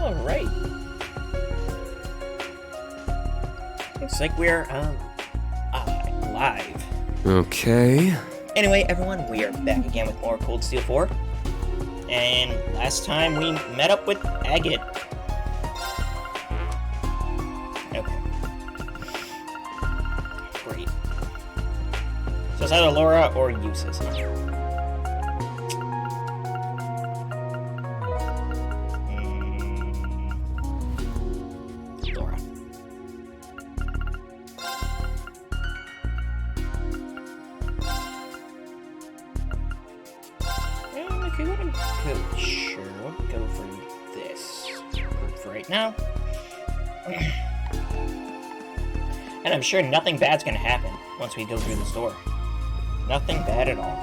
Alright. Looks like we're, live. Okay. Anyway, everyone, we are back again with more Cold Steel 4. And last time we met up with Agate. Okay. Great. So it's either Laura or Eustace. Laura. If you want to go, sure, we'll go for this group for right now. And I'm sure nothing bad's gonna happen once we go through this door. Nothing bad at all.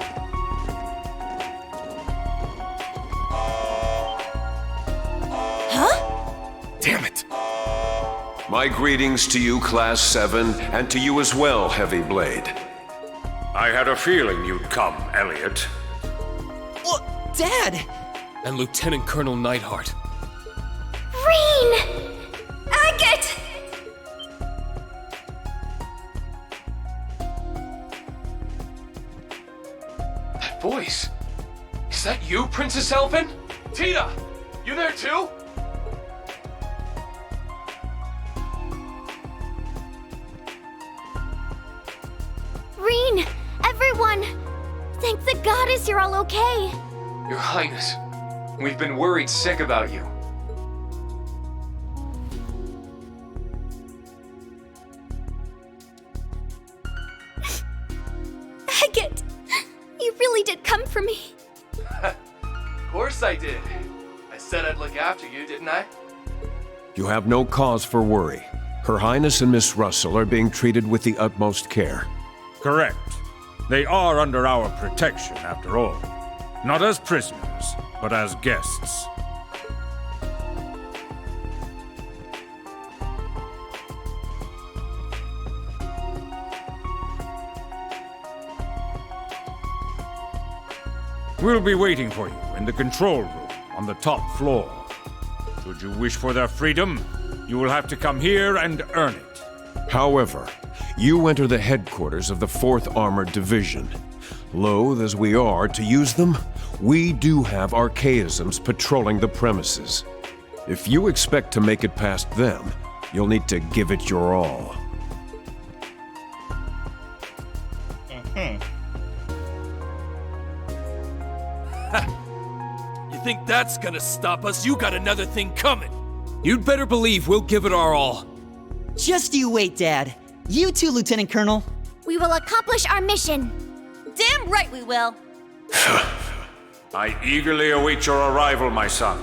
Huh? Damn it! My greetings to you, Class 7, and to you as well, Heavy Blade. I had a feeling you'd come, Elliot. Well, Dad! And Lieutenant Colonel Neidhart. Reen! Agate! That voice! Is that you, Princess Alfin? Tita! You there too? Reen! Everyone! Thank the goddess you're all okay! Your Highness, we've been worried sick about you. Agate! You really did come for me. Of course I did. I said I'd look after you, didn't I? You have no cause for worry. Her Highness and Miss Russell are being treated with the utmost care. Correct. They are under our protection, after all. Not as prisoners, but as guests. We'll be waiting for you in the control room on the top floor. Should you wish for their freedom, you will have to come here and earn it. However, you enter the headquarters of the 4th Armored Division. Loath as we are to use them, we do have archaisms patrolling the premises. If you expect to make it past them, you'll need to give it your all. You think that's gonna stop us? You got another thing coming! You'd better believe we'll give it our all. Just you wait, Dad. You too, Lieutenant Colonel. We will accomplish our mission. Damn right we will. I eagerly await your arrival, my son.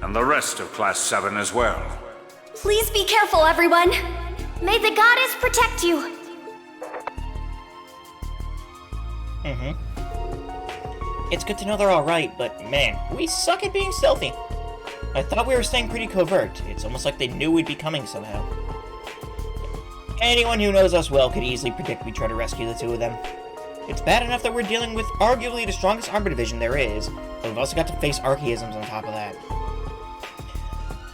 And the rest of Class 7 as well. Please be careful, everyone. May the goddess protect you. It's good to know they're alright, but man, we suck at being stealthy. I thought we were staying pretty covert. It's almost like they knew we'd be coming somehow. Anyone who knows us well could easily predict we'd try to rescue the two of them. It's bad enough that we're dealing with arguably the strongest armor division there is, but we've also got to face archaisms on top of that.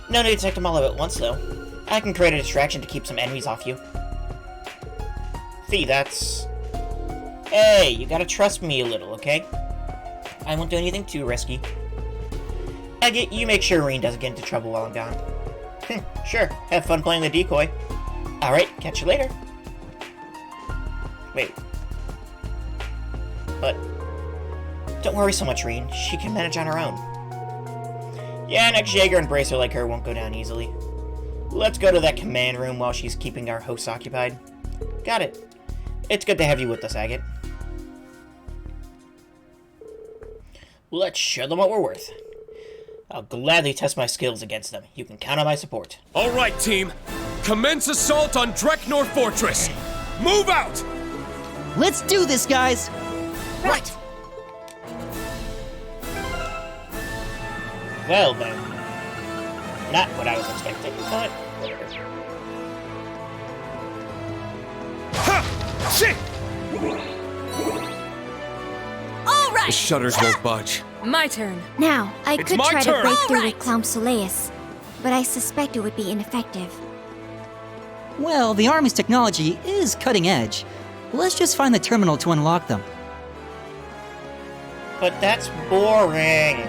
No need to take them all out at once, though. I can create a distraction to keep some enemies off you. Fee, that's... Hey, you gotta trust me a little, okay? I won't do anything too risky. Agate, you make sure Reen doesn't get into trouble while I'm gone. Sure, have fun playing the decoy. Alright, catch you later. Wait. But... Don't worry so much, Reen. She can manage on her own. Yeah, an ex-Jaeger and bracer like her won't go down easily. Let's go to that command room while she's keeping our hosts occupied. Got it. It's good to have you with us, Agate. Let's show them what we're worth. I'll gladly test my skills against them. You can count on my support. All right, team. Commence assault on Dreknor Fortress. Move out! Let's do this, guys! Right. Well then. Not what I was expecting, but whatever. Ha! Shit! All right. The shutters won't budge. My turn. Now, I It's could my try turn. to break through Alright. with Clown Soleus. but I suspect it would be ineffective. Well, the Army's technology is cutting edge. Let's just find the terminal to unlock them. But that's boring.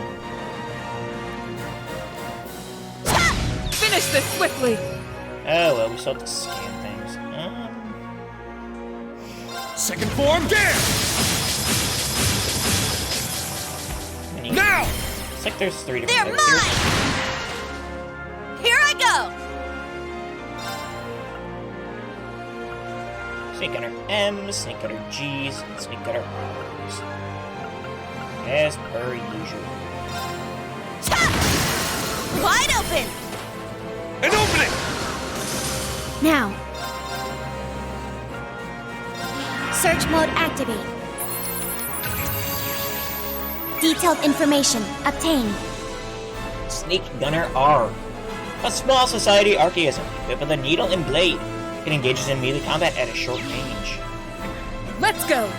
Finish this swiftly! Oh, well, we still have to scan things. Second form, there! Now! It's like there's 3 different They're types here. mine! Here I go! Snake Gunner M, Snake Gunner G's, and Snake Gunner R's. As per usual. Wide open! An opening! Now. Search mode activate. Detailed information obtained. Snake Gunner R. A small society archaism equipped with a needle and blade. It engages in melee combat at a short range. Let's go!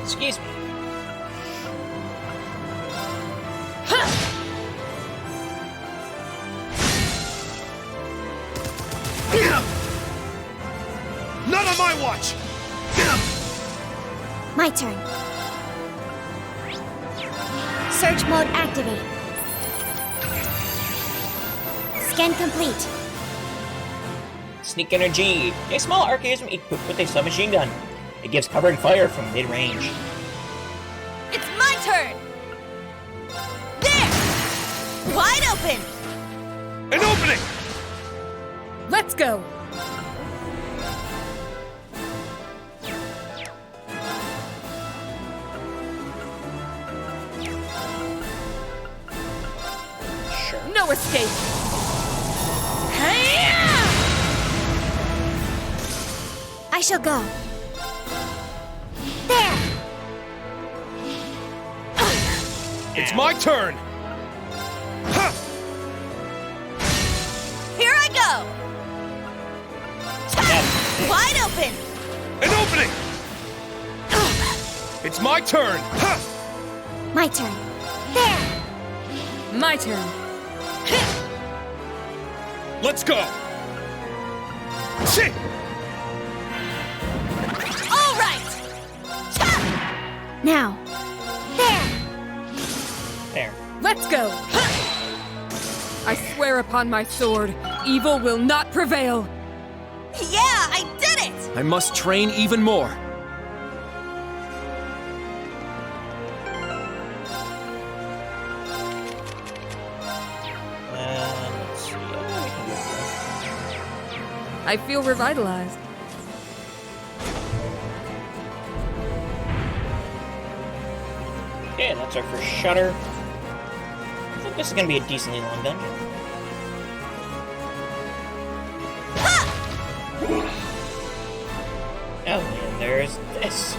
Excuse me. Not on my watch! My turn. Search mode activate. Scan complete. Snake Gunner G. A small archaism equipped with a submachine gun. It gives cover and fire from mid-range. It's my turn! There! Wide open! An opening! Let's go! Sure. No escape! I shall go. There! It's my turn! Ha! Here I go! Wide open! An opening! It's my turn! Ha! My turn. There! My turn. Let's go! Sit! All right! Now. There! There. Let's go! I swear upon my sword, evil will not prevail! Yeah, I did it! I must train even more. Let's see. Oh, we can go here. I feel revitalized. Okay, that's our first shutter. I think this is gonna be a decently long dungeon. Oh, and there's this.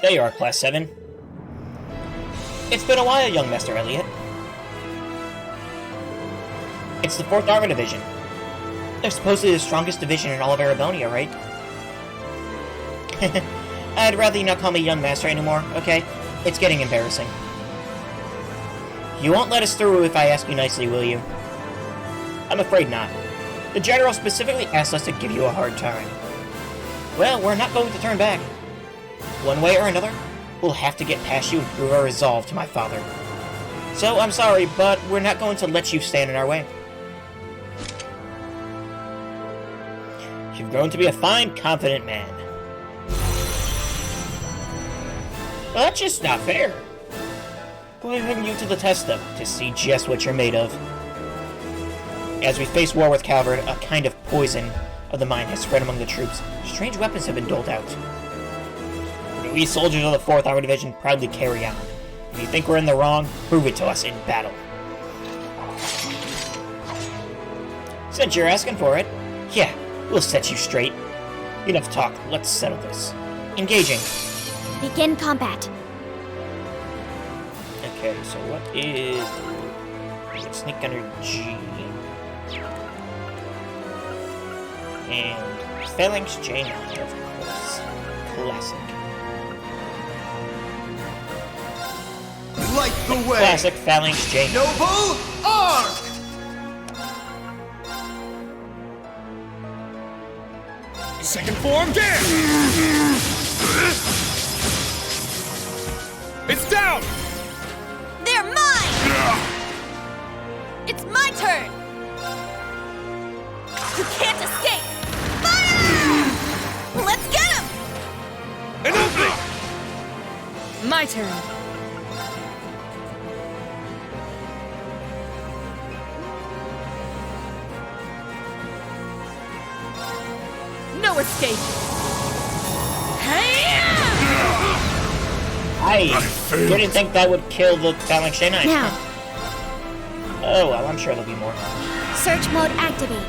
There you are, Class 7. It's been a while, young Master Elliot. It's the 4th Armor Division. They're supposedly the strongest division in all of Arabonia, right? I'd rather you not call me young master anymore, okay? It's getting embarrassing. You won't let us through if I ask you nicely, will you? I'm afraid not. The General specifically asked us to give you a hard time. Well, we're not going to turn back. One way or another, we'll have to get past you and prove our resolve to my father. So, I'm sorry, but we're not going to let you stand in our way. You've grown to be a fine, confident man. Well, that's just not fair. We're putting you to the test, though, to see just what you're made of. As we face war with Calvert, a kind of poison of the mind has spread among the troops. Strange weapons have been doled out. We soldiers of the 4th Armor Division proudly carry on. If you think we're in the wrong, prove it to us in battle. Since you're asking for it, yeah, we'll set you straight. Enough talk, let's settle this. Engaging. Begin combat. Okay, so what is... Sneak Gunner G. And Phalanx J9, of course. Classic. Light the way! Classic Phalanx J9. Noble Arc! Second form, get! It's down! They're mine! It's my turn! You can't escape! Fire! Let's get him! An opening! My turn. No escape! I didn't think that would kill the Phalanx J9. Now, Oh, well, I'm sure there'll be more. search mode activate.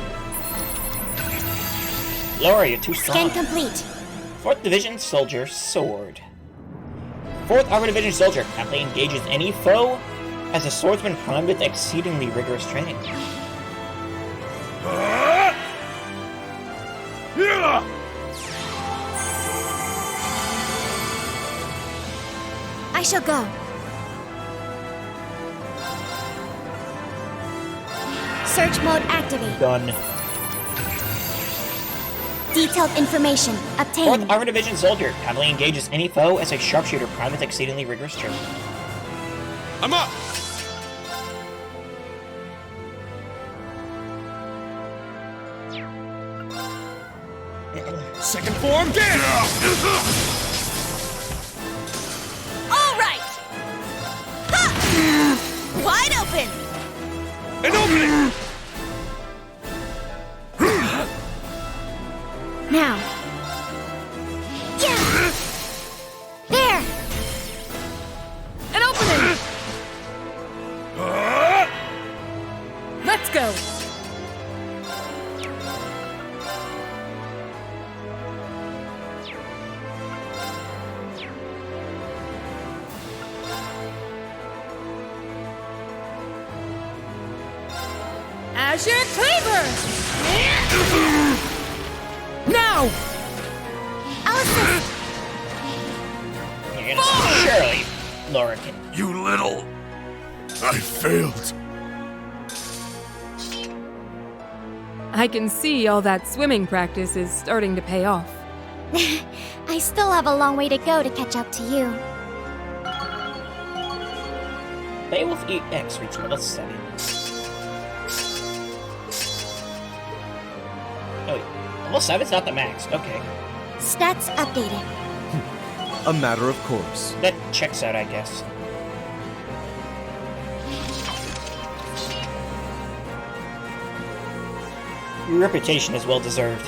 Laura, you're too strong. Scan complete. 4th Division Soldier Sword. 4th Armor Division Soldier happily engages any foe as a swordsman primed with exceedingly rigorous training. I shall go. Search mode activate. Done. Detailed information 4th obtained. Armor Division Soldier happily engages any foe as a sharpshooter primed with exceedingly rigorous training. I'm up! Second form, get! All right! Ha! Wide open! An opening! Now. Yeah. There. An opening! Let's go! Azure Cleaver! Now! I'll assist. You're gonna surely, Laura can. You little... I failed. I can see all that swimming practice is starting to pay off. I still have a long way to go to catch up to you. Beowulf EX reached level 7. Oh, wait. Level 7's not the max. Okay. Stats updated. A matter of course. That checks out, I guess. Your reputation is well deserved.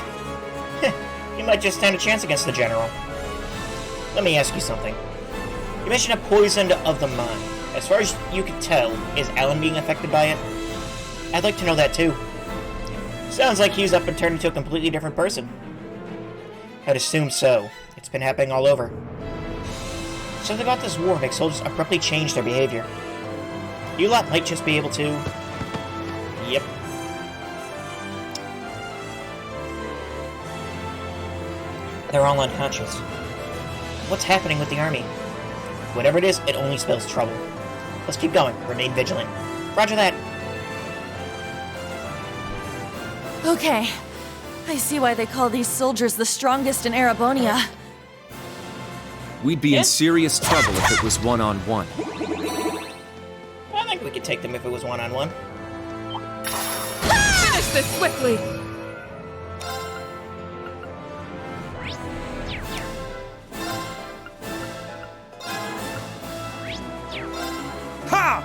You might just stand a chance against the General. Let me ask you something. You mentioned a poison of the mind. As far as you can tell, is Alan being affected by it? I'd like to know that too. Sounds like he's up and turned into a completely different person. I'd assume so. It's been happening all over. Something about this war makes soldiers abruptly change their behavior. You lot might just be able to... Yep. They're all unconscious. What's happening with the army? Whatever it is, it only spells trouble. Let's keep going. Remain vigilant. Roger that. Okay. I see why they call these soldiers the strongest in Erebonia. We'd be in serious trouble if it was one-on-one. I think we could take them if it was one-on-one. Finish this swiftly! Ha!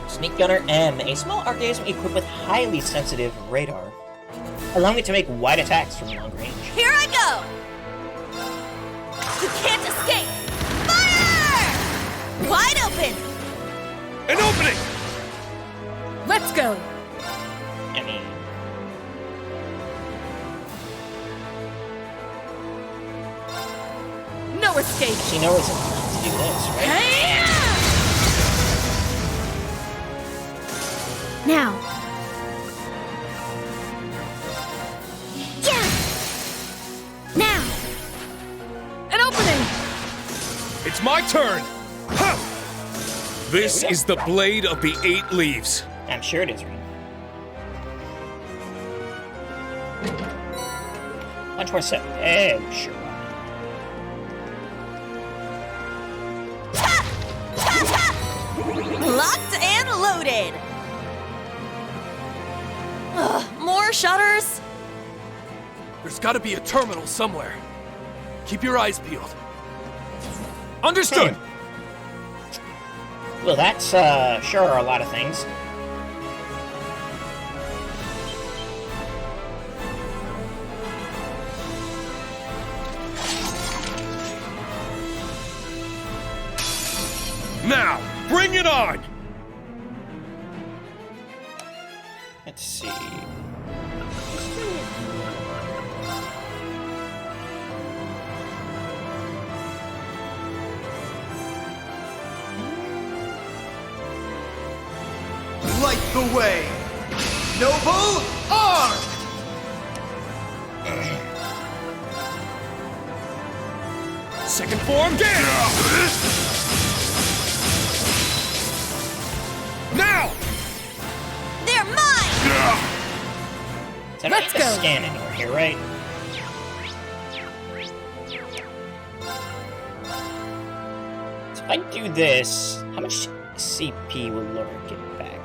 Sneak Gunner M, a small archaism equipped with highly sensitive radar, allowing it to make wide attacks from long range. Here I go! You can't escape! Fire! Wide open! An opening! Let's go! I mean... No escape! She knows it. do this, right? Now. Yeah. Now. An opening! It's my turn! Ha! This is the blade of the 8 leaves. I'm sure it is, Reed. Much more set. Sure. Locked and loaded! Ugh, more shutters? There's gotta be a terminal somewhere. Keep your eyes peeled. Understood! Well, that's, sure are a lot of things. Now, bring it on! Let's see. Light the way! Noble Arm! Second form, get! Now! They're mine! So I don't need to scan anywhere here, right? So if I do this, how much CP will Laura get back?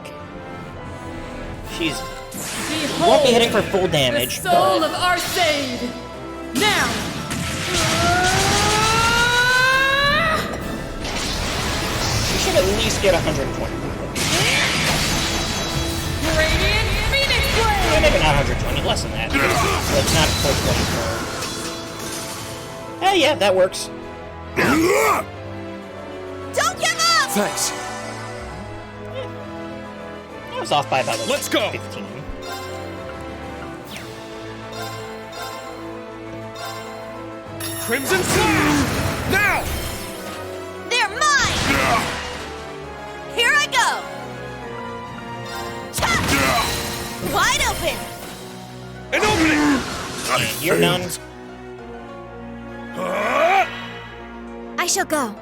She's won't be hitting for full damage, The soul but of Arcade! Now! she should at least get 120. Radiant Phoenix Well, Blade! maybe not 120, less than that. But it's not full 24. Hey, yeah, that works. Don't give up! Thanks. I was off by about like, Let's go. 15. Crimson Flash! Now! They're mine! Here I go! Cha! Wide open! An opening! And you're done. I shall go.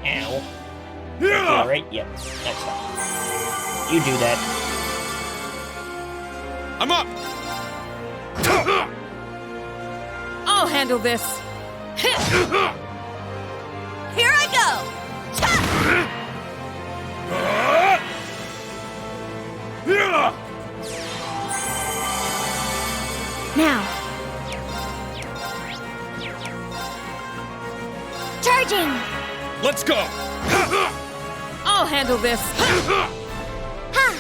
Ow. Alright, yep, that's fine. You do that. I'm up! I'll handle this. Here I go! Cha! Now. Charging! Let's go! I'll handle this. Ha!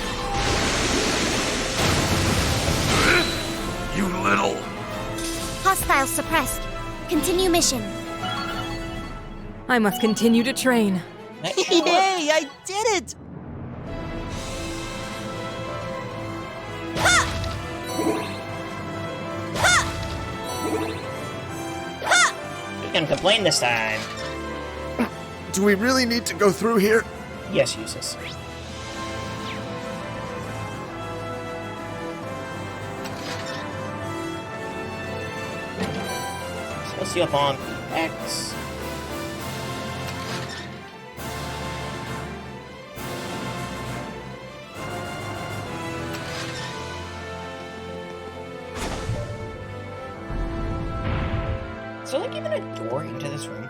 You little... Hostiles suppressed. Continue mission. I must continue to train. Yay, I did it! You can complain this time. Do we really need to go through here? Yes, Usus. Sociophon X. Is there like even a door into this room?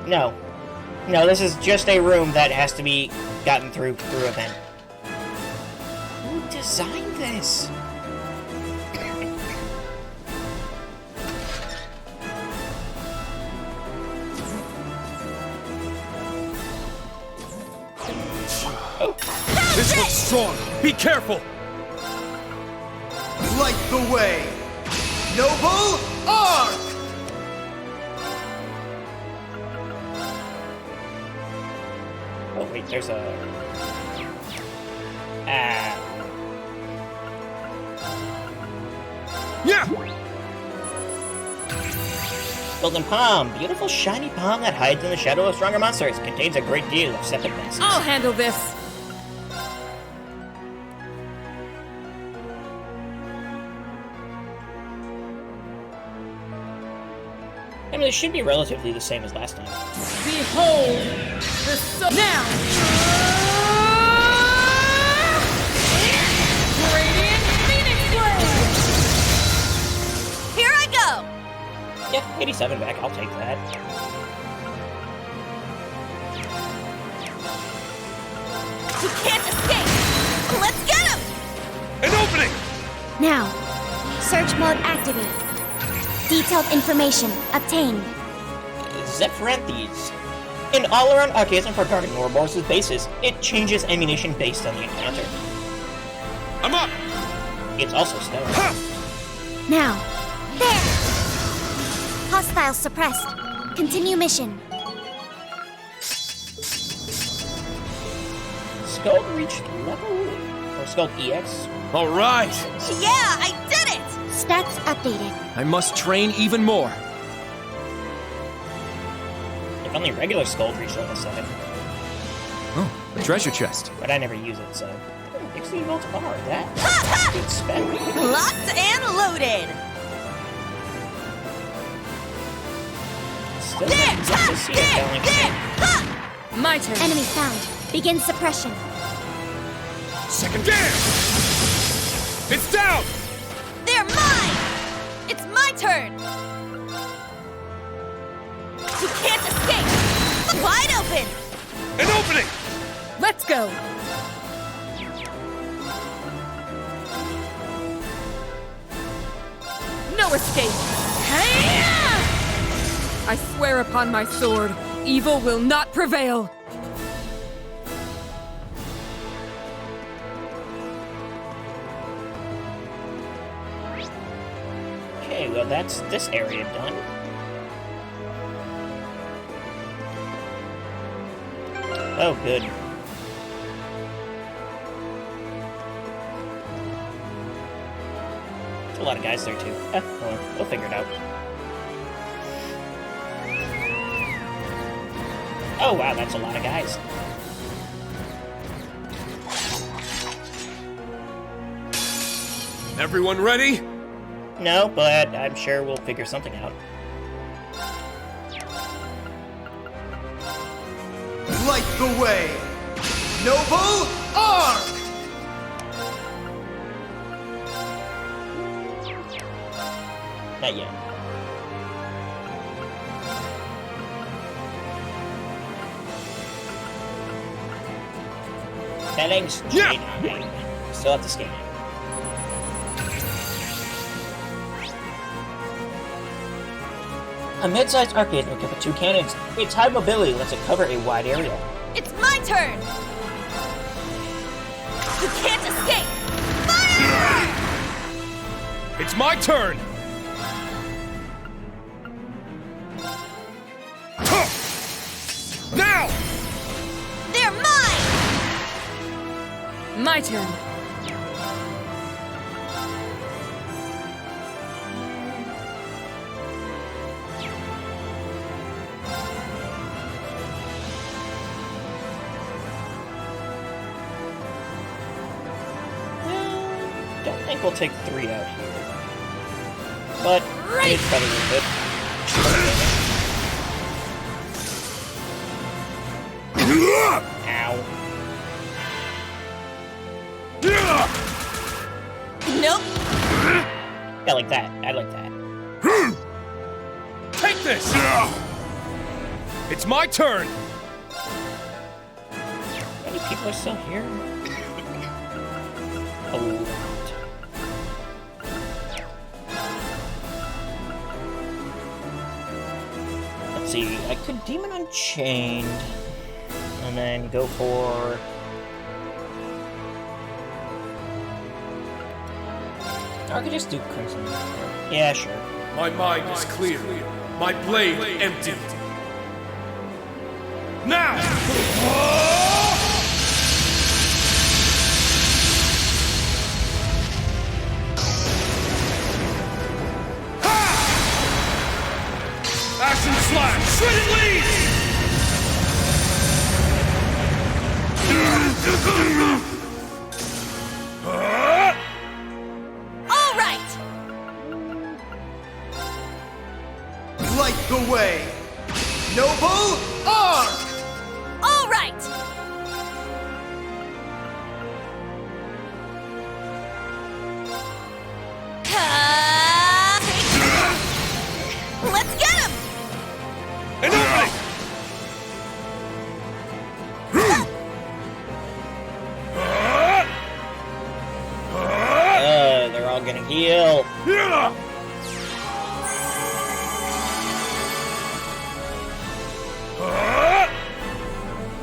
No. No, this is just a room that has to be gotten through a vent. Who designed this? This one's strong. Be careful. Light the way. Noble Arc! Oh wait, there's a... Yeah! Golden Palm. Beautiful shiny palm that hides in the shadow of stronger monsters. Contains a great deal of septic gases. I'll handle this. I mean, it should be relatively the same as last time. Behold the soul. Now! Radiant Phoenix Blade! Here I go! Yeah, 87 back. I'll take that. He can't escape! Let's get him! An opening! Now, search mode activated. Detailed information obtained. Zephyranthes. An all-around archaism for guarding Ouroboros' bases. It changes ammunition based on the encounter. I'm up! It's also stone. Now, there! Hostiles suppressed. Continue mission. Skull reached level? Or Skull EX? All right! Yeah, I did it! Stats updated. I must train even more. If only regular Skull reached level 7. Oh, a treasure chest. But I never use it, so... 16 volts bar, that's good spec. Locked and loaded! Still haven't yet to see a balanced My turn. Enemy found. Begin suppression. Second dance! It's down! They're mine! It's my turn! You can't escape! Wide open! An opening! Let's go. No escape. Hey-ya! I swear upon my sword, evil will not prevail. Okay, well that's this area done. Oh, good. There's a lot of guys there too. Well, we'll figure it out. Oh wow, that's a lot of guys. Everyone ready? No, but I'm sure we'll figure something out. Light the way! Noble Arc! Not yet. Heading straight on. Still have to scan it. A mid-sized arcade can cover 2 cannons. Its high mobility lets it cover a wide area. It's my turn! You can't escape! Fire! It's my turn! Now! They're mine! My turn. Don't think we'll take 3 out here. But it's probably worth it. Ow. Nope. I like that. I like that. Take this! It's my turn! How many people are still here? A lot. Let's see. I could Demon Unchained. And then go for... Or I could just do Crimson. Yeah, sure. My mind is clear. My blade empty. Now! Shredded leaves! All right! Light the way! Noble Arc! All right! Let's get him! An opening! They're all gonna heal.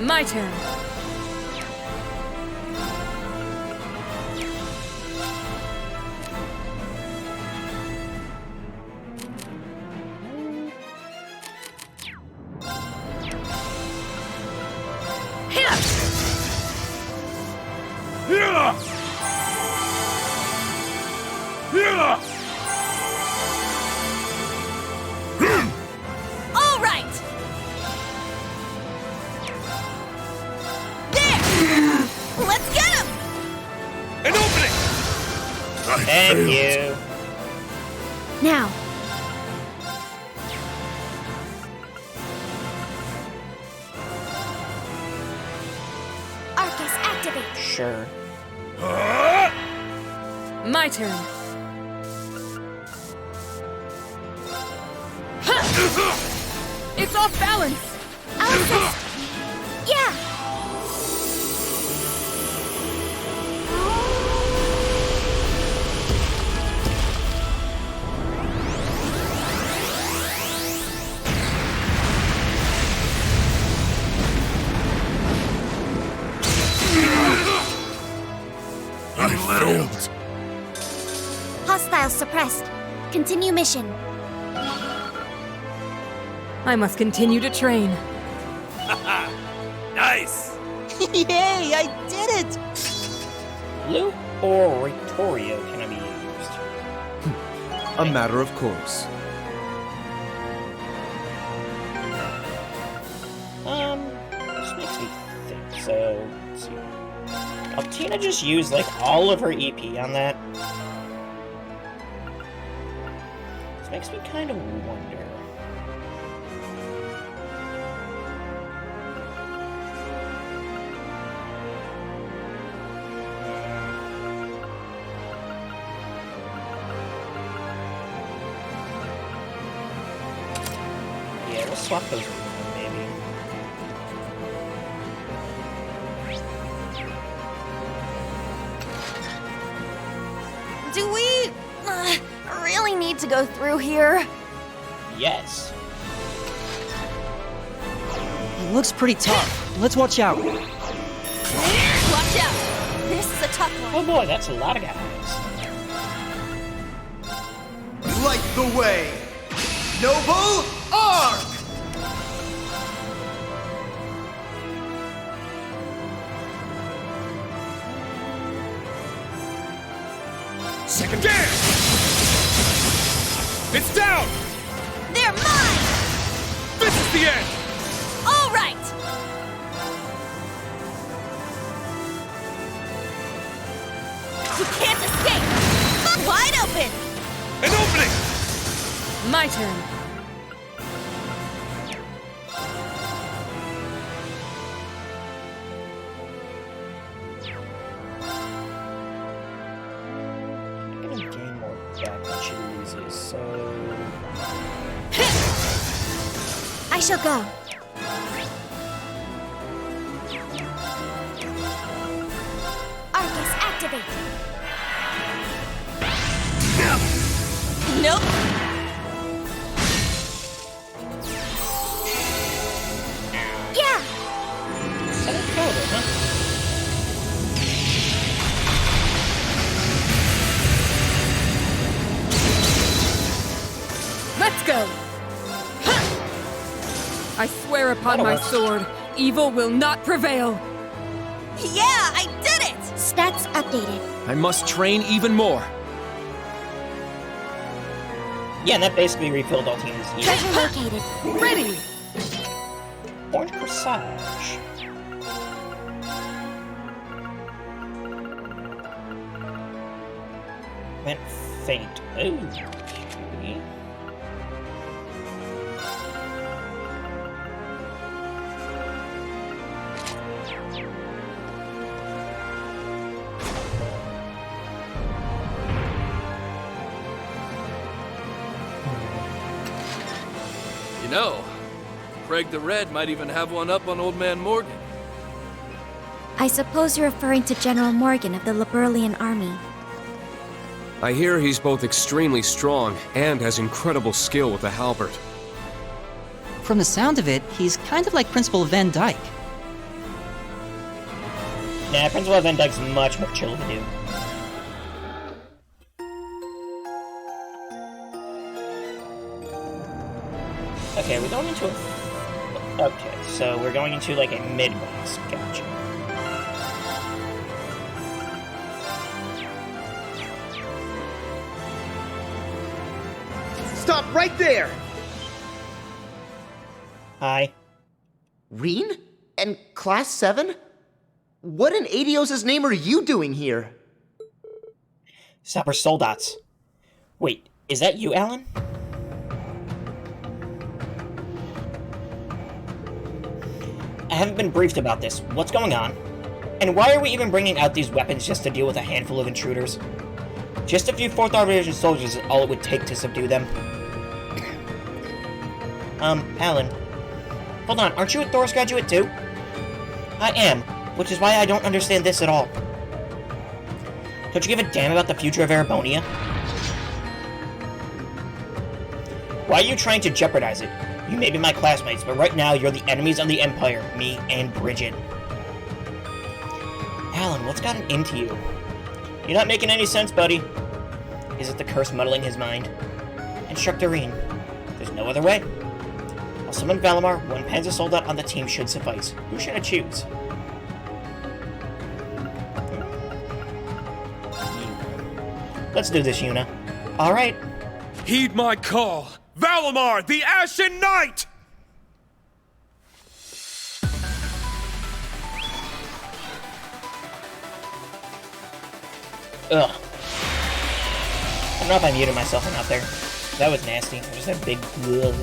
My turn. All right! There! Let's get him! An opening! Thank you. Now. Arcus, activate. Sure. My turn. It's off balance! I'll assist. Yeah. I failed. Hostiles suppressed. Continue mission. I must continue to train. Nice! Yay, I did it! Blue or Victorio can I be used? A matter of course. This makes me think. So, let's see. Alfina just used like all of her EP on that. This makes me kind of wonder. Yeah, we'll swap those around, maybe. Do we really need to go through here? Yes. It looks pretty tough. Let's watch out. Watch out! This is a tough one. Oh boy, that's a lot of guys. Light the way! Noble Arc! Second dance! It's down! They're mine! This is the end! All right! You can't escape! Wide open! An opening! My turn. I'm gonna gain more back when she loses, so... I shall go. Arcus, activate. Nope. Yeah. I don't kill her, huh? Let's go! Ha! I swear upon my sword, evil will not prevail! Yeah, I did it! Stats updated. I must train even more. Yeah, and that basically refilled Altina's EP. Treasure located. Ready! orange corsage. Went faint. Okay. You know, Craig the Red might even have one up on Old Man Morgan. I suppose you're referring to General Morgan of the Liberlian army. I hear he's both extremely strong and has incredible skill with the halberd. From the sound of it, he's kind of like Principal Van Dyke. Nah, Principal Van Dyke's much more chill of a dude. Okay, we're going into a... Okay, so we're going into, like, a mid-boss. Gotcha. Stop right there! Hi. Reen? And Class 7? What in Adios' name are you doing here? Sapper Soldats. Wait, is that you, Alan? I haven't been briefed about this. What's going on? And why are we even bringing out these weapons just to deal with a handful of intruders? Just a few 4th Armor Division soldiers is all it would take to subdue them. Alan. Hold on, aren't you a Thoris graduate too? I am, which is why I don't understand this at all. Don't you give a damn about the future of Erebonia? Why are you trying to jeopardize it? You may be my classmates, but right now you're the enemies of the Empire, me and Bridget. Alan, what's gotten into you? You're not making any sense, buddy. Is it the curse muddling his mind? Instruct Doreen. There's no other way. I'll summon Valimar. One Panzer Soldat on the team should suffice. Who should I choose? Let's do this, Yuna. Alright. Heed my call! Valimar, the Ashen Knight! Ugh. I don't know if I muted myself enough there. That was nasty. I just had a big ugh.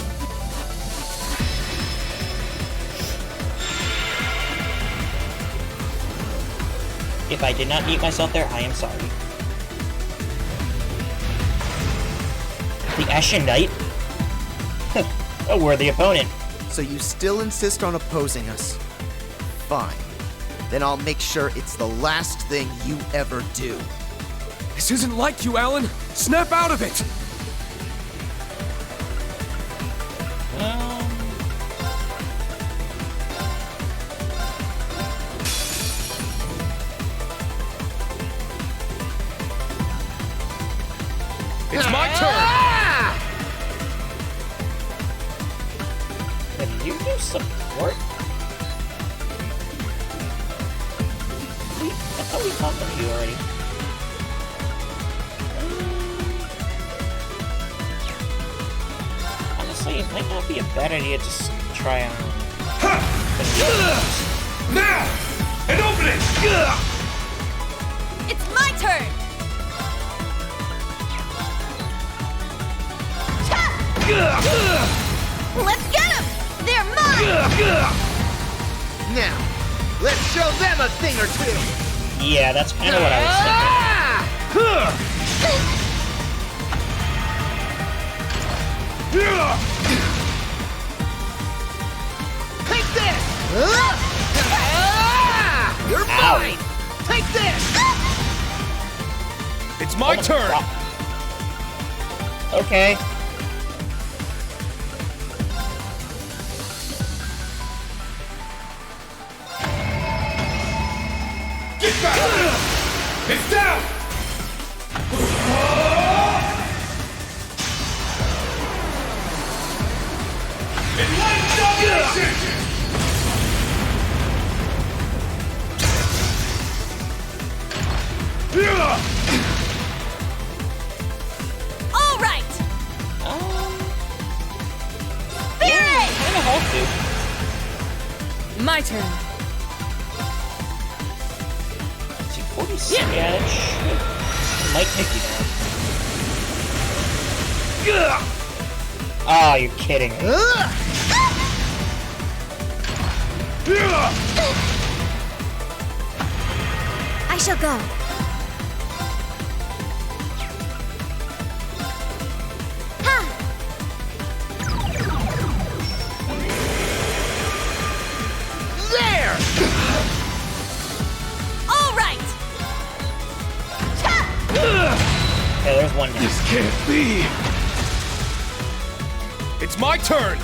If I did not mute myself there, I am sorry. The Ashen Knight? A worthy opponent. So you still insist on opposing us? Fine. Then I'll make sure it's the last thing you ever do. This isn't like you, Alan! Snap out of it! It's my turn! Can you do support? I thought we talked to you already. Honestly, it might not be a bad idea to just try on. Now! An opening! It's my turn! Let's get them! They're mine! Now, let's show them a thing or two! Yeah, that's kind of what I was thinking. Take this! You're Ow. mine! Take this! It's my turn! Okay. Get back! It's down! It's light domination! All right! Yeah, kind of have to. My turn. 240 sketch. Might take you down. Oh, you're kidding me. I shall go. Ha! There! All right! Okay, there's one down. This can't be. It's my turn.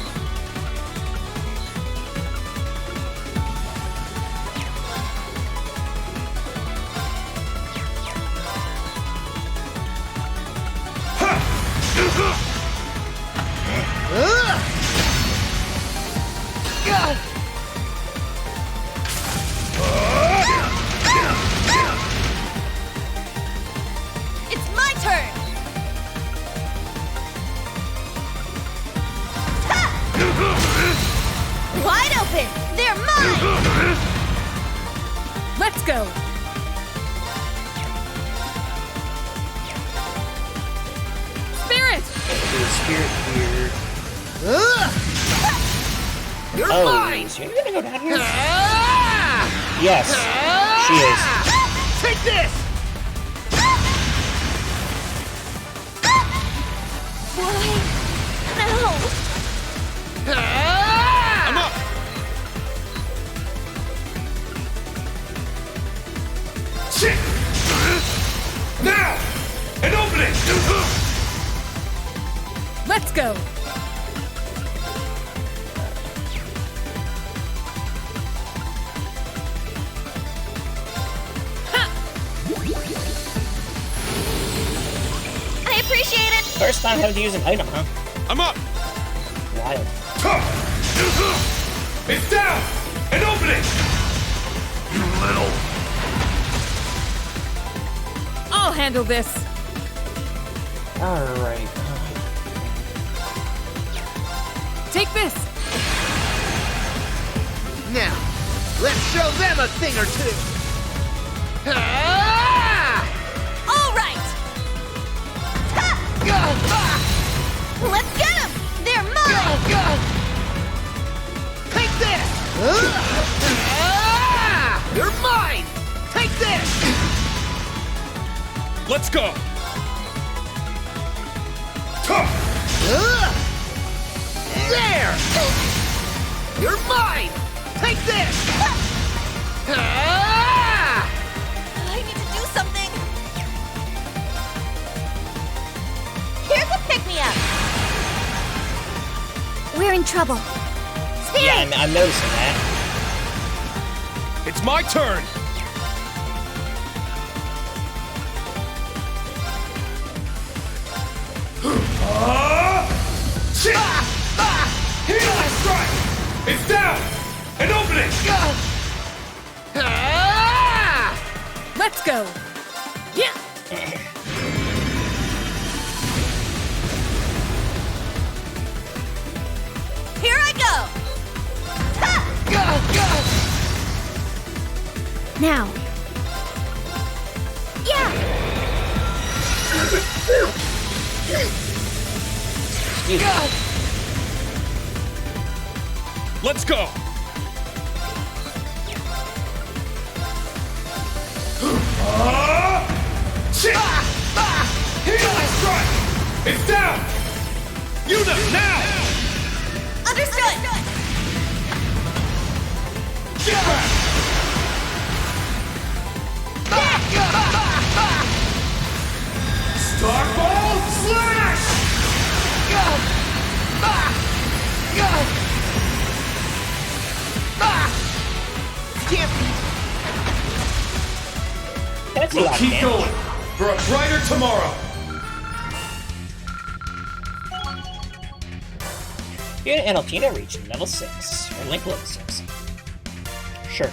It's my turn! Wide open! They're mine! Let's go. Spirit! Spirit here. You're Oh, mine! so you're gonna go down here? Yes, she is. Take this! Why? No! I'm up. Shit! Now! An opening! Let's go. I appreciate it! First time having to use an item, huh? I'm up. Wild. It's down! An opening! You little... I'll handle this. Alright. Take this. Now, let's show them a thing or two! All right! Let's get them! They're mine! Take this! You're mine! Take this! Let's go! There! You're mine! Take this! I need to do something! Here's a pick-me-up! We're in trouble. Spirit! Yeah, I'm noticing that. It's my turn! Shit! Healing strike! It's down! An opening! Let's go. Yeah. Here I go! Now. Yeah! Excuse me. Let's go! Shit! Healing strike! It's down! Unit, now! Understood! Get back! Starfall slash! That's a We'll lot of keep damage. going for a brighter tomorrow. Unit and Alfina reached level 6. Or Link level 6. Sure.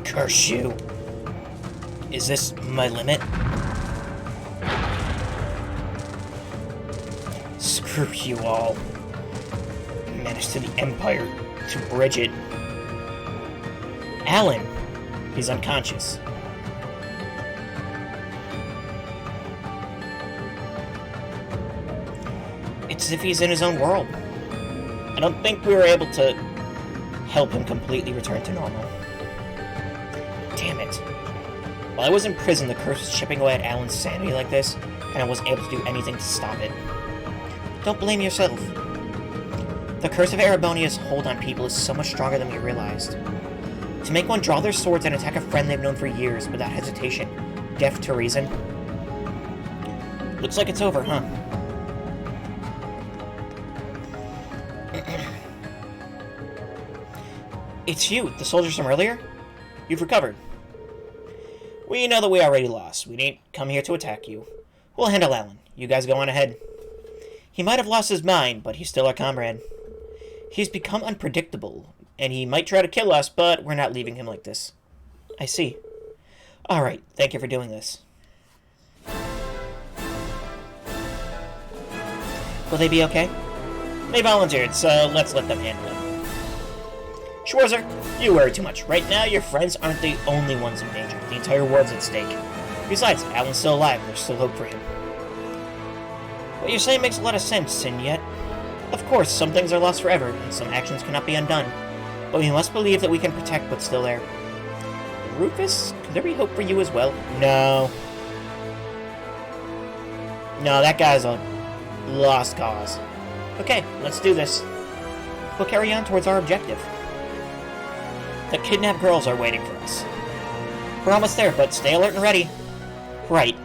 Curse you. Is this my limit? Screw you all. menace to the Empire, to bridge it. Alan, he's unconscious. It's as if he's in his own world. I don't think we were able to help him completely return to normal. Damn it. While I was in prison, the curse was chipping away at Alan's sanity like this, and I wasn't able to do anything to stop it. Don't blame yourself. The curse of Erebonia's hold on people is so much stronger than we realized. To make one draw their swords and attack a friend they've known for years without hesitation, deaf to reason. Looks like it's over, huh? It's you, the soldiers from earlier? You've recovered. We know that we already lost. We didn't come here to attack you. We'll handle Alan. You guys go on ahead. He might have lost his mind, but he's still our comrade. He's become unpredictable, and he might try to kill us, but we're not leaving him like this. I see. Alright, thank you for doing this. Will they be okay? They volunteered, so let's let them handle it. Schwarzer, you worry too much. Right now, your friends aren't the only ones in danger. The entire world's at stake. Besides, Alan's still alive, and there's still hope for him. What you're saying makes a lot of sense, and yet... Of course, some things are lost forever, and some actions cannot be undone. But we must believe that we can protect what's still there. Rufus, could there be hope for you as well? No. No, that guy's a lost cause. Okay, let's do this. We'll carry on towards our objective. The kidnapped girls are waiting for us. We're almost there, but stay alert and ready. Right.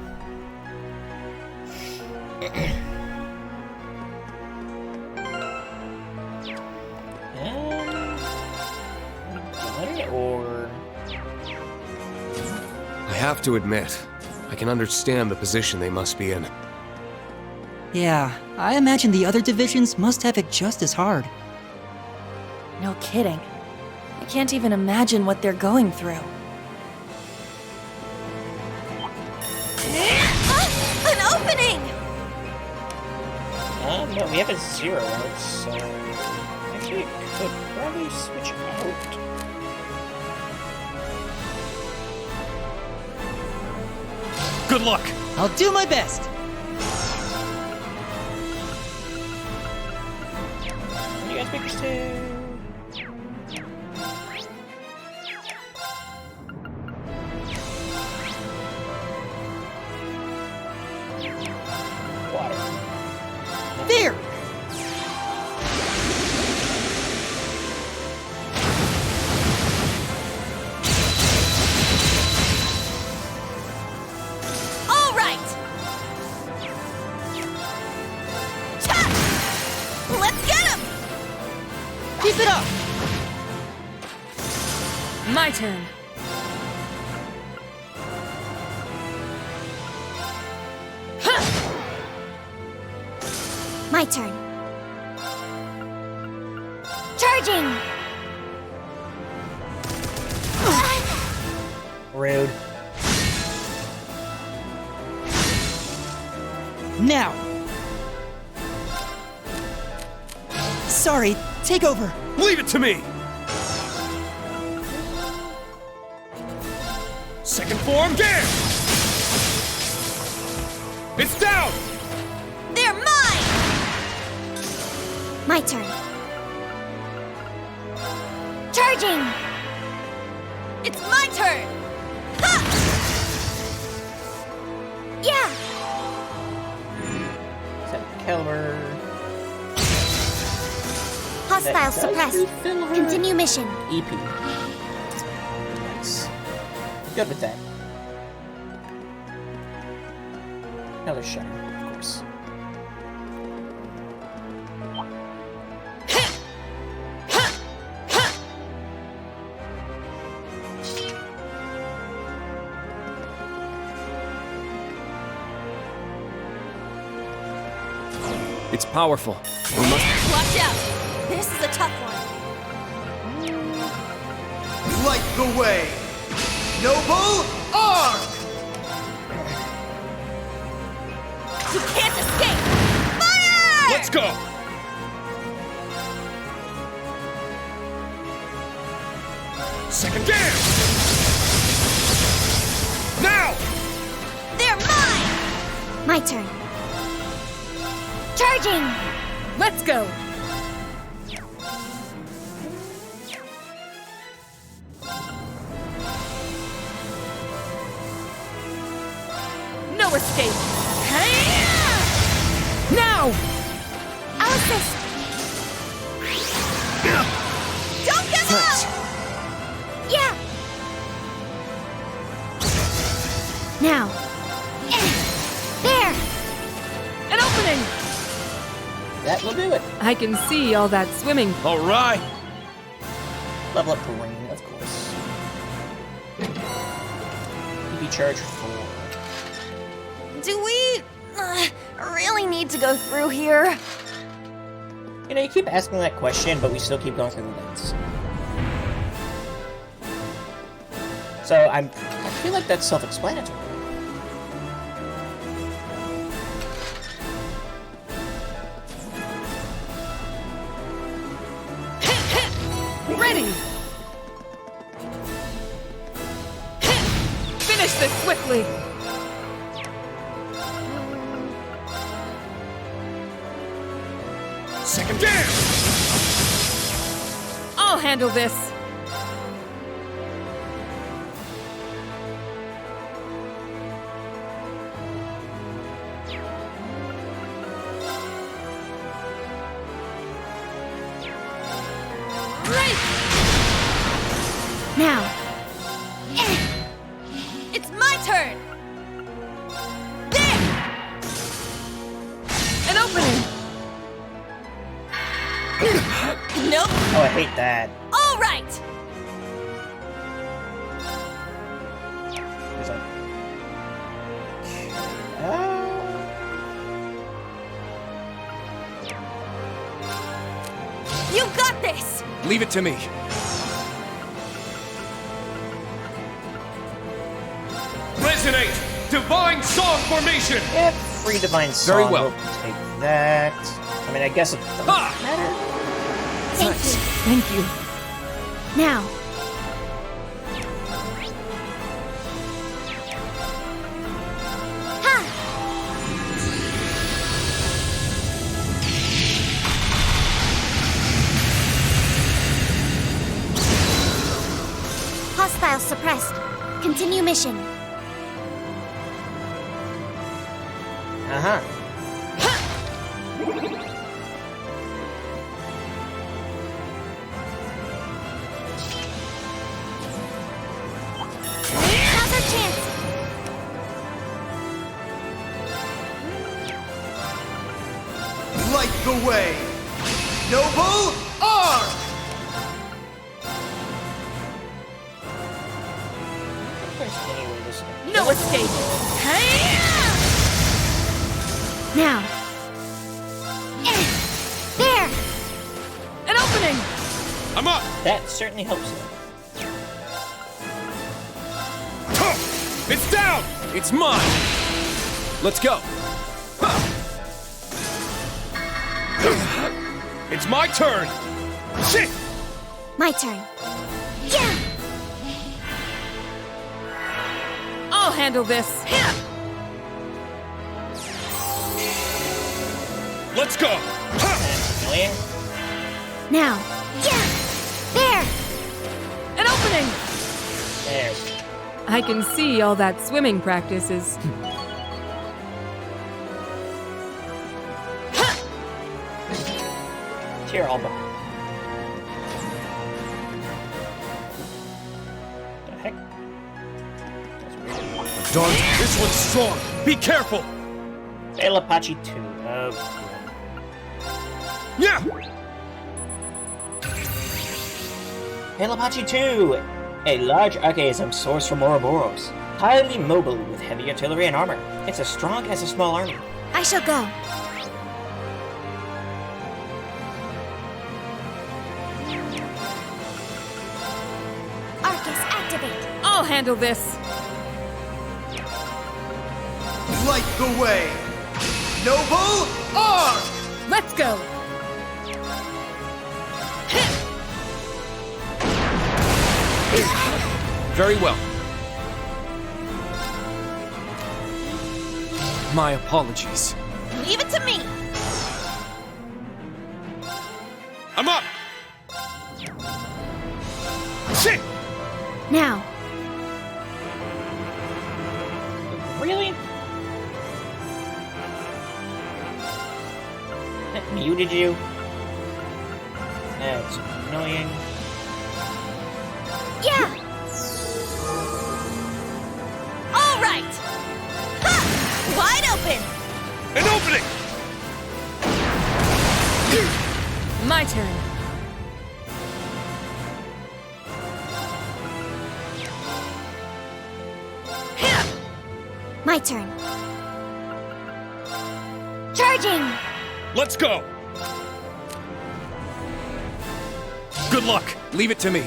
Or... I have to admit, I can understand the position they must be in. Yeah, I imagine the other divisions must have it just as hard. No kidding. I can't even imagine what they're going through. An opening! No, we have a 0 out, so... Actually, could probably switch out. Good luck! I'll do my best! What do you guys pictures to? Water. There! All right! Let's get him! Keep it up! My turn. My turn. Charging! Rude. Now! Sorry, take over! Leave it to me! Second form, get! It's down! They're mine! My turn. Charging! It's my turn! Ha! Yeah! Caliber. Hostile suppressed. Continue mission. EP. Nice. Good with that. Another shot, of course. It's powerful. We must... Watch out! This is a tough one. Light the way! Noble Arc! You can't escape! Fire! Let's go! My turn. Charging! Let's go! No escape! Now! I'll assist! Don't give up! Yeah! Now. There! An opening! That will do it. I can see all that swimming. All right. Level up Green, of course. EV charge 4. Do we really need to go through here? You know, you keep asking that question, but we still keep going through the vents. So I feel like that's self-explanatory. Ready! Finish this swiftly! Second down. I'll handle this! Right! Now. It's my turn! There! An opening! Nope. Oh, I hate that. All right! He's like, You got this! Leave it to me. Resonate! Divine Song Formation! yeah, free divine song. Very well. We'll take that. I mean, I guess it doesn't matter. Thank Thank you. you. Now. Ha! Hostiles suppressed. Continue mission. Uh-huh. Now's our chance. Light the way! Noble Arm! There's any way this No escape! Now. There! An opening! I'm up! That certainly helps though. It's down! It's mine! Let's go! It's my turn! Shit! My turn. Yeah! I'll handle this! Let's go! Million? Now. Yeah! There! An opening! There. I can see all that swimming practice is... Here, Alba. The heck? That's weird. Dart, this one's strong! Be careful! Fail Apache 2. Oh, Yeah! Hail Apache 2! A large archaism sourced from Ouroboros. Highly mobile with heavy artillery and armor. It's as strong as a small army. I shall go. Arcus, activate. I'll handle this! Light the way! Noble Arm! Let's go! Very well. My apologies. Leave it to me! I'm up! Shit! Now. Really? That muted you? That's annoying. Yeah! All right! Ha! Wide open! An opening! My turn. My turn. Charging! Let's go! Good luck! Leave it to me.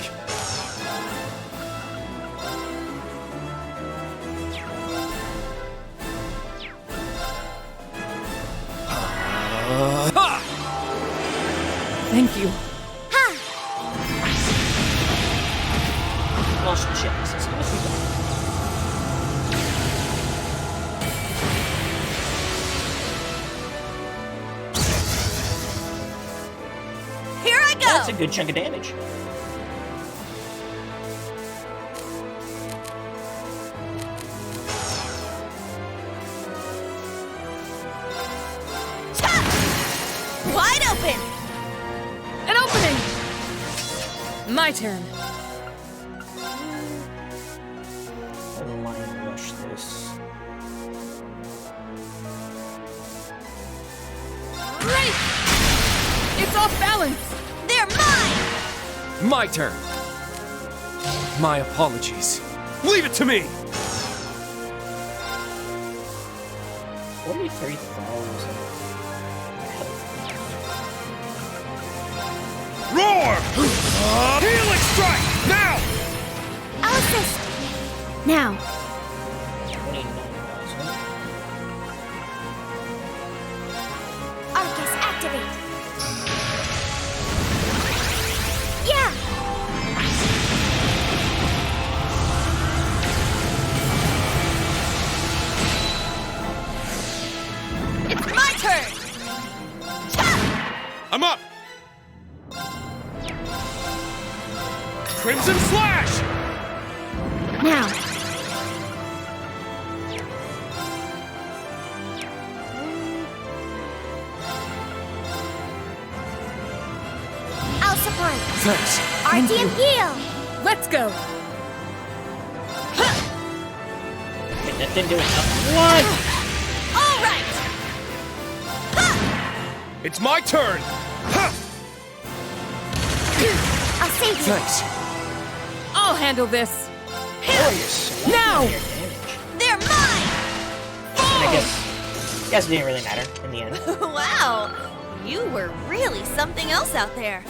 Thank you. Ha! Lost checks. It's gonna be done. Here I go! That's a good chunk of damage. Wide open! An opening! My turn. I'll line rush this. Great! It's off balance! They're mine! My turn. My apologies. Leave it to me! 43,000. Roar! Healing strike! Now! I'll assist. Now. 29,000. Arcus, activate. Yeah! It's my turn! I'm up! Crimson Slash! Now. I'll supply. Thanks. Artium heal! Let's go! Wait, that didn't do enough. What? All right! It's my turn! Ha! I'll save you. Thanks. I'll handle this. Oh, you're swinging Now! your damage. They're mine! I guess it didn't really matter in the end. Wow! You were really something else out there.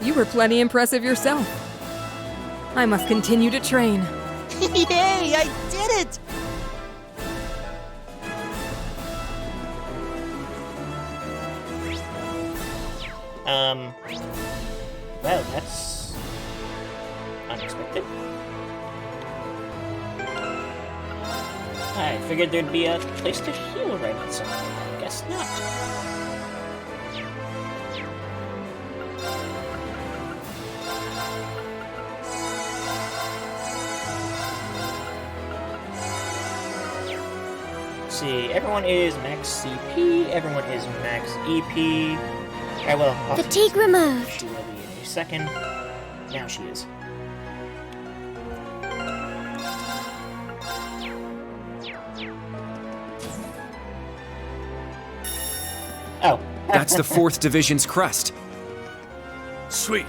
You were plenty impressive yourself. I must continue to train. Yay! I did it! Well, that's unexpected. I figured there'd be a place to heal right outside. I guess not. Let's see, everyone is max CP, everyone is max EP. Alright, well, Fatigue removed. she will be in a second. Now she is. Oh. That's the 4th Division's crest. Sweet.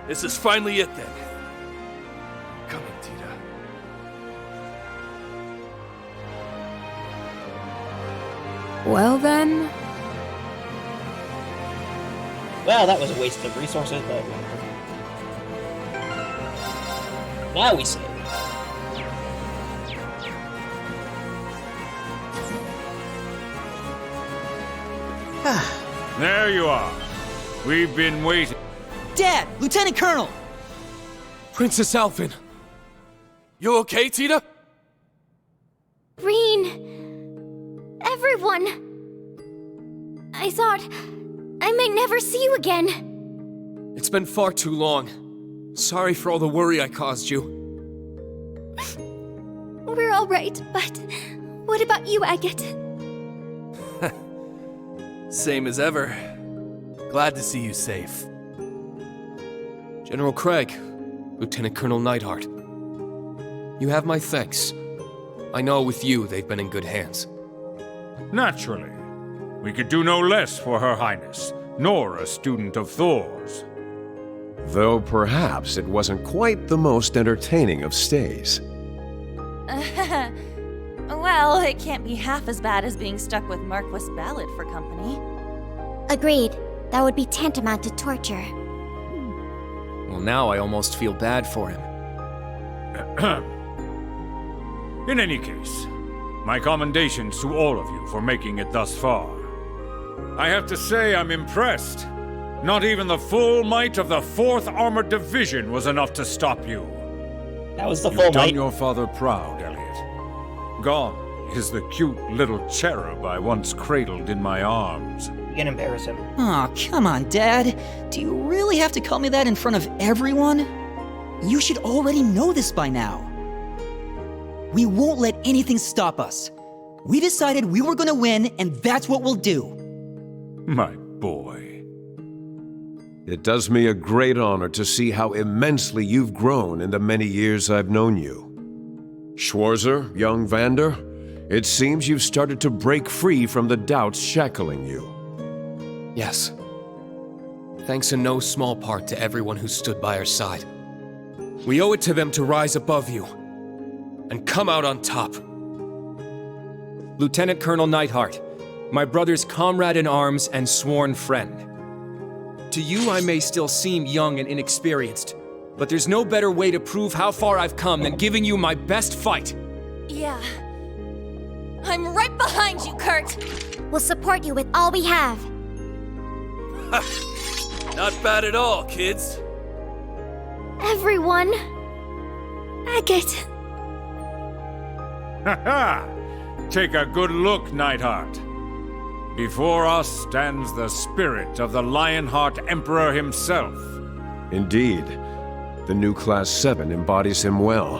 This is finally it then. Come in, Tita. Well then, Well, that was a waste of resources, but whatever. Now we save. There you are. We've been waiting. Dad! Lieutenant Colonel! Princess Alfin. You okay, Tita? Green. everyone! I thought I might never see you again. It's been far too long. Sorry for all the worry I caused you. We're all right, but what about you, Agate? Same as ever. Glad to see you safe. General Craig, Lieutenant Colonel Neidhart. You have my thanks. I know with you they've been in good hands. Naturally. We could do no less for Her Highness, nor a student of Thor's. Though perhaps it wasn't quite the most entertaining of stays. Well, it can't be half as bad as being stuck with Marquis Ballot for company. Agreed. That would be tantamount to torture. Well, now I almost feel bad for him. In any case, my commendations to all of you for making it thus far. I have to say I'm impressed. Not even the full might of the 4th Armored Division was enough to stop you. That was the You've full done might. your father proud, Elliot. Gone is the cute little cherub I once cradled in my arms. You can embarrass him. Aw, come on, Dad. Do you really have to call me that in front of everyone? You should already know this by now. We won't let anything stop us. We decided we were gonna win, and that's what we'll do. My boy. It does me a great honor to see how immensely you've grown in the many years I've known you. Schwarzer, young Vander, it seems you've started to break free from the doubts shackling you. Yes. Thanks in no small part to everyone who stood by our side. We owe it to them to rise above you and come out on top. Lieutenant Colonel Neidhart, my brother's comrade in arms and sworn friend. To you, I may still seem young and inexperienced, but there's no better way to prove how far I've come than giving you my best fight. Yeah. I'm right behind you, Kurt! We'll support you with all we have. Not bad at all, kids. Everyone. Agate. Ha ha! Take a good look, Neidhart. Before us stands the spirit of the Lionheart Emperor himself. Indeed, the new Class 7 embodies him well.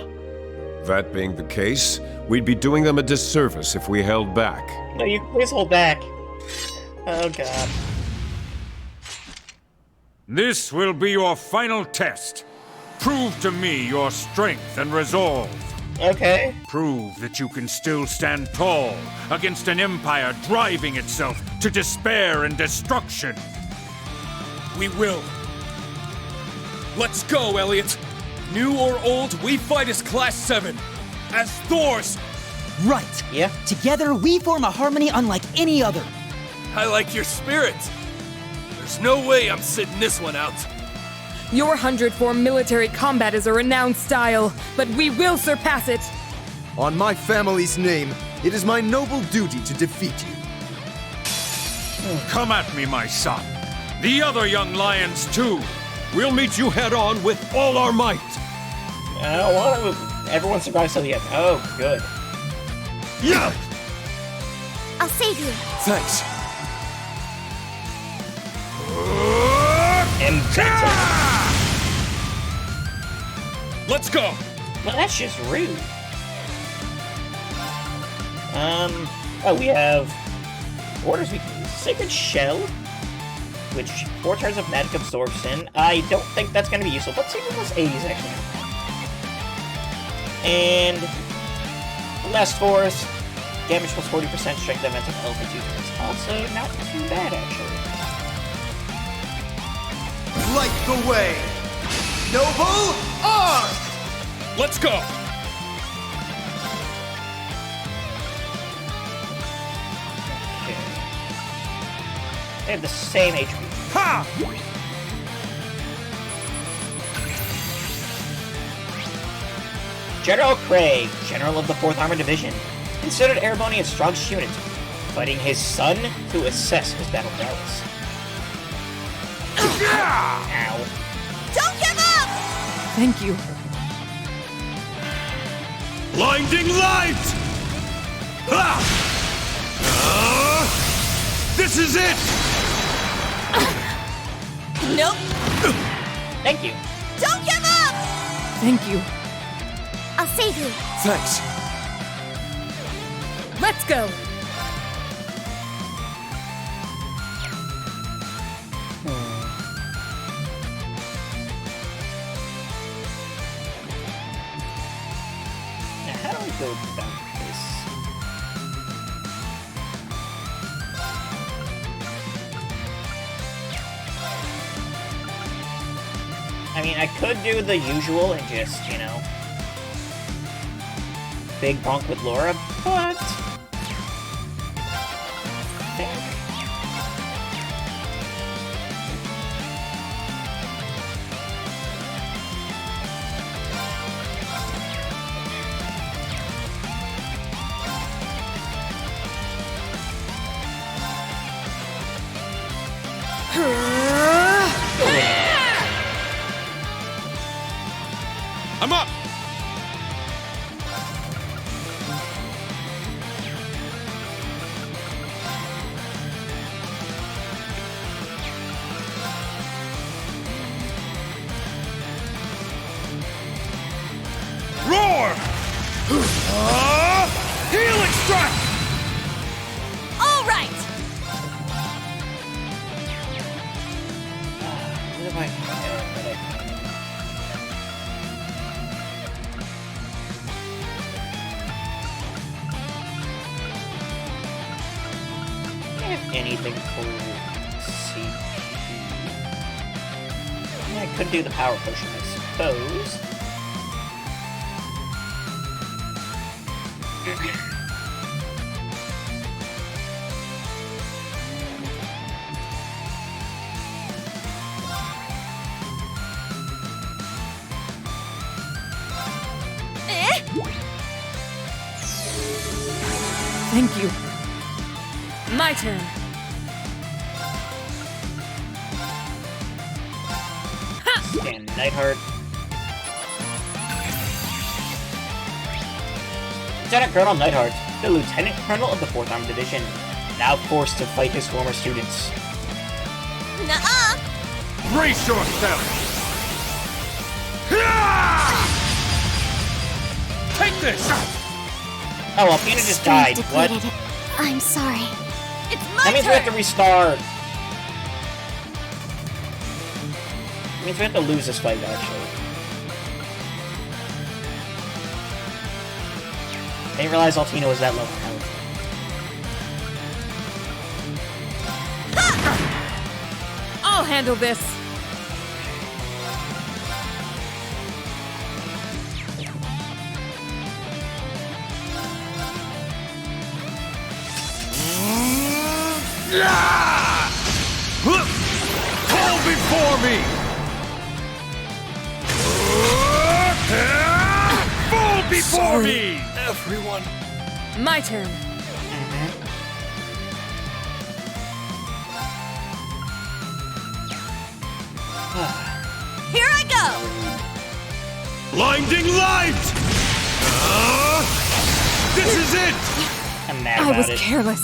That being the case, we'd be doing them a disservice if we held back. No, you please hold back. Oh god. This will be your final test. Prove to me your strength and resolve. Okay. Prove that you can still stand tall against an empire driving itself to despair and destruction. We will. Let's go, Elliot. New or old, we fight as Class 7. As Thors. Right. Yeah. Together, we form a harmony unlike any other. I like your spirit. There's no way I'm sitting this one out. Your 100 form military combat is a renowned style, but we will surpass it. On my family's name, it is my noble duty to defeat you. Come at me, my son. The other young lions, too. We'll meet you head-on with all our might. I don't want to. Everyone survives till the end. Oh, good. Yeah! I'll save you. Thanks. Let's go! Well, that's just rude. Oh, we have orders we can use. Sacred Shell, which 4 turns of magic absorption. I don't think that's going to be useful, but Sacred plus 80 is actually not bad. And Last Force, damage plus 40%, strength events of L for 2 turns. Also, not too bad, actually. Light the way! Noble Arm! Let's go! Okay. They have the same HP. Ha! General Craig, General of the 4th Armored Division, considered Erebonian's strongest unit, fighting his son to assess his battle prowess. Ow. Don't give up! Thank you. Blinding light! Ha! This is it! Nope. Thank you. Don't give up! Thank you. I'll save you. Thanks. Let's go! Now, how do I go about this? I mean, I could do the usual and just, you know, big bunk with Laura, but... I think... I'm up! Roar! Healing strike! All right! What have I... anything for CP. Yeah, I could do the power potion, I suppose. Thank you. My turn. And Nightheart. Lieutenant Colonel Nightheart, the Lieutenant Colonel of the 4th Armored Division, now forced to fight his former students. Nuh-uh! Brace yourself! Take this! Oh, Alfina just died. What? Depleted. I'm sorry. It's That my means we have to turn! restart. That means we have to lose this fight, actually. I didn't realize Alfina was that low for health. I'll handle this. Fall before me! Fall before me! Everyone. My turn. Here I go! Blinding light! This is it! I'm mad I about was it. careless.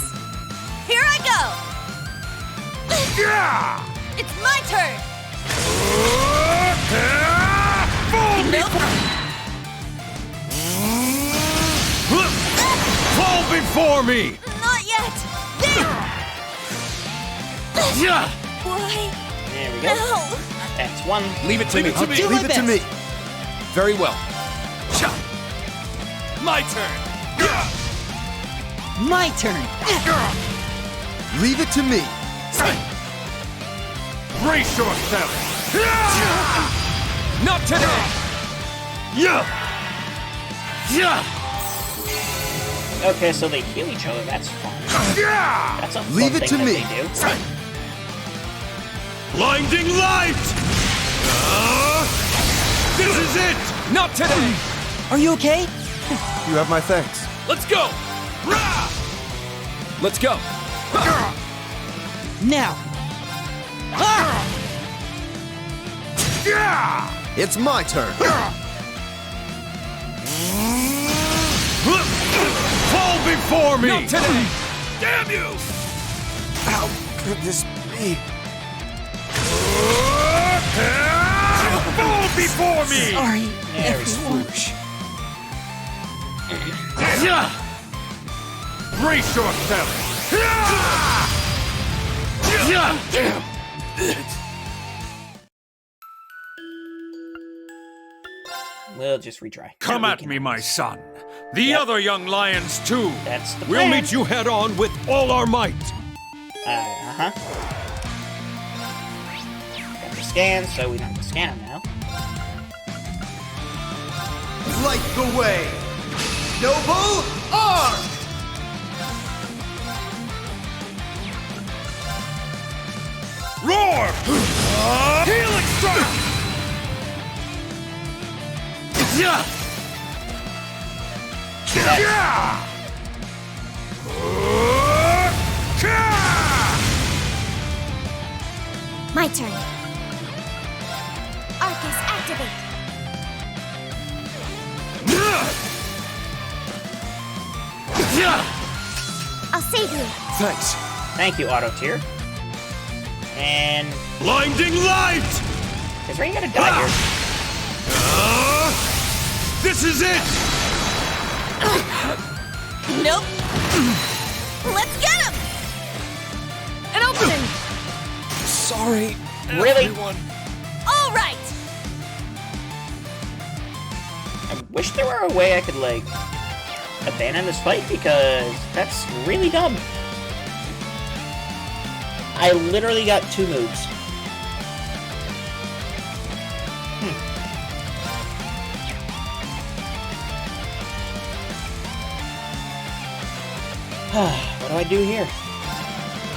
Here I go! It's my turn! Fall before me! Not yet! Why? There we go. No! That's one. Leave it to me. I'll do my Leave it to me. Very well. My turn. My turn! Leave it to me. Brace yourself! Not today. Okay, so they heal each other. That's fun. That's a fun Leave it thing to that me. they do. Blinding light! This is it! Not today. Are you okay? You have my thanks. Let's go. Let's go. Now! It's my turn. Fall before me! Not today. Damn you! How could this be? Fall before me! Sorry, Very everyone. Foolish. Brace yourself! We'll just retry. Come at me, my son. The other young lions, too. That's the We'll plan. meet you head on with all our might. Uh-huh. Got the scan, so we don't have to scan them now. Light the way! Noble Arm! Roar! Healing strike! My turn. Arcus, activate. I'll save you. Thanks. Thank you, Auto Tier. And Blinding light! is Rain gonna die here? This is it! Nope. Let's get him! An opening! Sorry, Really? everyone. All right! I wish there were a way I could, like, abandon this fight, because that's really dumb. I literally got 2 moves. What do I do here?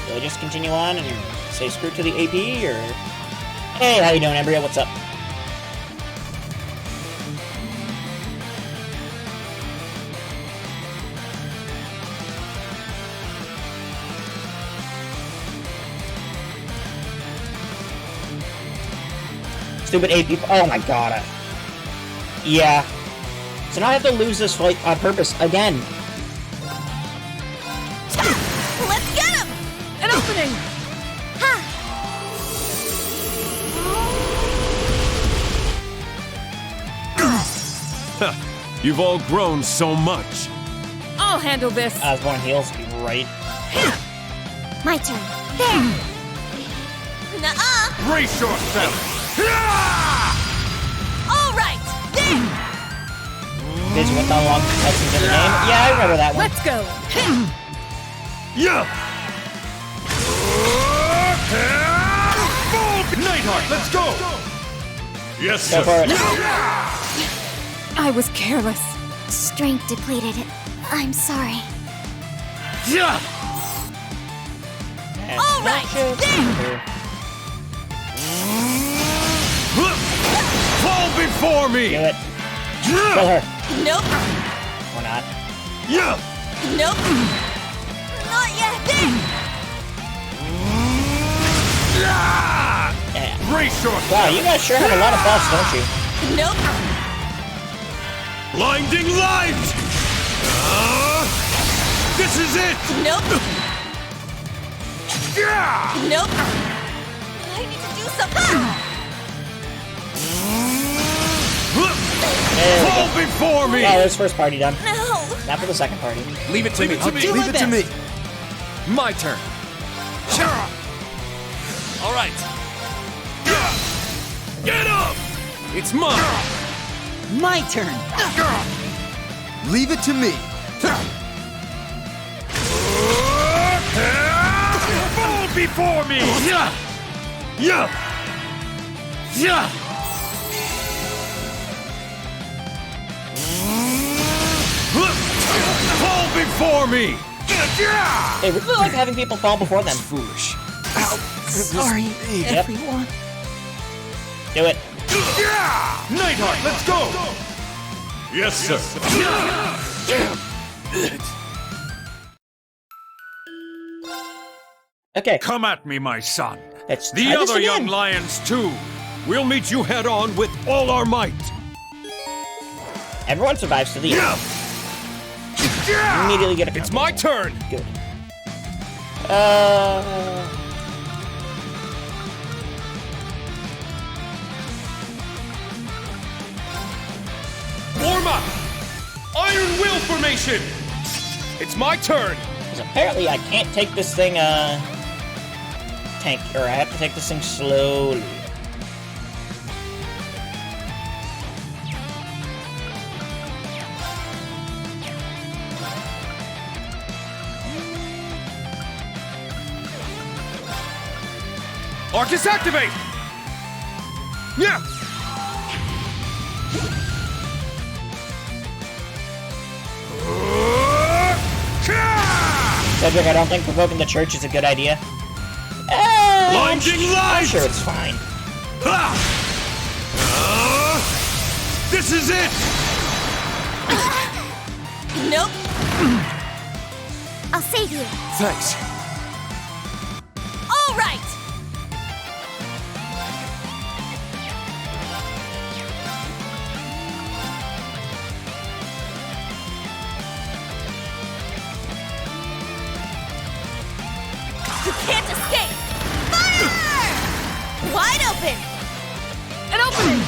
Do I just continue on and say screw to the AP, or... Hey, how you doing, Embryo? What's up? Stupid AP. Oh my god. Yeah. So now I have to lose this fight on purpose again. Let's get him! An opening! You've all grown so much. I'll handle this. Osborne heals, right? My turn. There. Nuh-uh! Brace yourself! All right! There! Bitch with the long cutscenes in the game. Yeah, I remember that one. Let's go. Yeah! Nightheart, let's go! Yes, Go for it. I was careless. Strength depleted. I'm sorry. Yeah! All right! There! Fall before me! Do it. Kill her. Nope! Or not. Yeah! Nope! Not yet! There! Yeah. Brace yourself! Wow, you guys sure have a lot of buffs, don't you? Nope! Blinding light! This is it! Nope! Yeah! Nope! I need to do something! There we Fall go. before me! Oh, there's first party done. No! Not for the second party. Leave it to me. Leave it to me. My turn. All right. Get up! It's mine. My turn. Leave it to me. Fall before me! Yeah! Yeah! Yeah! Fall before me! They really like having people fall before them. Foolish. Sorry, everyone. Do it. Nightheart, let's go! Yes, sir. Okay. Come at me, my son. Let's The try this other again. young lions, too. We'll meet you head on with all our might. Everyone survives to the end. Yeah! Immediately get a It's my turn. Good. Warm up! Iron Will formation! It's my turn! Because apparently I can't take this thing, I have to take this thing slowly. Arcus activate! Yeah! Cedric, I don't think provoking the church is a good idea. I'm sure it's fine. This is it! Nope. I'll save you. Thanks. All right. You can't escape. Fire! Wide open. An opening!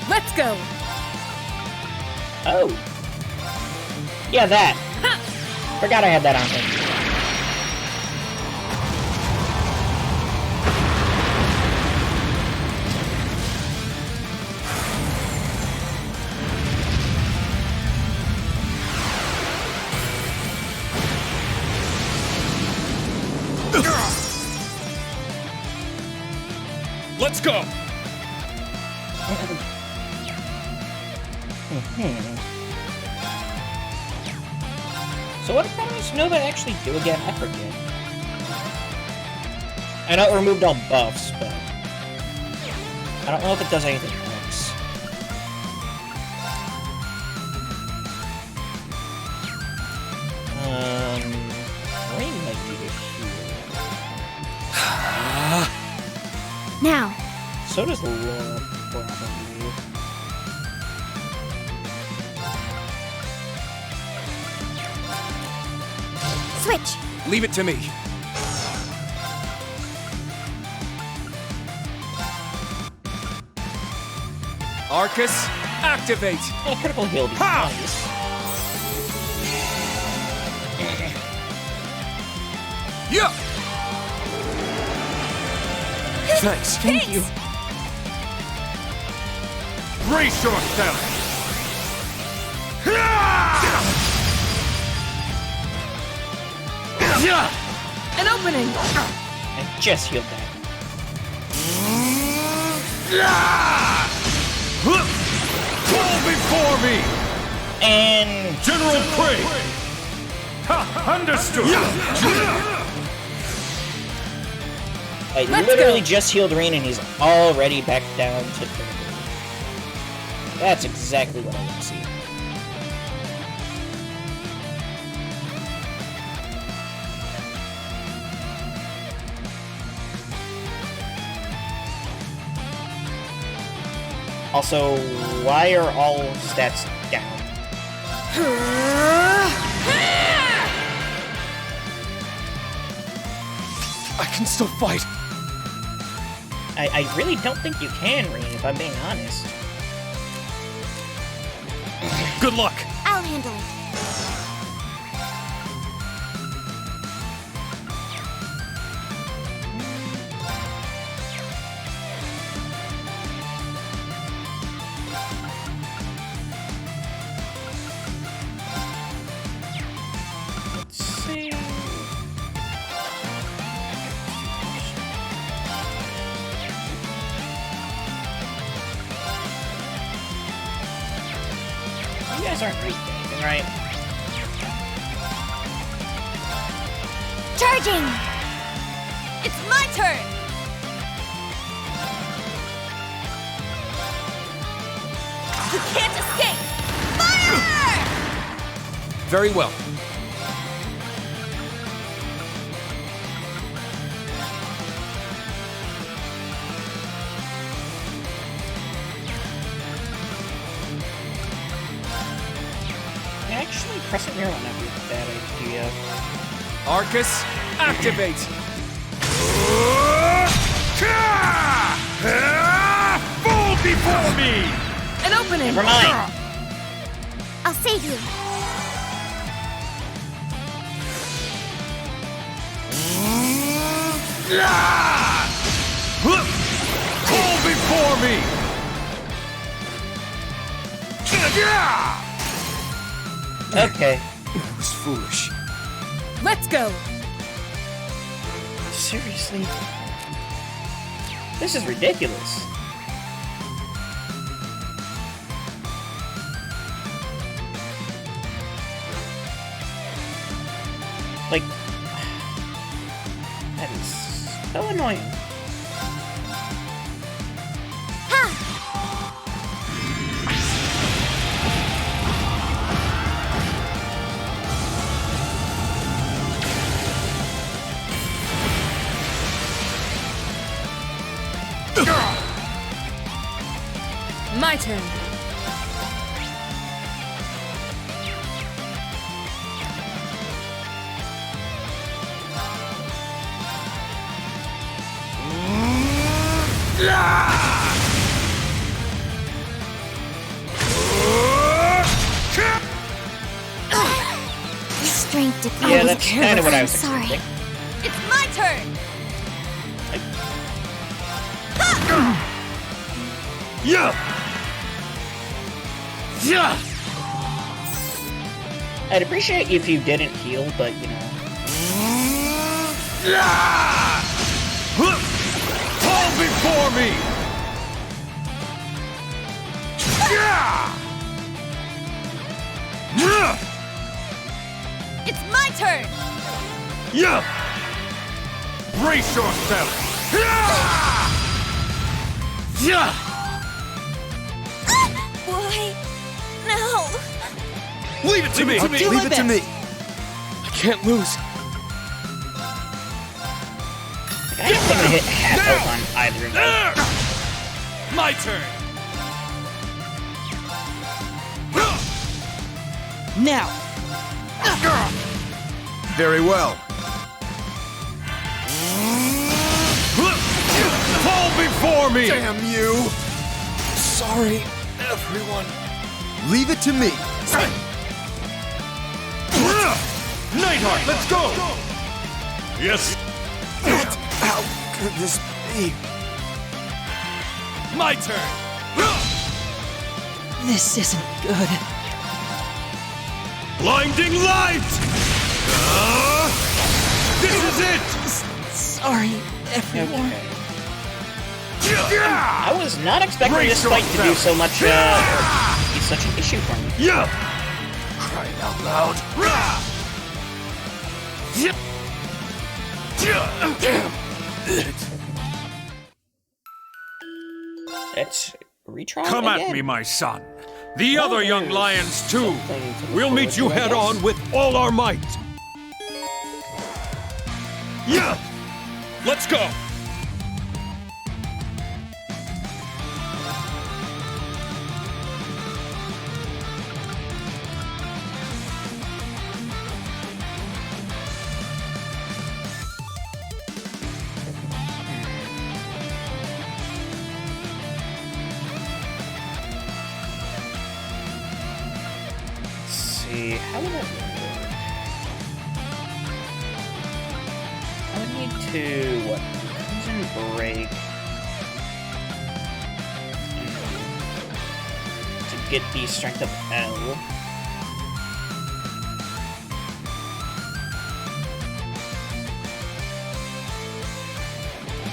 Let's go! Oh. Yeah, that. Forgot I had that on me. Let's go! So what does Nova actually do again? I forget. I know it removed all buffs, but I don't know if it does anything else. Rain might need a heal. Now. So does Laura, probably. Switch. Leave it to me. Arcus, activate! Oh, critical heal would be nice. Yeah! Thanks. Thank you. Brace yourself! An opening! I just healed that. Fall before me! And General Prey! Ha! Understood! I literally just healed Rain and he's already back down to 30. That's exactly what I want to see. Also, why are all stats down? I can still fight. I really don't think you can, Rain, if I'm being honest. Good luck! I'll handle it. Let's see. You guys aren't reading anything, right? Charging! It's my turn! You can't escape! Fire! Very well. Yeah, Actually, pressing mirror might not be a bad idea. Arcus, activate! Fall before me! An opening! Never mind. I'll save you. Fall before me! Okay. That was foolish. Let's go! Seriously? This is ridiculous. Like, that is so annoying. My turn. Strength depleted. Yeah, that's kind of what I was Sorry. expecting. It's my turn! Yeah! Yeah! I'd appreciate if you didn't heal, but you know. Fall before me! It's my turn! Yeah! Brace yourself! Yeah! Why? No! Leave it to me! I'll do Leave my it to best. me. I can't lose. I don't think I hit half health on either of them. My turn! Now! Very well. Fall before me! Damn you! Sorry, everyone. Leave it to me. Nightheart, let's go! Yes. How could this be? My turn! This isn't good. Blinding light! This is it! Sorry, everyone. I was not expecting Brace this fight to do yourself. so much, or be such an issue for me. Yeah! Crying out loud. Let's retry Come again. at me, my son. The other young there's lions, too. something to look We'll meet you forward to, I head guess. on with all our might. Yeah! Let's go! Let's see, how would that work? I would need to, what, Crimson Break to get the strength of L.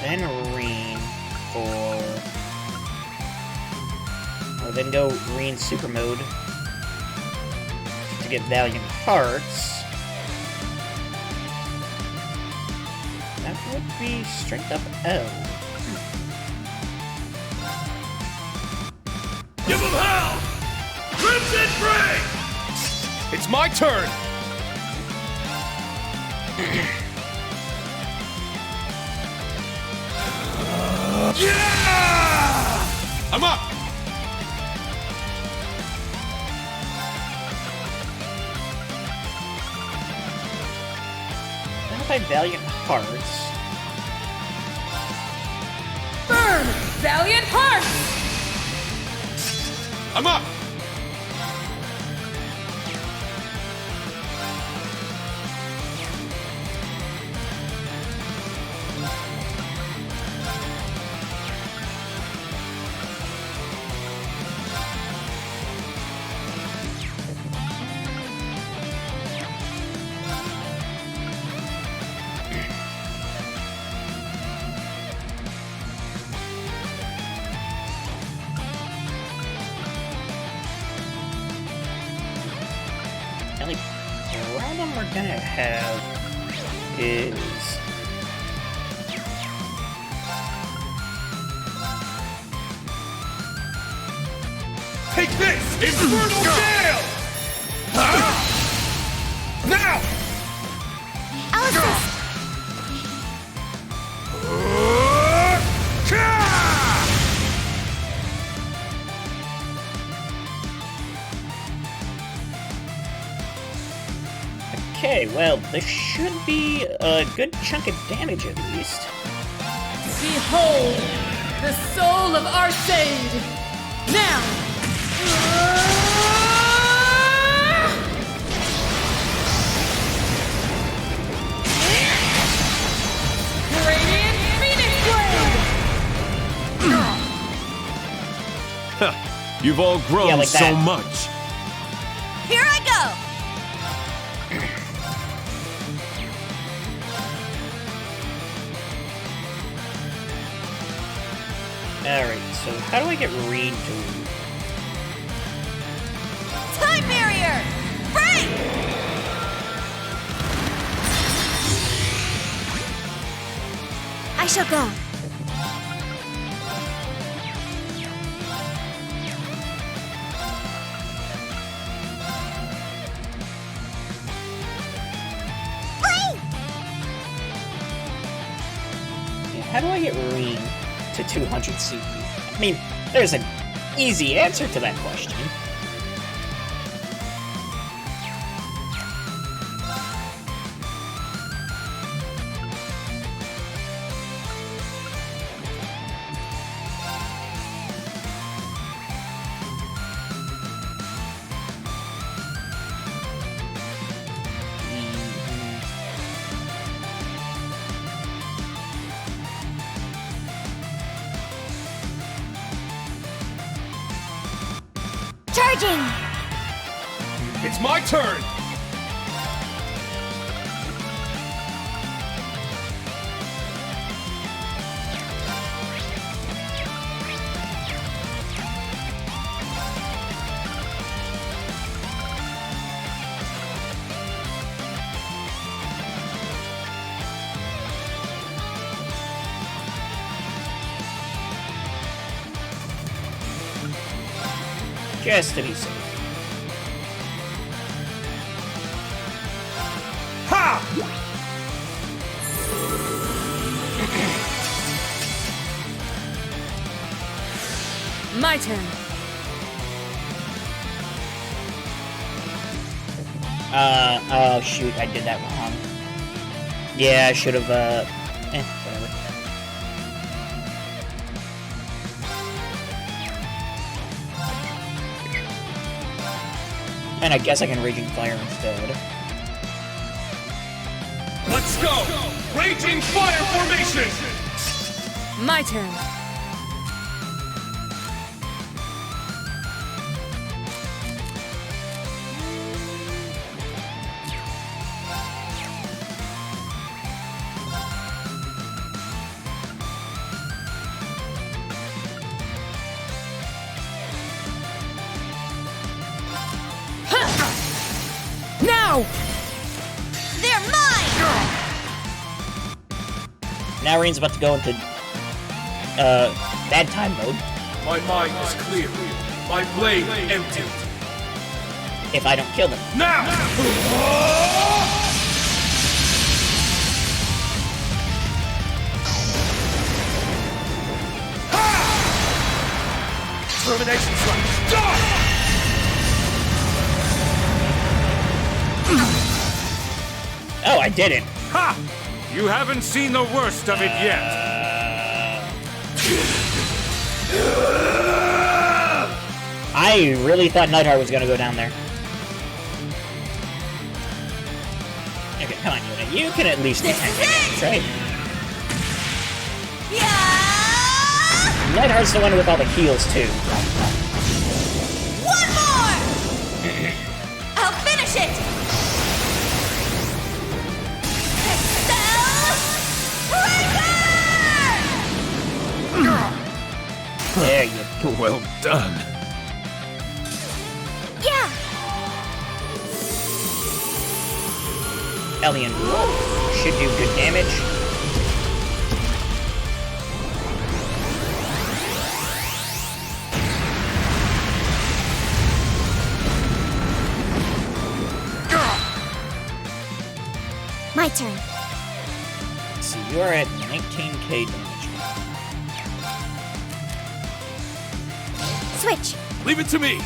Then Reen for... Or then go Reen Super Mode to get Valiant Hearts. That would be strength up L. Give him hell! Crimson Break! It's my turn! Yeah! I'm up! Fortified Valiant Hearts. Burn! Valiant Hearts! I'm up! The only problem we're gonna have is... Take this! Infernal Gale! Now! Alice! Okay, well, this should be a good chunk of damage at least. Behold, the soul of Arcade! Now! Radiant Phoenix Blade! You've all grown Yeah, like so that. much. Here I go! Alright, so how do I get Reed to... Time barrier! Break! I shall go. Yeah, how do I get Reed to 200 CP? I mean, there's an easy answer to that question. Charging! It's my turn! Just to be safe. Ha! My turn. Oh shoot, I did that wrong. Yeah, I should have, whatever. And I guess I can Raging Fire instead. Let's go! Raging Fire Formation! My turn. Now! They're mine! Now Rain's about to go into, bad time mode. My mind is clear. My blade empty. If I don't kill them. Now! Termination slash! Die! Oh, I did it. Ha! You haven't seen the worst of it yet. I really thought Nightheart was gonna go down there. Okay, come on, Yuna. You can at least defend it, right? Nightheart's the one with all the heals, too. One more! I'll finish it! There you go. Well done. Yeah! Alien should do good damage. My turn. Let's see, you're at 19k damage. Switch. Leave it to me.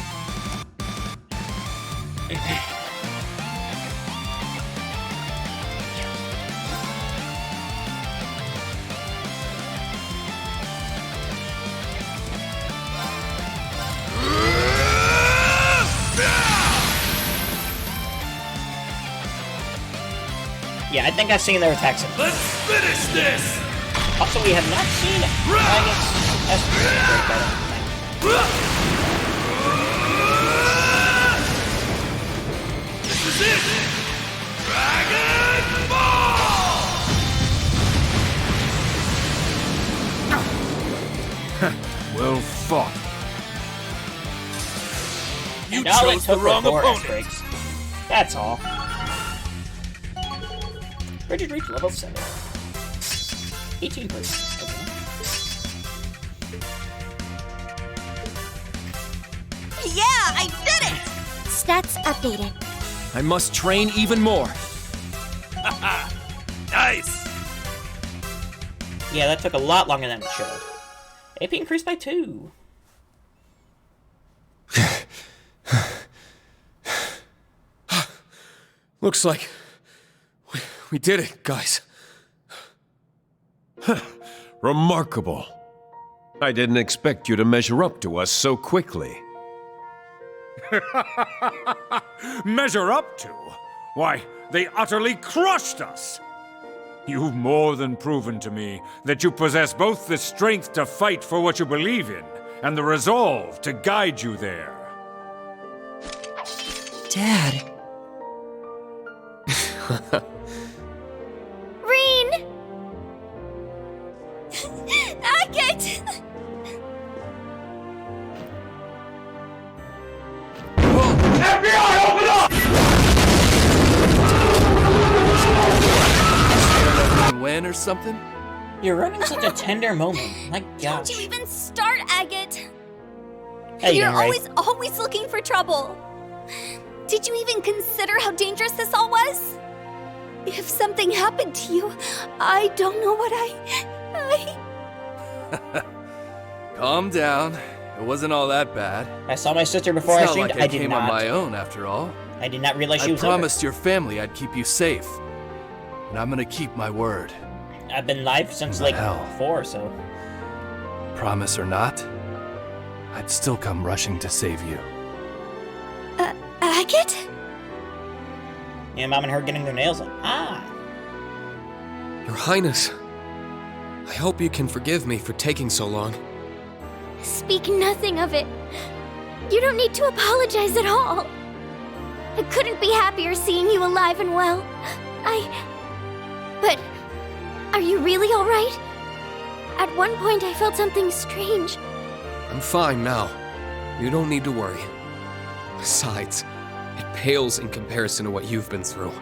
Yeah, I think I've seen their attacks. Let's finish this! Also, we have not seen This is it! Dragon Ball! Well fought. You all it chose the took wrong were 4 opponent. S-breaks. That's all. Bridget reached level 7. 18%. Okay. Yeah, I did it! Stats updated. I must train even more. Nice! Yeah, that took a lot longer than it should have. AP increased by 2. Looks like we did it, guys. Remarkable. I didn't expect you to measure up to us so quickly. Measure up to? Why, they utterly crushed us! You've more than proven to me that you possess both the strength to fight for what you believe in, and the resolve to guide you there. Dad. Reen! Agate! FBI, open up! When or something? You're running such a tender moment. My gosh. Don't you even start, Agate! Hey, You're Ray. always looking for trouble. Did you even consider how dangerous this all was? If something happened to you, I don't know what Calm down. It wasn't all that bad. I saw my sister before I It's not streamed. like I I did came not. on my own, after all. I did not realize she I was promised your family I'd keep you safe. And I'm gonna keep my word. over. I've been live since like Hell. 4, so. Promise or not, I'd still come rushing to save you. Agate? Yeah, Mom and her getting their nails done. Ah. Your Highness, I hope you can forgive me for taking so long. Speak nothing of it. You don't need to apologize at all. I couldn't be happier seeing you alive and well. But, are you really alright? At one point I felt something strange. I'm fine now. You don't need to worry. Besides, it pales in comparison to what you've been through.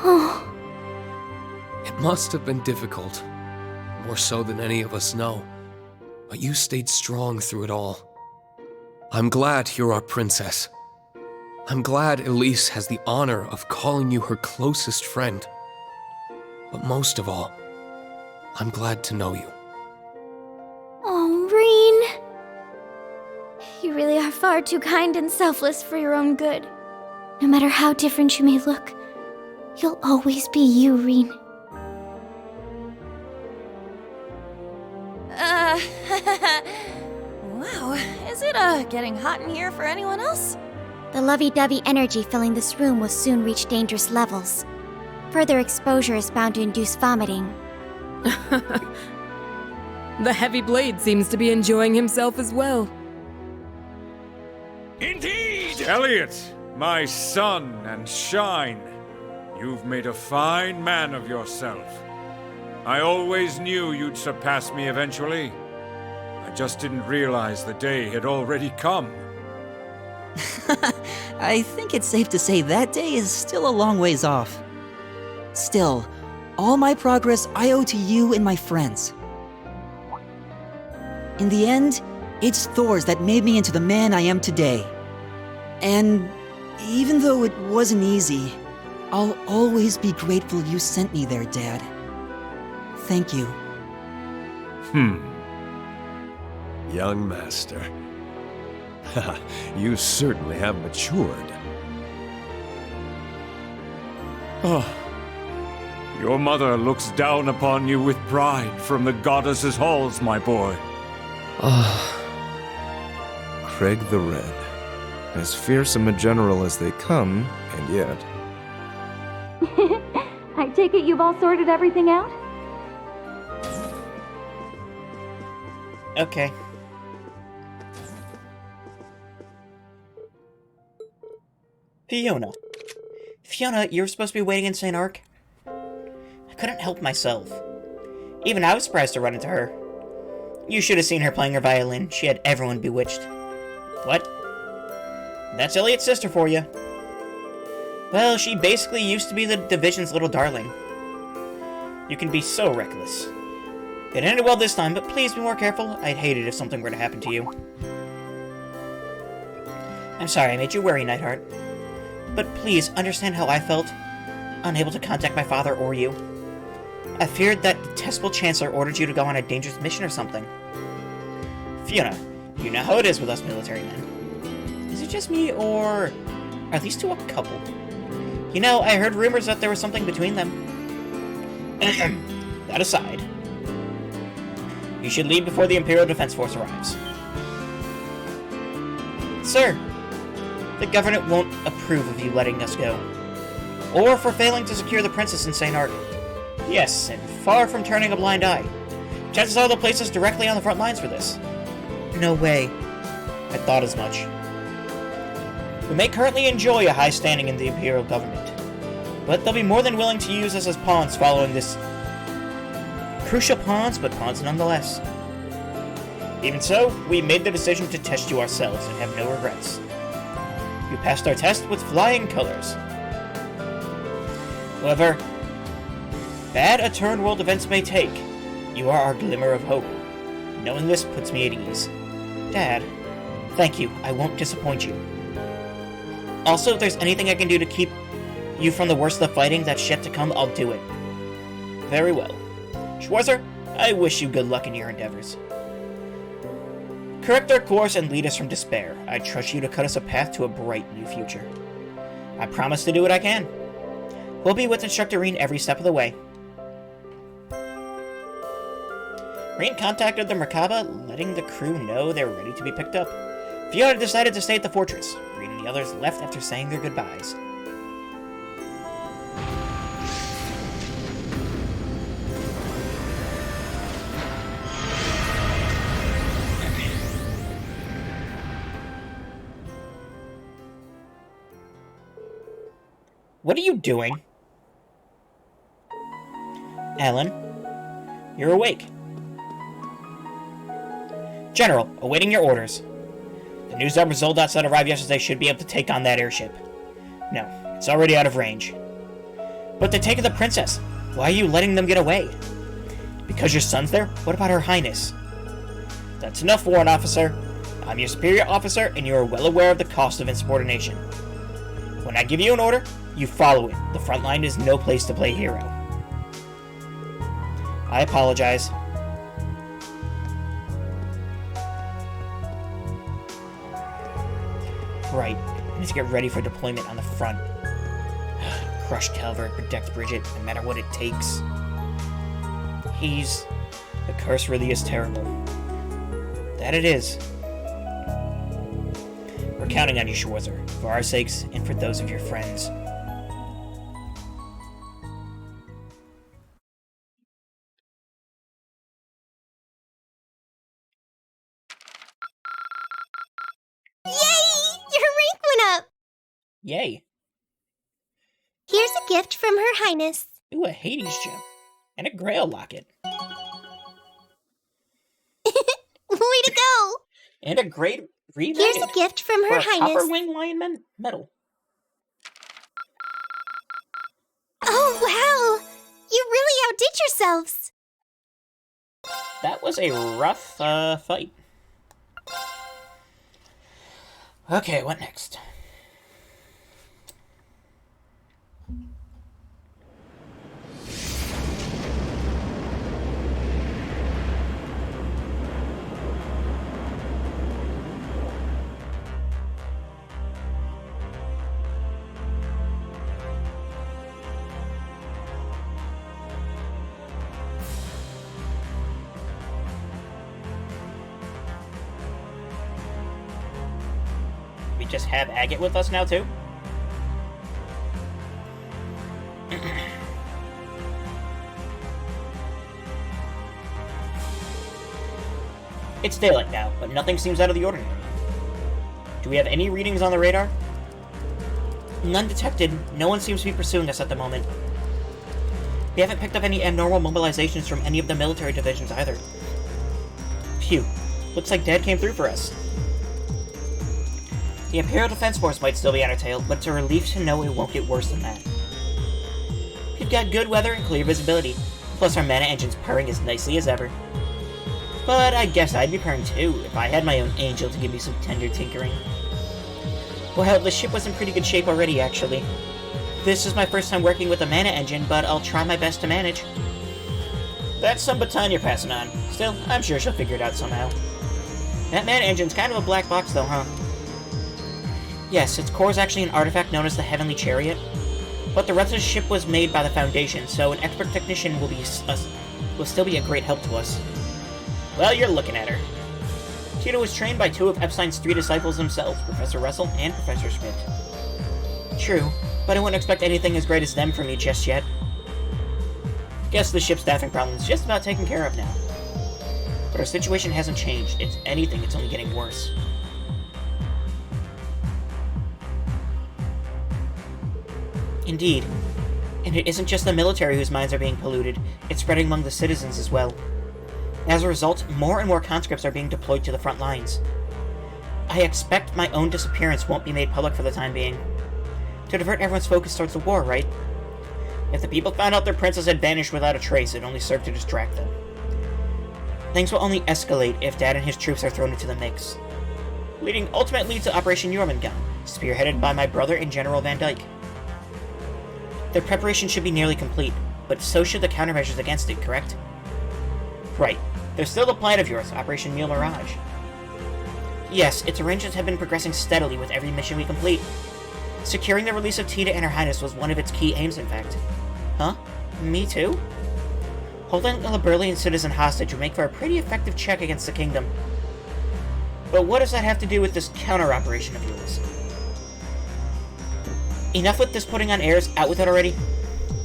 Oh, It must have been difficult, more so than any of us know. But you stayed strong through it all. I'm glad you're our princess. I'm glad Elise has the honor of calling you her closest friend. But most of all, I'm glad to know you. oh, Reen. You really are far too kind and selfless for your own good. No matter how different you may look, You'll always be you, Rin. Wow, is it, getting hot in here for anyone else? The lovey-dovey energy filling this room will soon reach dangerous levels. Further exposure is bound to induce vomiting. The heavy blade seems to be enjoying himself as well. Indeed! Elliot, my son and shine. You've made a fine man of yourself. I always knew you'd surpass me eventually. I just didn't realize the day had already come. I think it's safe to say that day is still a long ways off. Still, all my progress I owe to you and my friends. In the end, it's Thor's that made me into the man I am today. And even though it wasn't easy, I'll always be grateful you sent me there, Dad. Thank you. Young master. You certainly have matured. Oh, your mother looks down upon you with pride from the goddess's halls, my boy. Craig the Red. As fearsome a general as they come, and yet... I take it you've all sorted everything out? Okay. Fiona. Fiona, you were supposed to be waiting in St. Ark? I couldn't help myself. Even I was surprised to run into her. You should have seen her playing her violin. She had everyone bewitched. What? That's Elliot's sister for you. Well, she basically used to be the division's little darling. You can be so reckless. It ended well this time, but please be more careful. I'd hate it if something were to happen to you. I'm sorry I made you worry, Nightheart. But please understand how I felt, unable to contact my father or you. I feared that detestable Chancellor ordered you to go on a dangerous mission or something. Fiona, you know how it is with us military men. Is it just me, or are these two a couple? You know, I heard rumors that there was something between them. That aside, you should leave before the Imperial Defense Force arrives. Sir, the government won't approve of you letting us go, or for failing to secure the princess in St. Ark. Yes, and far from turning a blind eye. Chances are they'll place us directly on the front lines for this. No way. I thought as much. We may currently enjoy a high standing in the Imperial government, but they'll be more than willing to use us as pawns following this. Crucial pawns, but pawns nonetheless. Even so, we made the decision to test you ourselves and have no regrets. You passed our test with flying colors. However, bad a turn world events may take, you are our glimmer of hope. Knowing this puts me at ease. Dad, thank you. I won't disappoint you. Also, if there's anything I can do to keep you from the worst of the fighting that's yet to come, I'll do it. Very well. Schwarzer, I wish you good luck in your endeavors. Correct our course and lead us from despair. I trust you to cut us a path to a bright new future. I promise to do what I can. We'll be with Instructor Reen every step of the way. Reen contacted the Merkaba, letting the crew know they're ready to be picked up. Fiona decided to stay at the fortress. Reen and the others left after saying their goodbyes. What are you doing? Alan, you're awake. General, awaiting your orders. The news that Zoldats that arrived yesterday should be able to take on that airship. No, it's already out of range. But they're taking the princess. Why are you letting them get away? Because your son's there? What about Her Highness? That's enough, Warrant Officer. I'm your superior officer, and you are well aware of the cost of insubordination. When I give you an order, you follow it. The front line is no place to play hero. I apologize. Right. I need to get ready for deployment on the front. crush Calvert and protect Bridget, no matter what it takes. The curse really is terrible. That it is. We're counting on you, Schwarzer, for our sakes and for those of your friends. Yay! Your rank went up! Yay. Here's a gift from Her Highness. Ooh, a Hades gem. And a Grail locket. Way to go! And a great read. Here's a gift from Her Highness. Copper Wing Lion medal. Oh, wow! You really outdid yourselves! That was a rough fight. Okay, what next? We just have Agate with us now, too? It's daylight now, but nothing seems out of the ordinary. Do we have any readings on the radar? None detected. No one seems to be pursuing us at the moment. We haven't picked up any abnormal mobilizations from any of the military divisions either. Phew. Looks like Dad came through for us. The Imperial Defense Force might still be on our tail, but it's a relief to know it won't get worse than that. We've got good weather and clear visibility, plus our mana engine's purring as nicely as ever. But I guess I'd be purring too, if I had my own angel to give me some tender tinkering. Well, the ship was in pretty good shape already, actually. This is my first time working with a mana engine, but I'll try my best to manage. That's some baton you're passing on. Still, I'm sure she'll figure it out somehow. That mana engine's kind of a black box though, huh? Yes, its core is actually an artifact known as the Heavenly Chariot, but the rest of the ship was made by the Foundation, so an expert technician will still be a great help to us. Well, you're looking at her. Tita was trained by two of Epstein's 3 disciples themselves, Professor Russell and Professor Schmidt. True, but I wouldn't expect anything as great as them from me just yet. Guess the ship's staffing problem is just about taken care of now. But our situation hasn't changed. If anything, it's only getting worse. Indeed. And it isn't just the military whose minds are being polluted, it's spreading among the citizens as well. As a result, more and more conscripts are being deployed to the front lines. I expect my own disappearance won't be made public for the time being. To divert everyone's focus towards the war, right? If the people found out their princess had vanished without a trace, it only served to distract them. Things will only escalate if Dad and his troops are thrown into the mix. Leading ultimately to Operation Jormungand, spearheaded by my brother and General Van Dyke. Their preparation should be nearly complete, but so should the countermeasures against it, correct? Right. There's still the plan of yours, Operation Mule Mirage. Yes, its arrangements have been progressing steadily with every mission we complete. Securing the release of Tita and Her Highness was one of its key aims, in fact. Huh? Me too? Holding a Liberlian citizen hostage would make for a pretty effective check against the kingdom. But what does that have to do with this counter-operation of yours? Enough with this putting on airs, out with it already.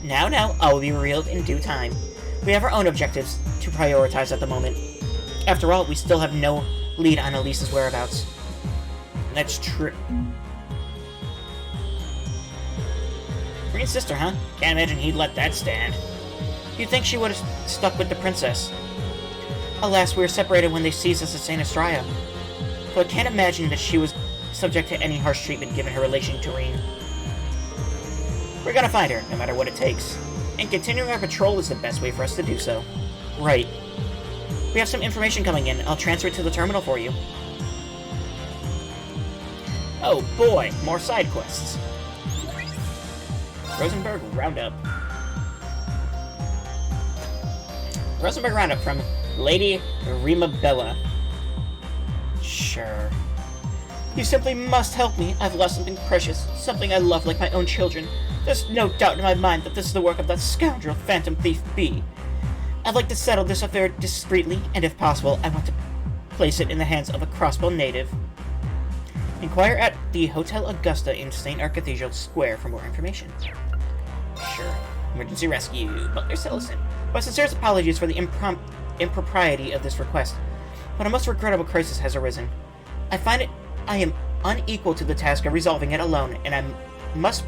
Now, I will be revealed in due time. We have our own objectives to prioritize at the moment. After all, we still have no lead on Elise's whereabouts. That's true. Green sister, huh? Can't imagine he'd let that stand. You'd think she would have stuck with the princess. Alas, we were separated when they seized us at St. Estraya. So I can't imagine that she was subject to any harsh treatment given her relation to Reen. We're gonna find her, no matter what it takes. And continuing our patrol is the best way for us to do so. Right. We have some information coming in. I'll transfer it to the terminal for you. Oh boy, more side quests. Rosenberg Roundup. Rosenberg Roundup from Lady Rimabella. Sure. You simply must help me. I've lost something precious, something I love like my own children. There's no doubt in my mind that this is the work of that scoundrel Phantom Thief B. I'd like to settle this affair discreetly, and if possible, I want to place it in the hands of a Crossbow native. Inquire at the Hotel Augusta in St. Art Cathedral Square for more information. Sure. Emergency rescue. Butler Celestin. My sincerest apologies for the impropriety of this request, but a most regrettable crisis has arisen. I am unequal to the task of resolving it alone, and I must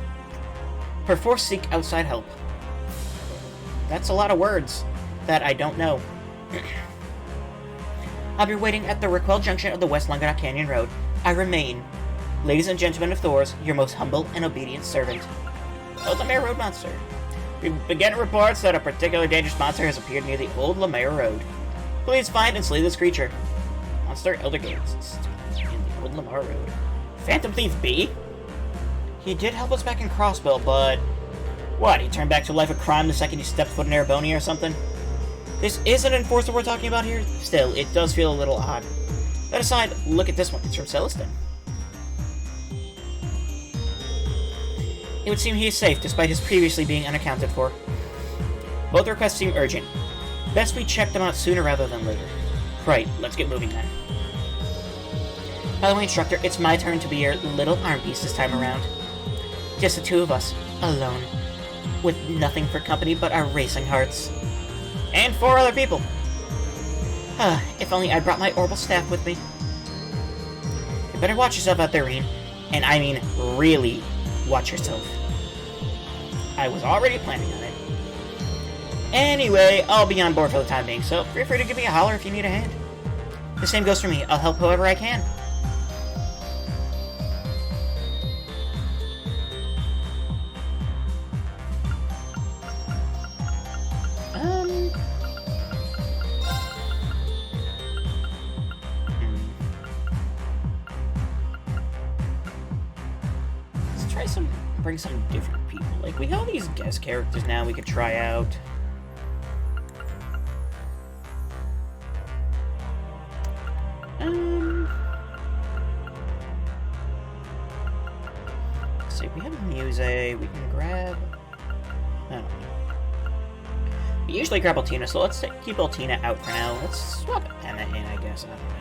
perforce seek outside help. That's a lot of words that I don't know. I'll be waiting at the Raquel junction of the West Languedoc Canyon Road. I remain, ladies and gentlemen of Thors, your most humble and obedient servant. Old Lemare Road Monster. We begin reports that a particular dangerous monster has appeared near the Old Lemare Road. Please find and slay this creature. Monster Elder Gates. In the Old Lemare Road. Phantom Thief B? He did help us back in Crossbill, but... What, he turned back to life of crime the second he stepped foot in Erebonia or something? This is an enforcer we're talking about here? Still, it does feel a little odd. That aside, look at this one. It's from Celestin. It would seem he is safe, despite his previously being unaccounted for. Both requests seem urgent. Best we check them out sooner rather than later. Right, let's get moving then. By the way, Instructor, it's my turn to be your little arm piece this time around. Just the two of us, alone. With nothing for company but our racing hearts. And 4 other people. If only I brought my orbital staff with me. You better watch yourself out there, Reen. And I mean, really watch yourself. I was already planning on it. Anyway, I'll be on board for the time being, so feel free to give me a holler if you need a hand. The same goes for me. I'll help however I can. Bring some different people. Like, we have all these guest characters now we could try out. Let's see, we have Muse, we can grab... Oh. We usually grab Altina, so let's keep Altina out for now. Let's swap Emma in, I guess. I don't know.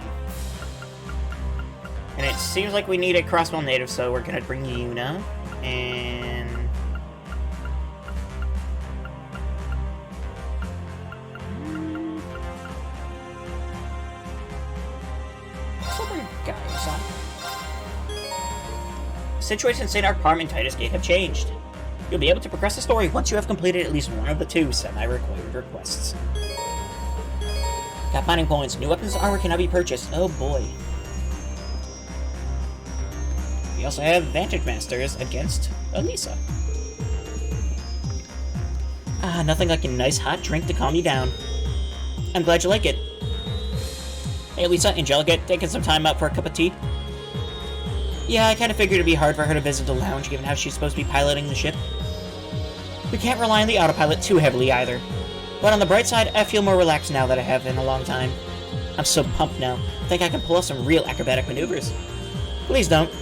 And it seems like we need a Crossbow native, so we're gonna bring Yuna. And... Silver guys on. The situation in St. Arc and Titus Gate have changed. You'll be able to progress the story once you have completed at least one of the 2 semi-required requests. Got mining points. New weapons and armor cannot be purchased. Oh boy. We also have Vantage Masters against Elisa. Nothing like a nice hot drink to calm you down. I'm glad you like it. Hey Elisa, Angelica, taking some time out for a cup of tea? Yeah, I kind of figured it'd be hard for her to visit the lounge given how she's supposed to be piloting the ship. We can't rely on the autopilot too heavily either. But on the bright side, I feel more relaxed now that I have in a long time. I'm so pumped now. I think I can pull off some real acrobatic maneuvers. Please don't.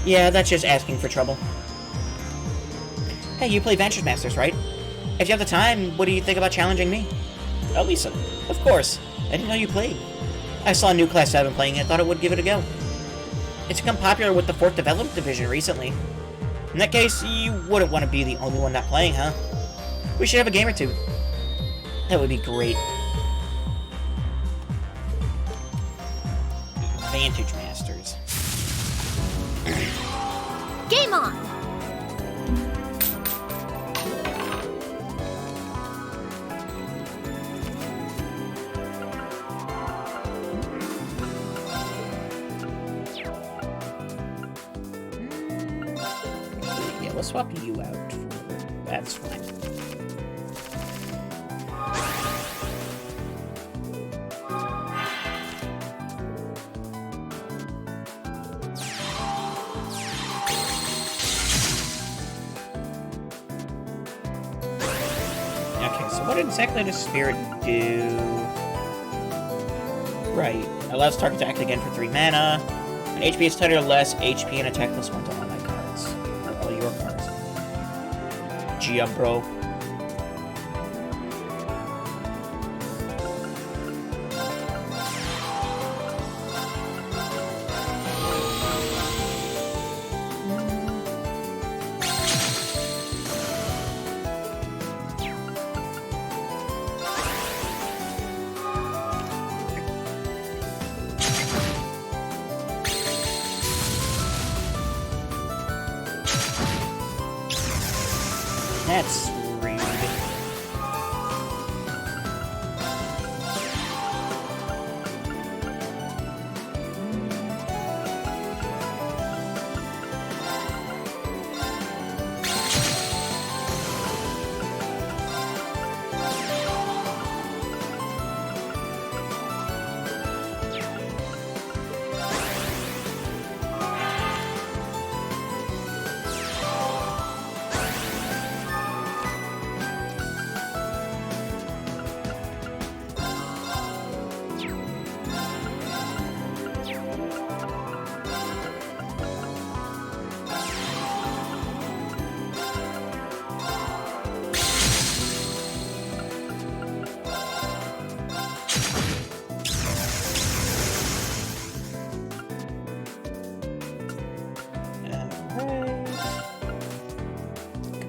Yeah, that's just asking for trouble. Hey, you play Vantage Masters, right? If you have the time, what do you think about challenging me? Oh, Lisa. Of course. I didn't know you played. I saw a new class 7 playing it, thought it would give it a go. It's become popular with the 4th Development Division recently. In that case, you wouldn't want to be the only one not playing, huh? We should have a game or 2. That would be great. Vantage Masters. Game on! Yeah, let's swap you out. That's fine. What exactly does Spirit do? Right. Allows target to act again for 3 mana. HP is tighter, less HP and attack plus 1 to all my cards. Or all your cards. Gia, bro. That's rude.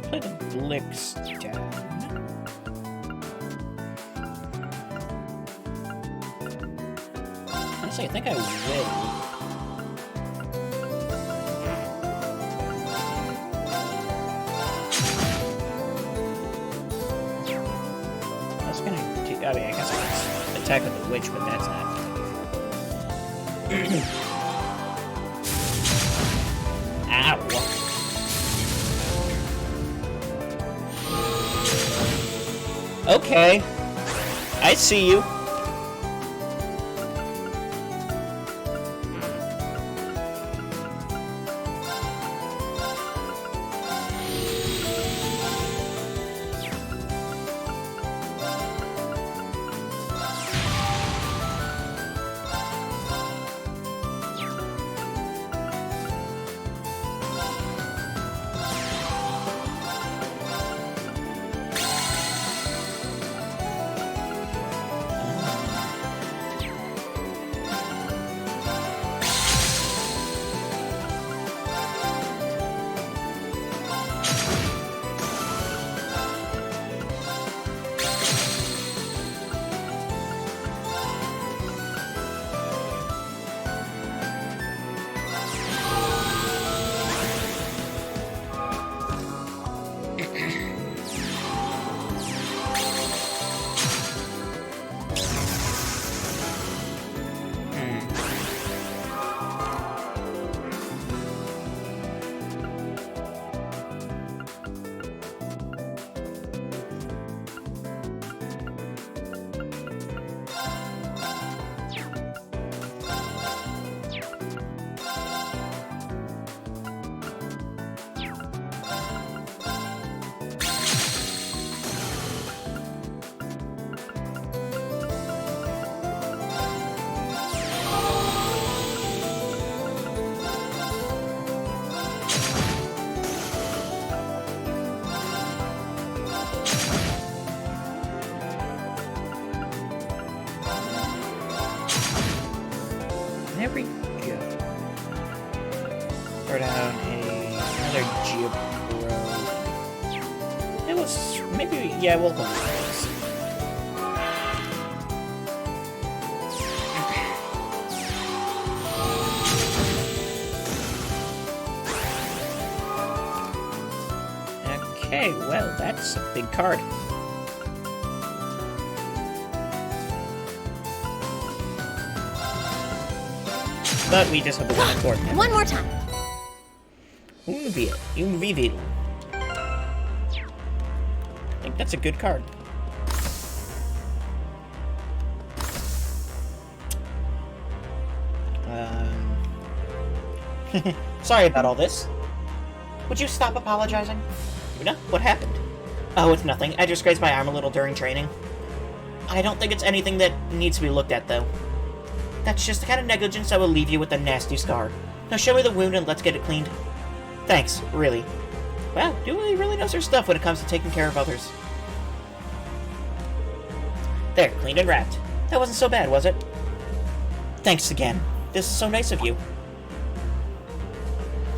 Play the Blix down. Honestly, I think I will. I was gonna do, I mean, I guess I could attack with the witch, but that's not. Ow! Okay. I see you. There we go. Throw down another Geobro. It was maybe, yeah, we'll hold this. Okay, well, that's a big card. But we just have to one board now. One more time. Umvivil. I think that's a good card. Sorry about all this. Would you stop apologizing? Una, what happened? Oh, it's nothing. I just grazed my arm a little during training. I don't think it's anything that needs to be looked at, though. That's just the kind of negligence that will leave you with a nasty scar. Now show me the wound and let's get it cleaned. Thanks, really. Wow, Dooley really knows her stuff when it comes to taking care of others. There, cleaned and wrapped. That wasn't so bad, was it? Thanks again. This is so nice of you.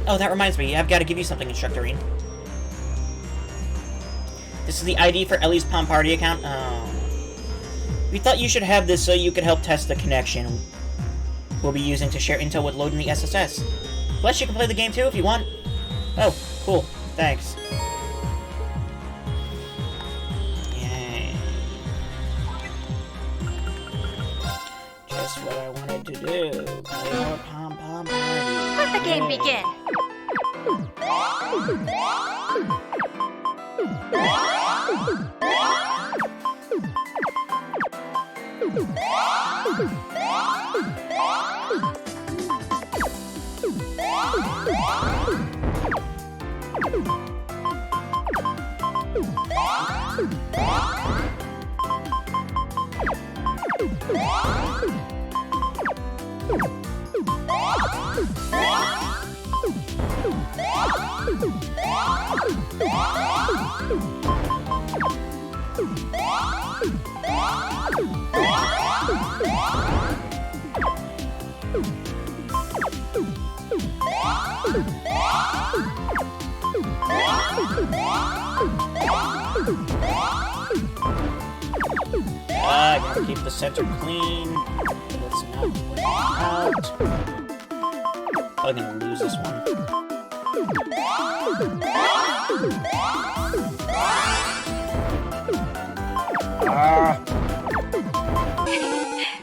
Oh, that reminds me, I've got to give you something, Instructorine. This is the ID for Ellie's Palm Party account. Oh. We thought you should have this so you could help test the connection we'll be using to share intel with loading the SSS. Plus, you can play the game too if you want. Oh, cool. Thanks. Yay. Just what I wanted to do. Play more Pom Pom Party. Let the game begin. I gotta keep the center clean. Let's not put it out. Probably gonna lose this one.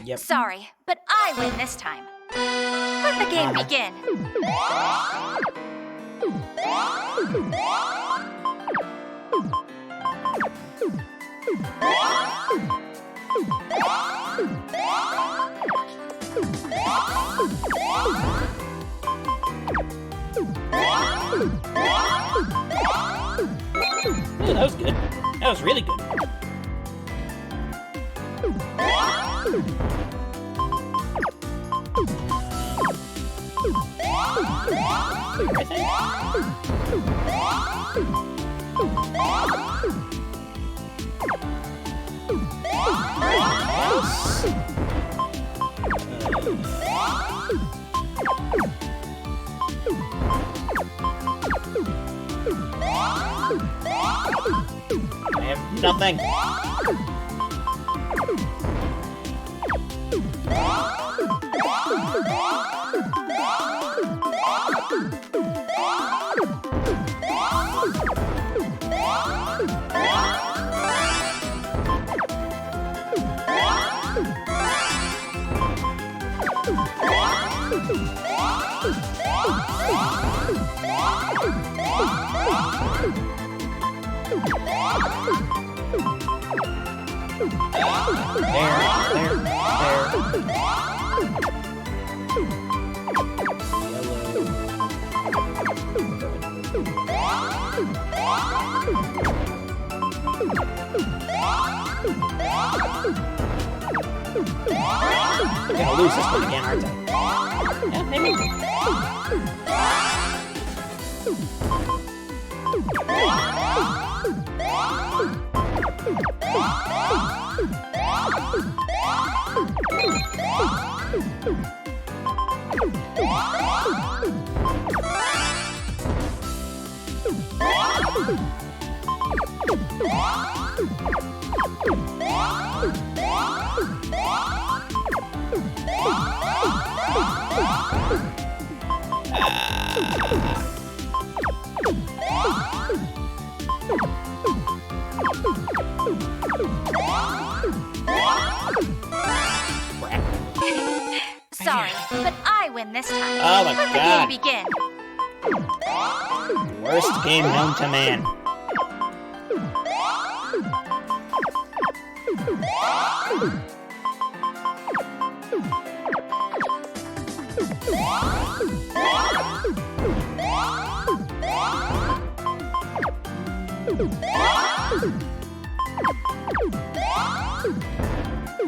Yep. Sorry, but I win this time. Let the game begin. Ooh, that was good. That was really good. I think. I have nothing. I'm gonna lose this one again, aren't I? Yeah, maybe. Sorry, but I win this time. Oh my God. God. Let the game begin. Worst game known to man.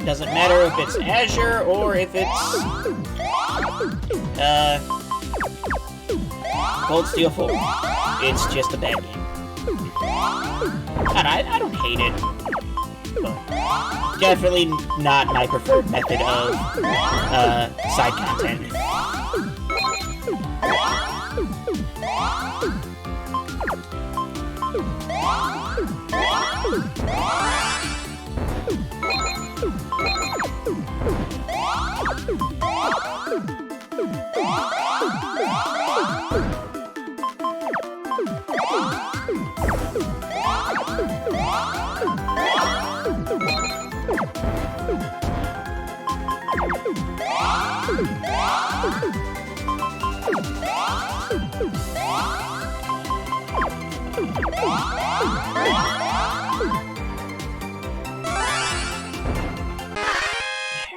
Doesn't matter if it's Azure or if it's Gold Steel 4. It's just a bad game. And I don't hate it, but definitely not my preferred method of side content.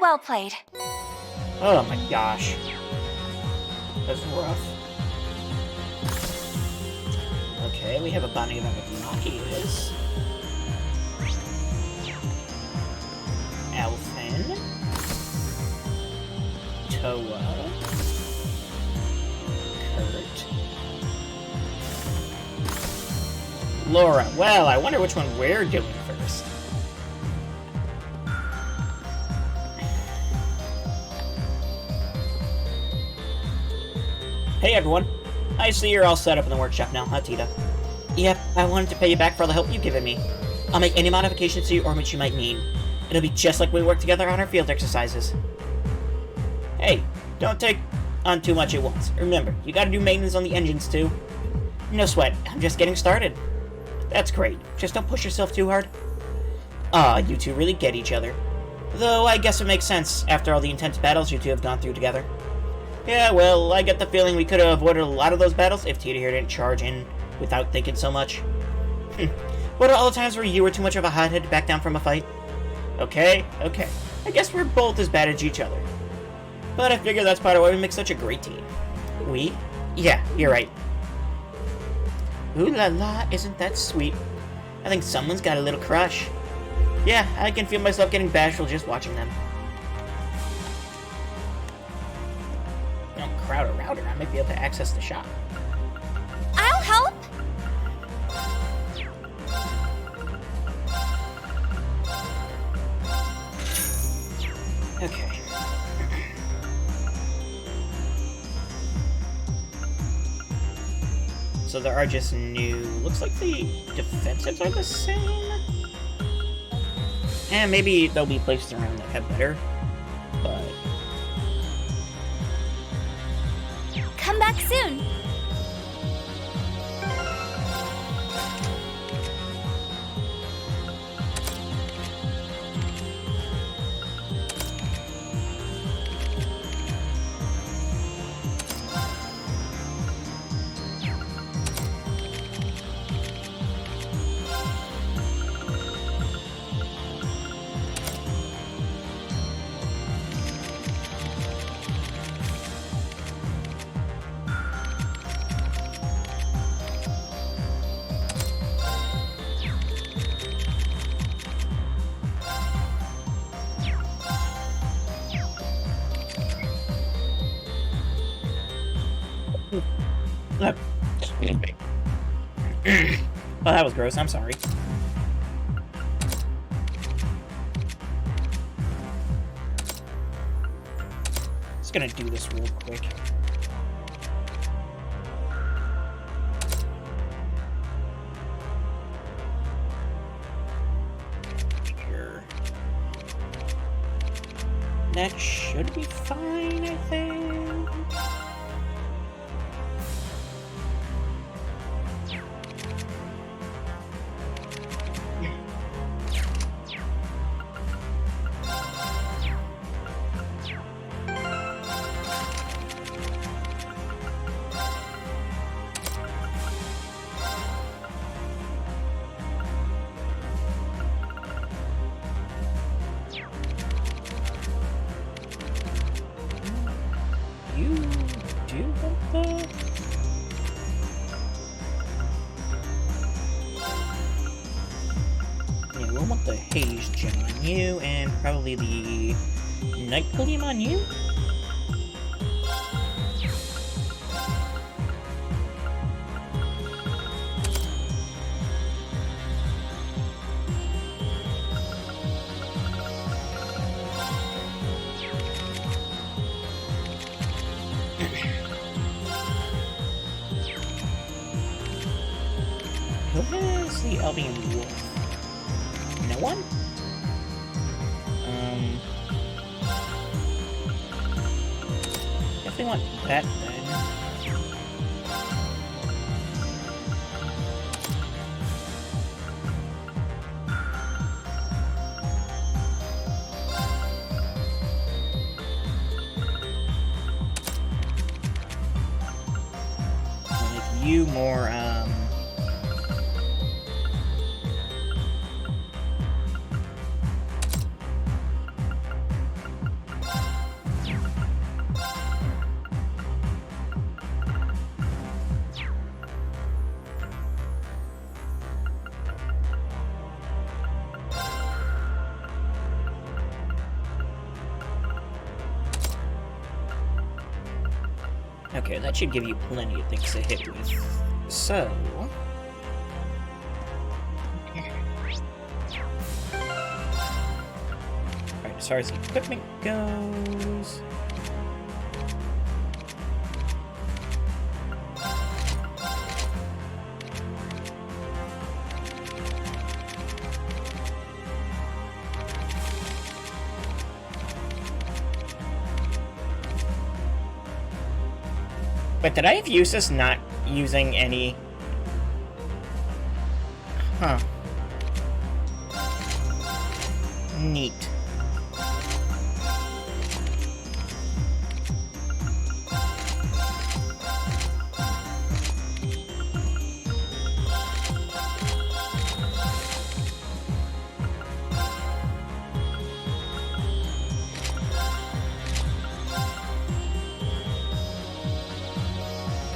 Well played. Oh my gosh. That's rough. Okay, we have a bonding event with Machias. Alfin. Toa. Kurt. Laura. Well, I wonder which one we're doing first. Hey everyone. I see you're all set up in the workshop now, huh, Tita? Yep, I wanted to pay you back for all the help you've given me. I'll make any modifications to your orbit you might need. It'll be just like we worked together on our field exercises. Hey, don't take on too much at once. Remember, you gotta do maintenance on the engines too. No sweat, I'm just getting started. That's great, just don't push yourself too hard. Ah, you two really get each other. Though I guess it makes sense after all the intense battles you two have gone through together. Yeah, well, I get the feeling we could have avoided a lot of those battles if Tita here didn't charge in without thinking so much. What are all the times where you were too much of a hothead to back down from a fight? Okay. I guess we're both as bad as each other. But I figure that's part of why we make such a great team. We? Yeah, you're right. Ooh la la, isn't that sweet? I think someone's got a little crush. Yeah, I can feel myself getting bashful just watching them. Don't crowd around her, I might be able to access the shop. I'll help. Okay. So there are just new... Looks like the defensives are the same? And maybe there'll be places around that have better, but... Come back soon. Oh, that was gross. I'm sorry. Just gonna do this real quick. Sure. That should be fine, I think. You want the Haze Gem on you, and probably the Night Podium on you? Who has the Albion Wolf? No one? Definitely want that then. I'll make you more, okay, that should give you plenty of things to hit with. So... Alright, as far as the equipment goes... But did I have Eustace not using any... Huh. Neat.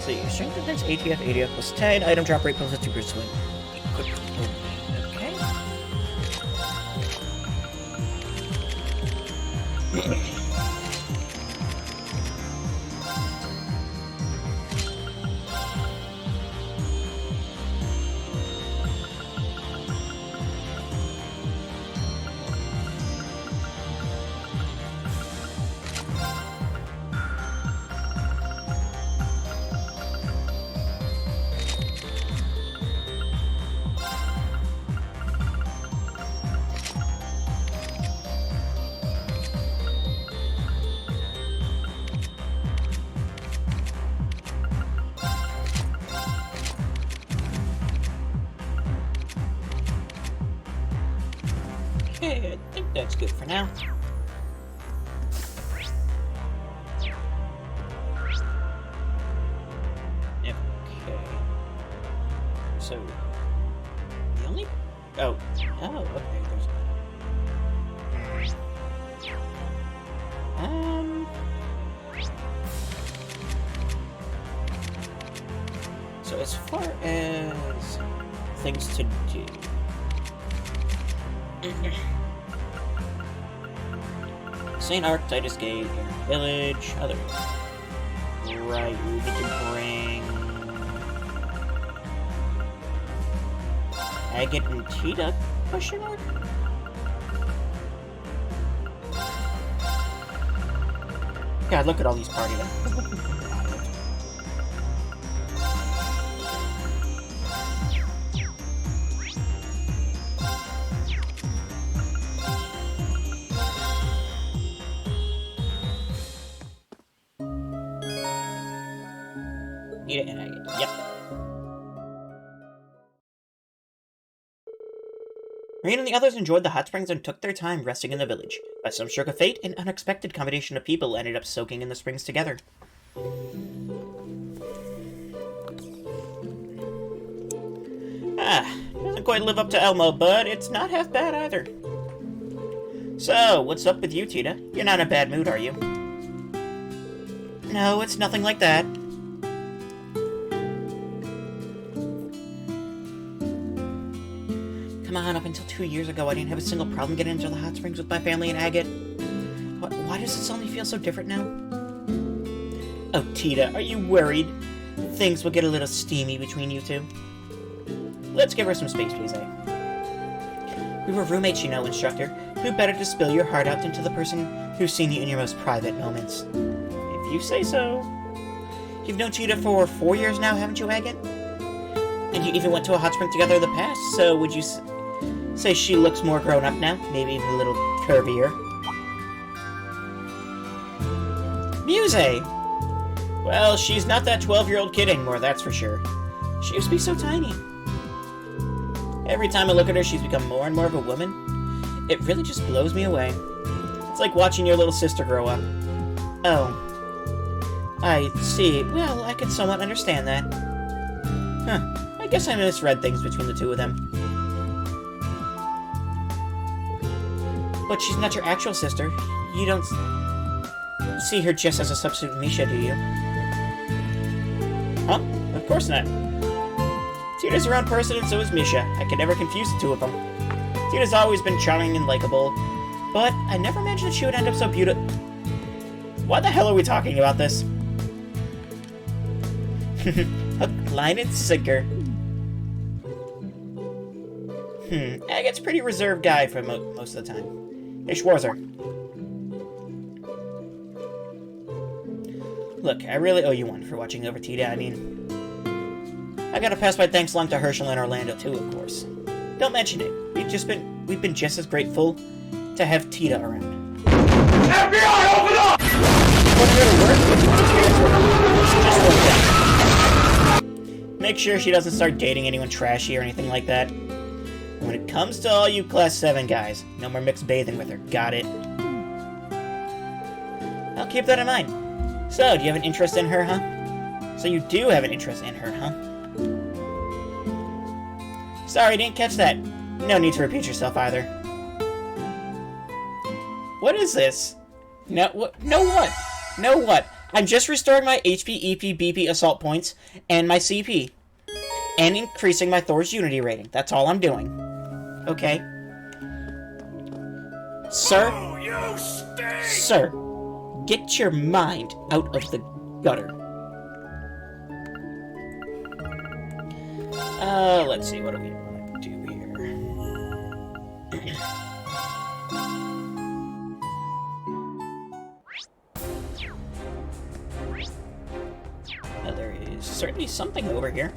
See, strength defense, ATF plus 10, item drop rate plus 2%. Equip only. Okay. Okay, I think that's good for now. Okay. So, the only... Oh, okay, there's... So as far as things to do... St. Arctitus Gate, Village, other... Right, we need to bring... Agate and Tita? Question mark? God, look at all these party members. Yep. Rain and the others enjoyed the hot springs and took their time resting in the village. By some stroke of fate, an unexpected combination of people ended up soaking in the springs together. Doesn't quite live up to Elmo, but it's not half bad either. So, what's up with you, Tita? You're not in a bad mood, are you? No, it's nothing like that. Come on, up until 2 years ago, I didn't have a single problem getting into the hot springs with my family in Agate. Why does it suddenly feel so different now? Oh, Tita, are you worried? Things will get a little steamy between you two. Let's give her some space, please, eh? We were roommates, you know, instructor. Who better to spill your heart out than to the person who's seen you in your most private moments? If you say so. You've known Tita for 4 years now, haven't you, Agate? And you even went to a hot spring together in the past, so would you say she looks more grown up now? Maybe even a little curvier? Muse! Well, she's not that 12-year-old kid anymore, that's for sure. She used to be so tiny. Every time I look at her, she's become more and more of a woman. It really just blows me away. It's like watching your little sister grow up. Oh. I see. Well, I can somewhat understand that. Huh. I guess I misread things between the two of them. But she's not your actual sister. You don't see her just as a substitute Misha, do you? Huh? Of course not. Tita's her own person and so is Misha. I could never confuse the two of them. Tita's always been charming and likable, but I never imagined that she would end up so beautiful. Why the hell are we talking about this? Hook, line, and sinker. Agate's a pretty reserved guy for most of the time. Hey, Schwarzer. Look, I really owe you one for watching over Tita. I mean, I gotta pass my thanks along to Herschel and Orlando too, of course. Don't mention it. We've been just as grateful to have Tita around. FBI, open up! Make sure she doesn't start dating anyone trashy or anything like that. When it comes to all you Class 7 guys, no more mixed bathing with her. Got it? I'll keep that in mind. So, do you have an interest in her, huh? So you do have an interest in her, huh? Sorry, didn't catch that. No need to repeat yourself either. What is this? No what? No what? I'm just restoring my HP, EP, BP assault points and my CP. And increasing my Thor's Unity rating. That's all I'm doing. Okay. Sir? Oh, you stink! Sir, get your mind out of the gutter. Let's see, what do we want to do here? Now, there is certainly something over here.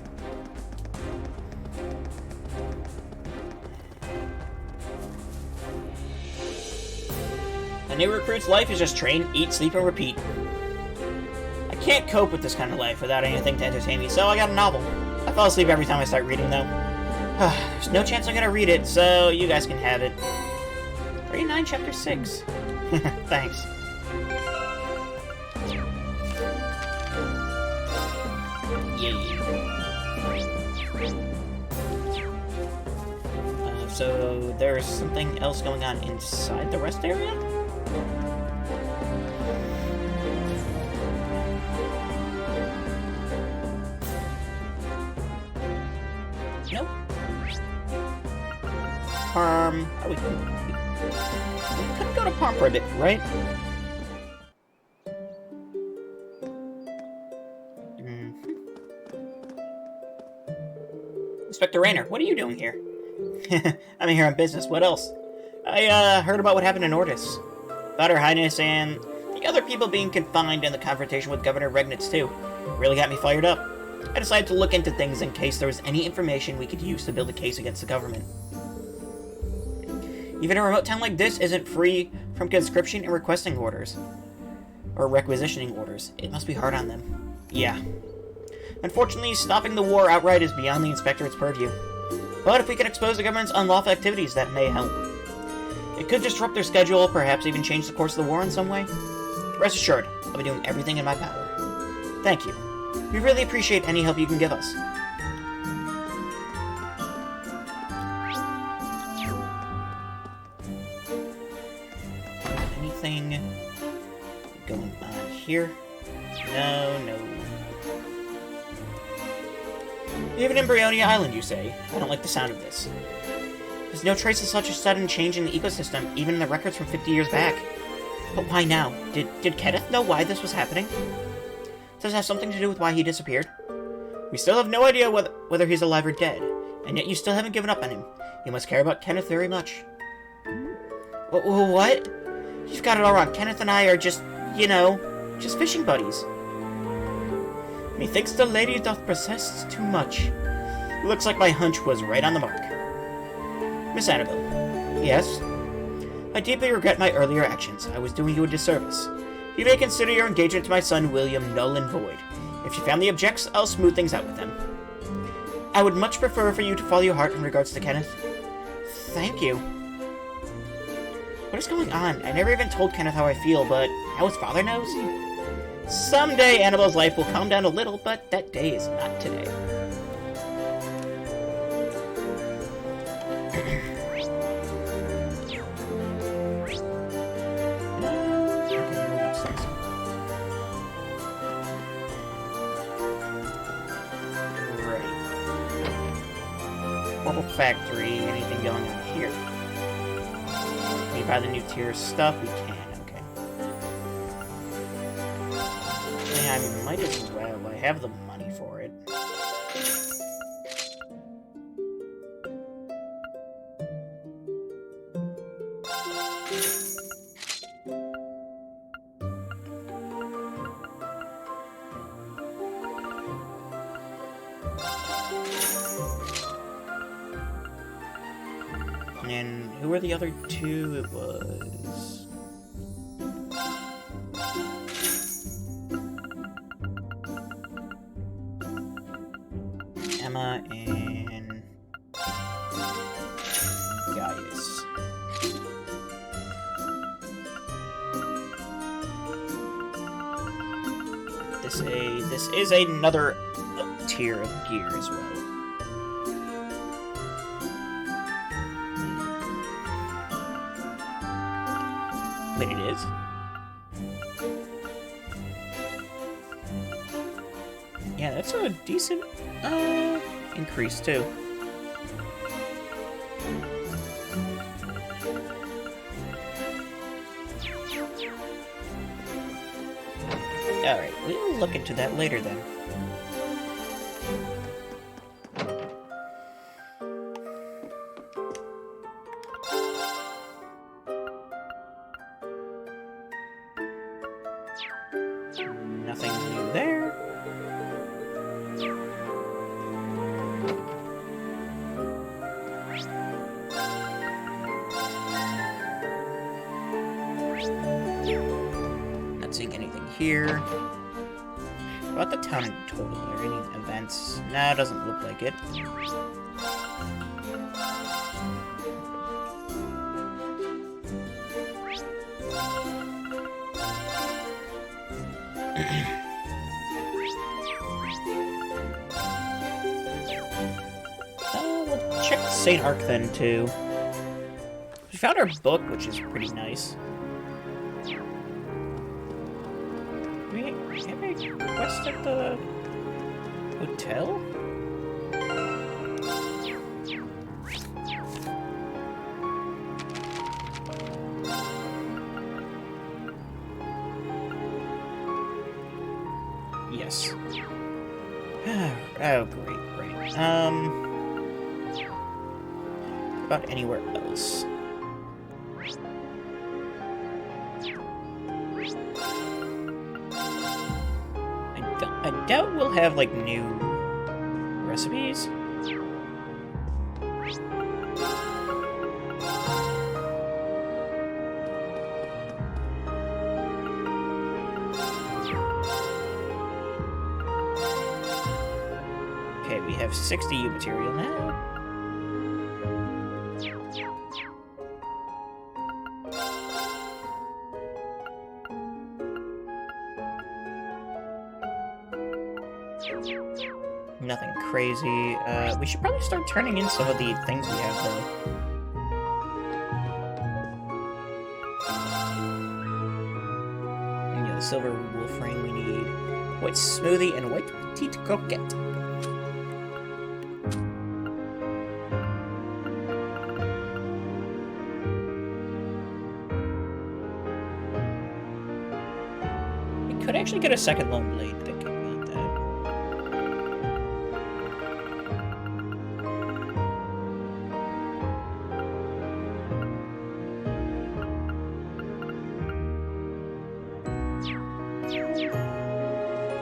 A new recruit's life is just train, eat, sleep, and repeat. I can't cope with this kind of life without anything to entertain me, so I got a novel. I fall asleep every time I start reading, though. There's no chance I'm gonna read it, so you guys can have it. Read 9, Chapter 6. Thanks. So there's something else going on inside the rest area? Nope. Parm. Oh, we could go to Parm for a bit, right? Inspector Raynor, what are you doing here? I'm here on business. What else? I heard about what happened in Ortis. About Her Highness and the other people being confined in the confrontation with Governor Regnitz, too. Really got me fired up. I decided to look into things in case there was any information we could use to build a case against the government. Even a remote town like this isn't free from conscription and requesting orders. Or requisitioning orders. It must be hard on them. Yeah. Unfortunately, stopping the war outright is beyond the Inspectorate's purview. But if we can expose the government's unlawful activities, that may help. It could disrupt their schedule, perhaps even change the course of the war in some way. Rest assured, I'll be doing everything in my power. Thank you. We really appreciate any help you can give us. Anything going on here? No. Even in Brionia Island, you say? I don't like the sound of this. There's no trace of such a sudden change in the ecosystem, even in the records from 50 years back. But why now? Did Kenneth know why this was happening? Does it have something to do with why he disappeared? We still have no idea whether he's alive or dead, and yet you still haven't given up on him. You must care about Kenneth very much. What? You've got it all wrong. Kenneth and I are just, you know, just fishing buddies. Methinks the lady doth persist too much. Looks like my hunch was right on the mark. Miss Annabelle. Yes? I deeply regret my earlier actions. I was doing you a disservice. You may consider your engagement to my son William null and void. If your family objects, I'll smooth things out with them. I would much prefer for you to follow your heart in regards to Kenneth. Thank you. What is going on? I never even told Kenneth how I feel, but now his father knows? Someday Annabelle's life will calm down a little, but that day is not today. Factory, anything going on here? Can you buy the new tier stuff? We can, okay. Yeah, I might as well. I have the money for it. And who were the other two? It was... Emma and... Gaius. This is another tier of gear as well. But it is. Yeah, that's a decent increase too. Alright, we'll look into that later then. Nothing new there. Not seeing anything here. What about the town in total? Are there any events? Nah, it doesn't look like it. We'll check St. Arc then, too. We found our book, which is pretty nice. Have I requested the hotel? Yes. Oh, great. What about anywhere else? I doubt we'll have, like, new recipes. Okay, we have 60 U material now. Nothing crazy. We should probably start turning in some of the things we have, though. The silver wolf ring we need. White smoothie and white petite croquette. could actually get a second Lone Blade thinking about that.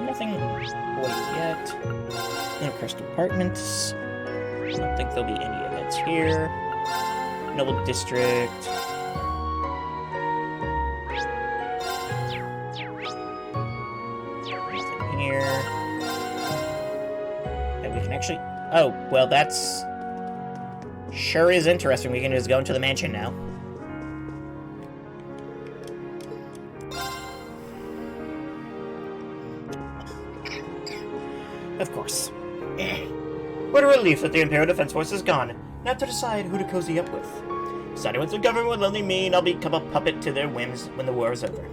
Nothing quite yet. No cursed apartments. I don't think there'll be any events here. Noble District. Nothing here. And we can actually... Oh, well, that's... Sure is interesting. We can just go into the mansion now. Of course. What a relief that the Imperial Defense Force is gone. Now to decide who to cozy up with. Siding with the government will only mean I'll become a puppet to their whims when the war is over.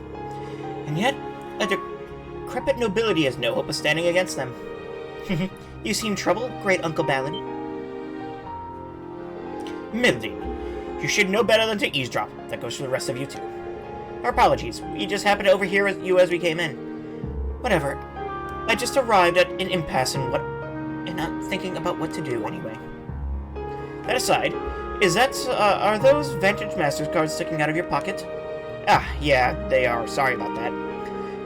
And yet, a decrepit nobility has no hope of standing against them. You see in trouble, great Uncle Balin? Mildeen, you should know better than to eavesdrop. That goes for the rest of you too. Our apologies, we just happened to overhear you as we came in. Whatever. I just arrived at an impasse and not thinking about what to do anyway. That aside, are those Vantage Masters cards sticking out of your pocket? Ah, yeah, they are. Sorry about that.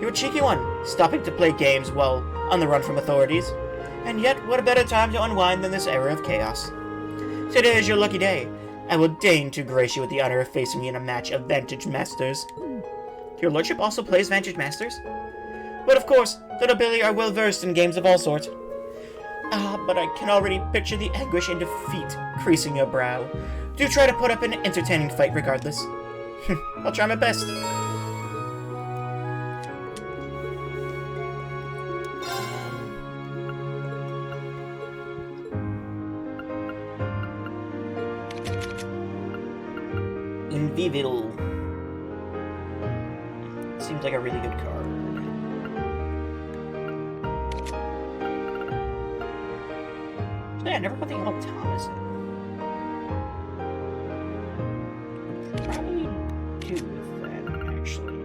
You're a cheeky one, stopping to play games while on the run from authorities. And yet, what a better time to unwind than this era of chaos. Today is your lucky day. I will deign to grace you with the honor of facing me in a match of Vantage Masters. Your lordship also plays Vantage Masters? But of course, the nobility are well versed in games of all sorts. Ah, but I can already picture the anguish and defeat creasing your brow. Do try to put up an entertaining fight regardless. I'll try my best. Invivil. Seems like a really good card. Yeah, I never put the about Thomas in. Probably do with that, actually.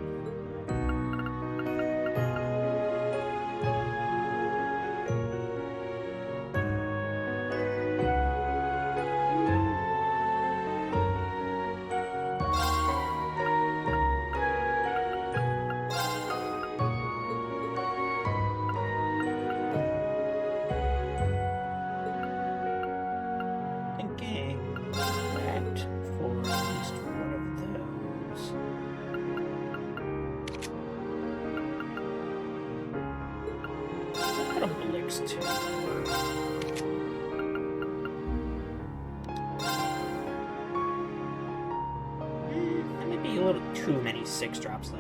That might be a little too many 6-drops, though.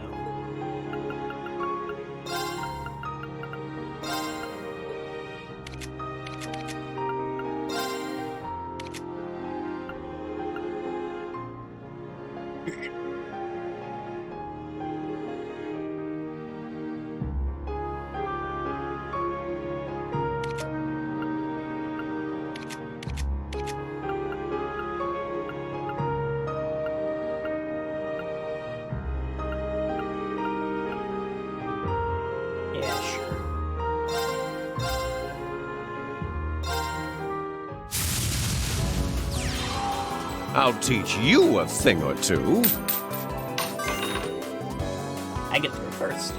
I'll teach you a thing or two. I get to go first.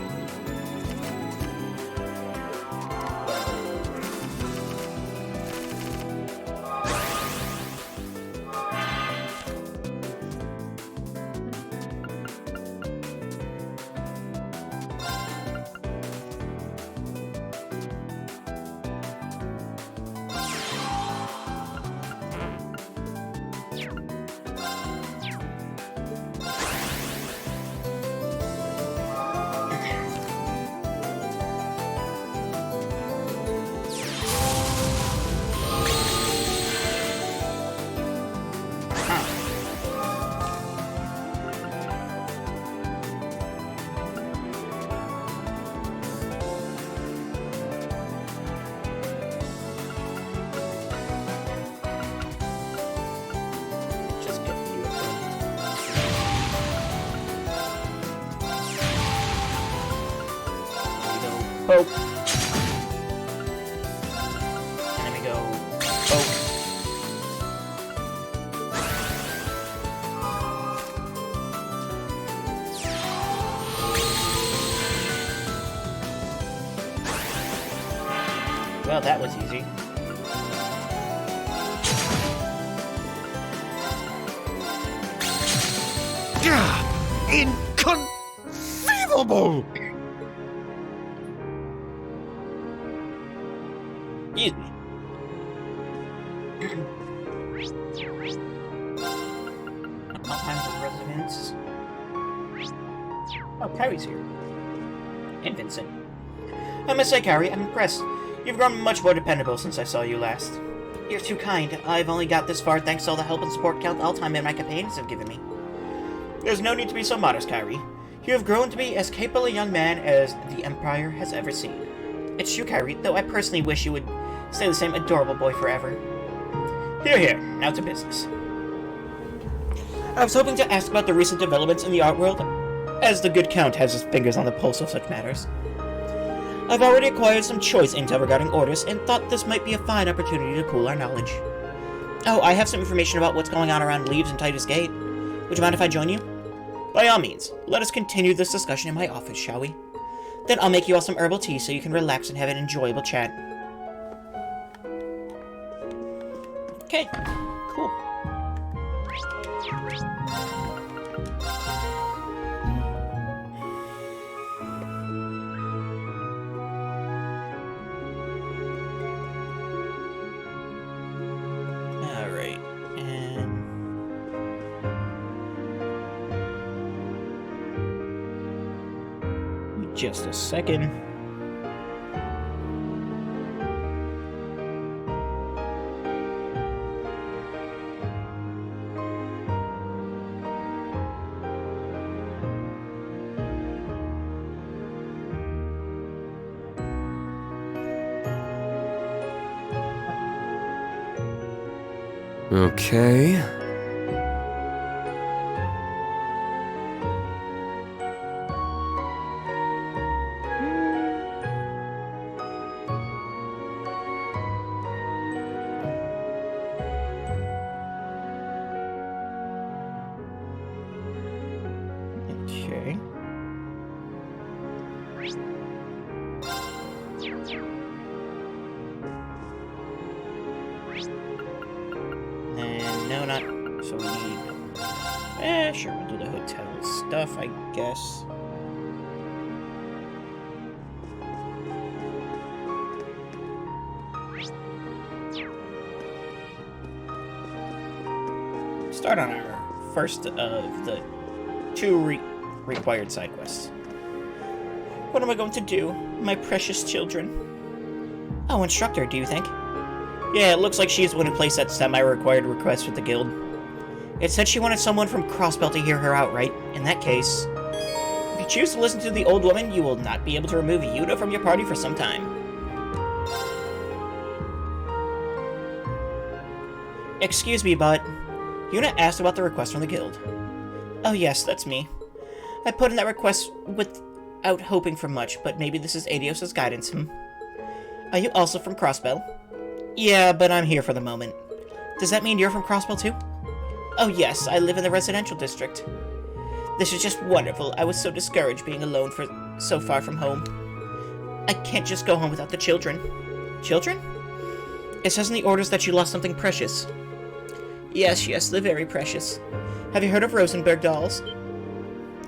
poke. And then we go poke. Well, that was easy. Inconceivable! Excuse me. All times of residence. Oh, Kyrie's here. And Vincent. I must say, Kyrie, I'm impressed. You've grown much more dependable since I saw you last. You're too kind. I've only got this far thanks to all the help and support Count Alfin and my companions have given me. There's no need to be so modest, Kyrie. You have grown to be as capable a young man as the Empire has ever seen. It's true, Kyrie, though I personally wish you would stay the same adorable boy forever. Here, here. Now to business. I was hoping to ask about the recent developments in the art world, as the good Count has his fingers on the pulse of such matters. I've already acquired some choice intel regarding orders, and thought this might be a fine opportunity to pool our knowledge. Oh, I have some information about what's going on around Leaves and Titus Gate. Would you mind if I join you? By all means, let us continue this discussion in my office, shall we? Then I'll make you all some herbal tea so you can relax and have an enjoyable chat. Okay, cool. Alright, and... just a second. Okay. Okay. And no, not... so we need... sure, we'll do the hotel stuff, I guess. Start on our first of the two required side quests. What am I going to do, my precious children? Oh, instructor, do you think? Yeah, it looks like she's the one who placed that semi-required request with the guild. It said she wanted someone from Crossbell to hear her out, right? In that case, if you choose to listen to the old woman, you will not be able to remove Yuta from your party for some time. Excuse me, but Yuna asked about the request from the guild. Oh yes, that's me. I put in that request without hoping for much, but maybe this is Adios' guidance, Are you also from Crossbell? Yeah, but I'm here for the moment. Does that mean you're from Crossbell too? Oh yes, I live in the residential district. This is just wonderful. I was so discouraged being alone for so far from home. I can't just go home without the children. Children? It says in the orders that you lost something precious. Yes, they're very precious. Have you heard of Rosenberg dolls?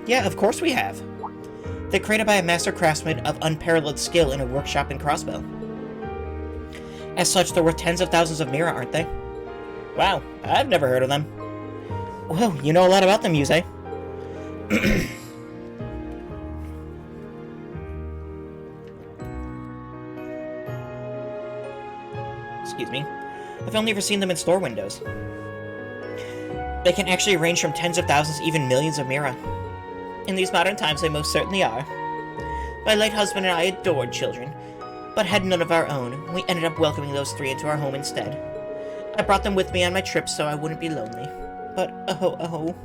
Yeah, of course we have. They're created by a master craftsman of unparalleled skill in a workshop in Crossbell. As such, they're worth tens of thousands of mira, aren't they? Wow, I've never heard of them. Whoa, you know a lot about them, Yusei. Excuse me. I've only ever seen them in store windows. They can actually range from tens of thousands, even millions of mira. In these modern times, they most certainly are. My late husband and I adored children, but had none of our own. We ended up welcoming those three into our home instead. I brought them with me on my trips so I wouldn't be lonely. But, oh.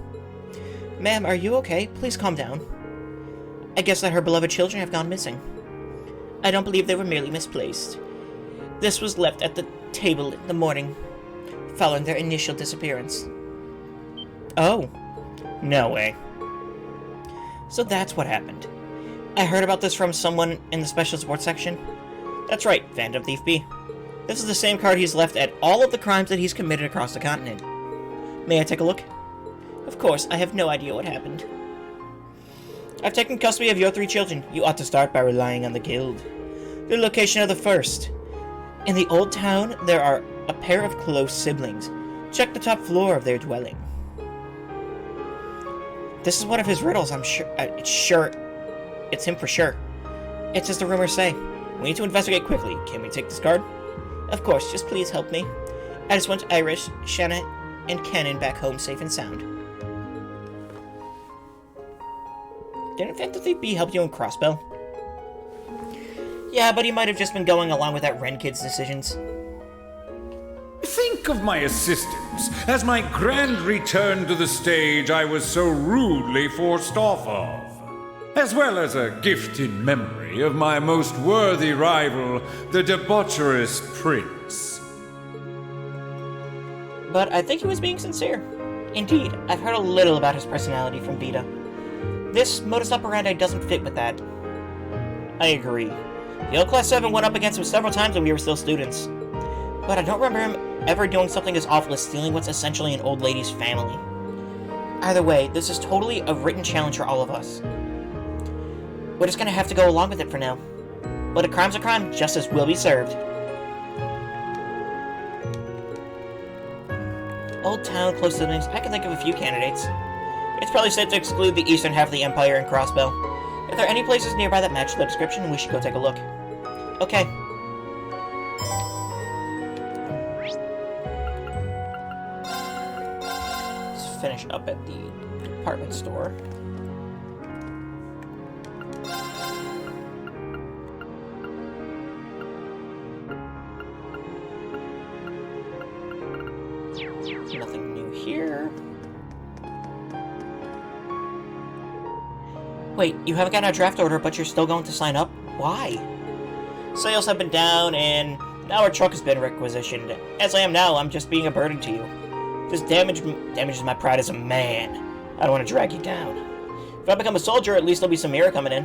Ma'am, are you okay? Please calm down. I guess that her beloved children have gone missing. I don't believe they were merely misplaced. This was left at the table in the morning, following their initial disappearance. Oh, no way. So that's what happened. I heard about this from someone in the special support section. That's right, Phantom Thief B. This is the same card he's left at all of the crimes that he's committed across the continent. May I take a look? Of course, I have no idea what happened. I've taken custody of your 3 children. You ought to start by relying on the guild. The location of the first. In the old town, there are a pair of close siblings. Check the top floor of their dwelling. This is one of his riddles, I'm sure. It's him for sure. It's as the rumors say. We need to investigate quickly. Can we take this card? Of course, just please help me. I just want Irish, Shanna, and Cannon back home safe and sound. Didn't Phantom Thief B help you in Crossbell? Yeah, but he might have just been going along with that Ren kid's decisions. Think of my assistance as my grand return to the stage I was so rudely forced off of, as well as a gift in memory of my most worthy rival, the debaucherous Prince. But I think he was being sincere. Indeed, I've heard a little about his personality from Vita. This modus operandi doesn't fit with that. I agree. The old Class 7 went up against him several times when we were still students. But I don't remember him ever doing something as awful as stealing what's essentially an old lady's family. Either way, this is totally a written challenge for all of us. We're just gonna have to go along with it for now. But a crime's a crime, justice will be served. Old town, close siblings, I can think of a few candidates. It's probably safe to exclude the eastern half of the Empire and Crossbell. If there are any places nearby that match the description, we should go take a look. Okay. Let's finish up at the department store. Nothing new here. Wait, you haven't gotten a draft order, but you're still going to sign up? Why? Sales have been down, and now our truck has been requisitioned. As I am now, I'm just being a burden to you. This damages my pride as a man. I don't want to drag you down. If I become a soldier, at least there'll be some mirror coming in.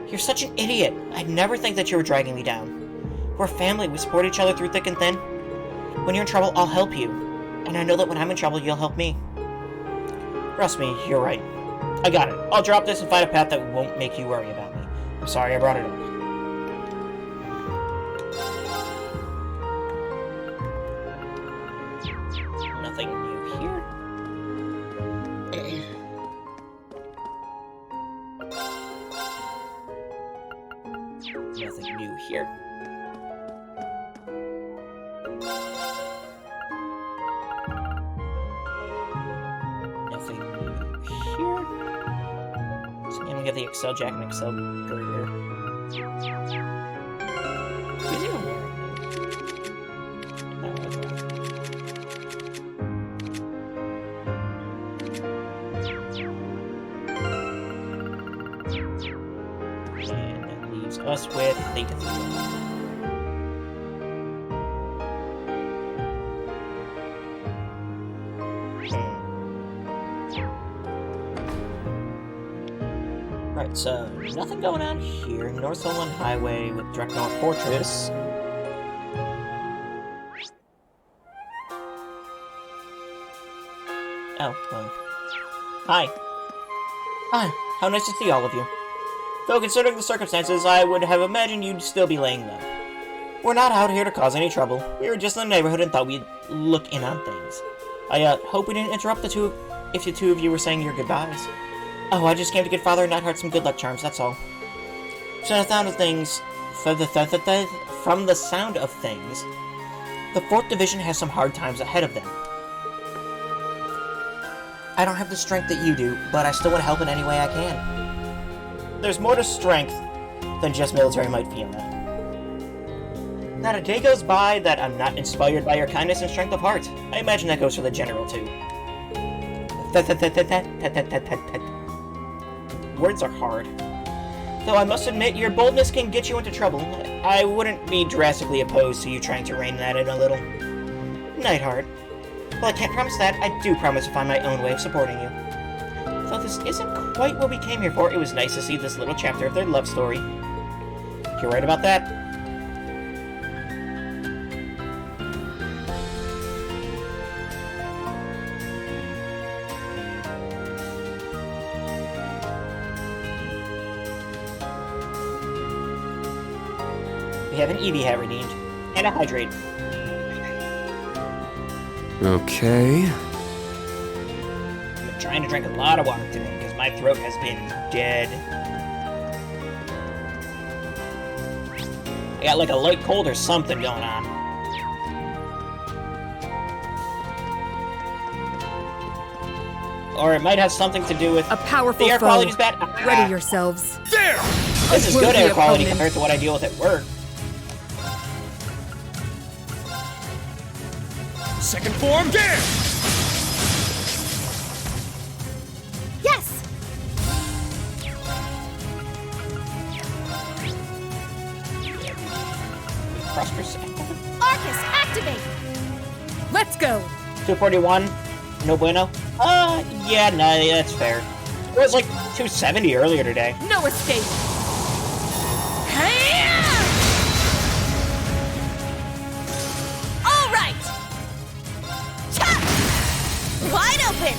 You're such an idiot. I'd never think that you were dragging me down. We're family. We support each other through thick and thin. When you're in trouble, I'll help you. And I know that when I'm in trouble, you'll help me. Trust me, you're right. I got it. I'll drop this and find a path that won't make you worry about me. I'm sorry I brought it up. Nothing new here. Nothing new here. Nothing new here. So again, we got the Excel Jack and Excel Girder. Who's even wearing them? Oh, okay. And that leaves us with the Cathedral. Right, so nothing going on here. North Solon Highway with Direct North Fortress. Oh, well. Hi. Hi, how nice to see all of you. Though considering the circumstances, I would have imagined you'd still be laying low. We're not out here to cause any trouble. We were just in the neighborhood and thought we'd look in on things. I hope we didn't interrupt the two of you were saying your goodbyes. Oh, I just came to give Father and Nightheart some good luck charms, that's all. From the sound of things, the 4th Division has some hard times ahead of them. I don't have the strength that you do, but I still want to help in any way I can. There's more to strength than just military might, Fiona. Not a day goes by that I'm not inspired by your kindness and strength of heart. I imagine that goes for the General, too. Words are hard. Though I must admit, your boldness can get you into trouble. I wouldn't be drastically opposed to you trying to rein that in a little. Nightheart. Well, I can't promise that. I do promise to find my own way of supporting you. Though this isn't quite what we came here for, it was nice to see this little chapter of their love story. You're right about that. We have an Eevee hat redeemed, and a hydrate. Okay. I'm trying to drink a lot of water today, because my throat has been dead. I got like a light cold or something going on. Or it might have something to do with a powerful the air foe. quality's bad. Ready yourselves. There! This is good air quality compared to what I deal with at work. Second form, there! Yes! Prosperous. Arcus, activate! Let's go! 241. No bueno. Yeah, no, that's fair. It was like 270 earlier today. No escape! All right! Chop! Wide open!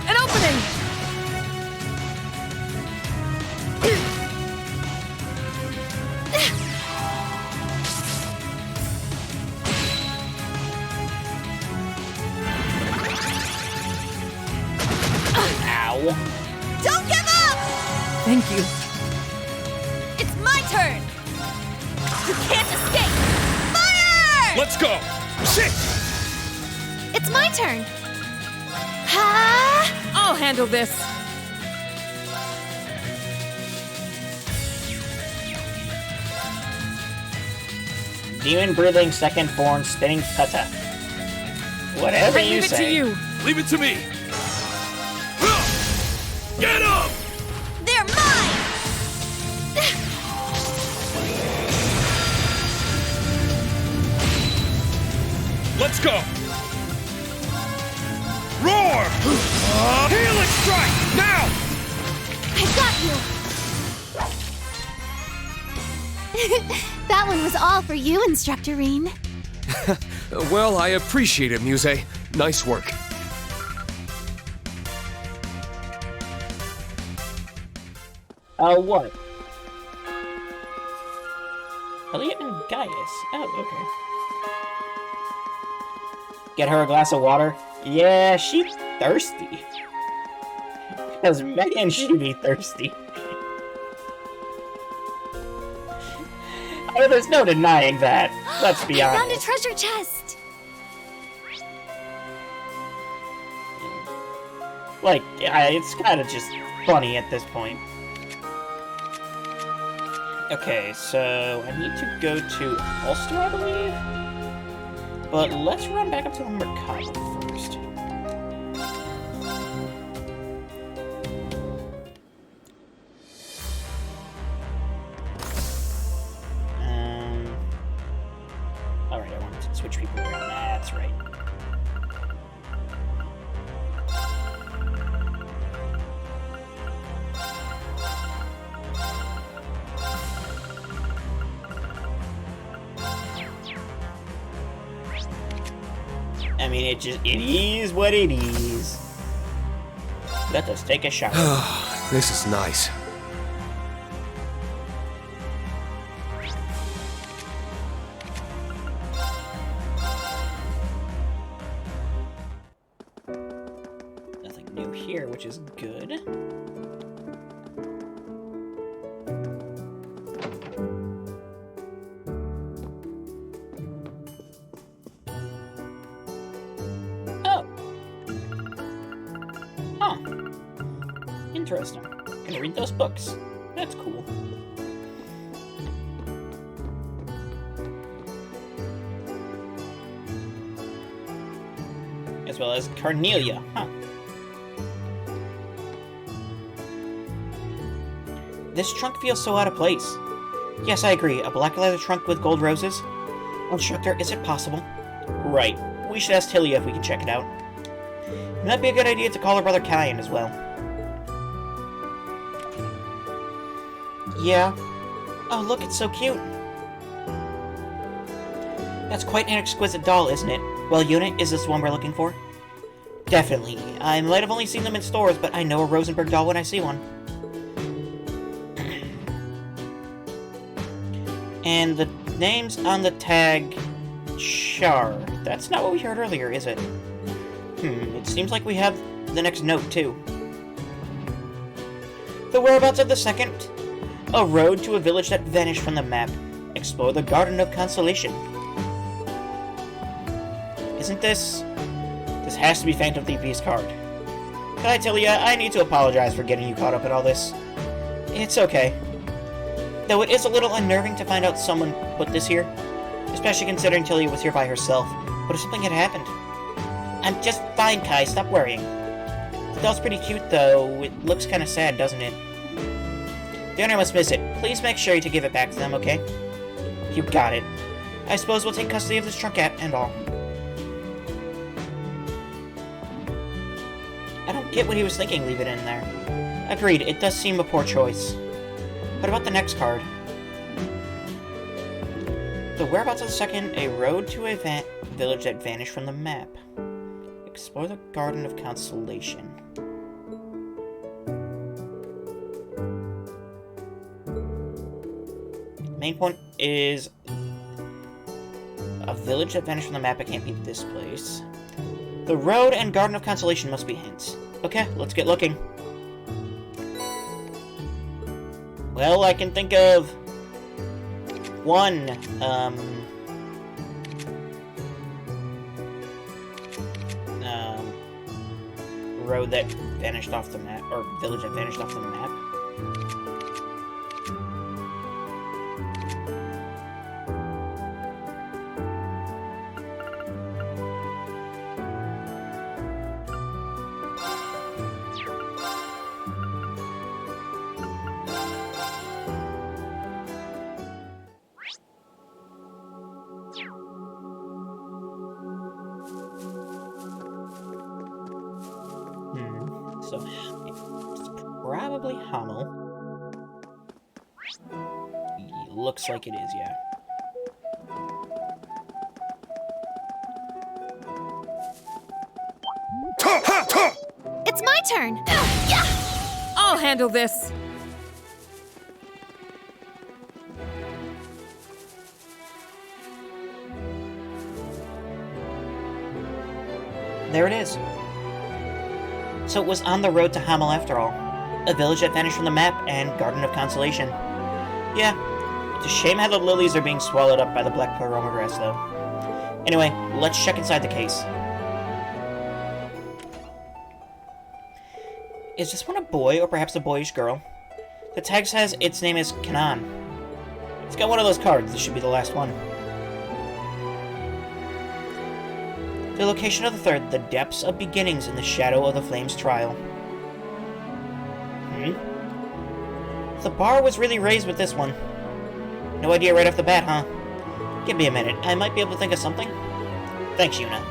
An opening! Ow. Don't give up! Thank you. It's my turn! You can't escape! Fire! Let's go! Sit! It's my turn! Ha! I'll handle this. Demon breathing, second form, spinning kata. Whatever I you leave it say. to you. Leave it to me! Get up! They're mine! Let's go! Roar! Healing strike! Now! I got you! That one was all for you, Instructor Reen. Well, I appreciate it, Muse. Nice work. What? Elliot and Gaius. Oh, okay. Get her a glass of water? Yeah, she's thirsty. Because man, she be thirsty. Oh, there's no denying that. Let's be I found a honest. treasure chest! Like, it's kind of just funny at this point. Okay, so I need to go to Ulster, I believe? But let's run back up to the Mercado first. Alright, I wanted to switch people around. That's right. I mean, it is what it is. Let us take a shower. This is nice. Nothing new here, which is good. Oh. Huh. Interesting. Gonna read those books. That's cool. As well as Carnelia, huh? this trunk feels so out of place. Yes, I agree. A black leather trunk with gold roses? Instructor, is it possible? Right. We should ask Tilia if we can check it out. It might be a good idea to call her brother Kyan as well. Yeah. Oh, look, it's so cute. That's quite an exquisite doll, isn't it? Well, Unit, is this the one we're looking for? Definitely. I might have only seen them in stores, but I know a Rosenberg doll when I see one. And the name's on the tag... Char. That's not what we heard earlier, is it? It seems like we have the next note, too. The whereabouts of the second? A road to a village that vanished from the map. Explore the Garden of Consolation. Isn't this... This has to be Phantom Thief's card. Can I tell ya, I need to apologize for getting you caught up in all this. It's okay. Though it is a little unnerving to find out someone put this here. Especially considering Tilia was here by herself. What if something had happened? I'm just fine, Kai. Stop worrying. The doll's pretty cute, though. It looks kind of sad, doesn't it? The owner must miss it. Please make sure to give it back to them, okay? You got it. I suppose we'll take custody of this trunk and all. I don't get what he was thinking, leave it in there. Agreed, it does seem a poor choice. What about the next card? The whereabouts of the second, a road to a village that vanished from the map. Explore the Garden of Consolation. Main point is a village that vanished from the map. It can't be this place. The road and Garden of Consolation must be hints. Okay, let's get looking. Well, I can think of one, road that vanished off the map, or village that vanished off the map. So, it's probably Hummel. Looks like it is, yeah. It's my turn! Yeah! I'll handle this! There it is. So it was on the road to Hamel after all. A village that vanished from the map and Garden of Consolation. Yeah, it's a shame how the lilies are being swallowed up by the black paroma grass, though. Anyway, let's check inside the case. Is this one a boy, or perhaps a boyish girl? The tag says its name is Kanan. It's got one of those cards. This should be the last one. The location of the third, the depths of beginnings in the shadow of the flames trial. The bar was really raised with this one. No idea right off the bat, huh? Give me a minute. I might be able to think of something. Thanks, Yuna.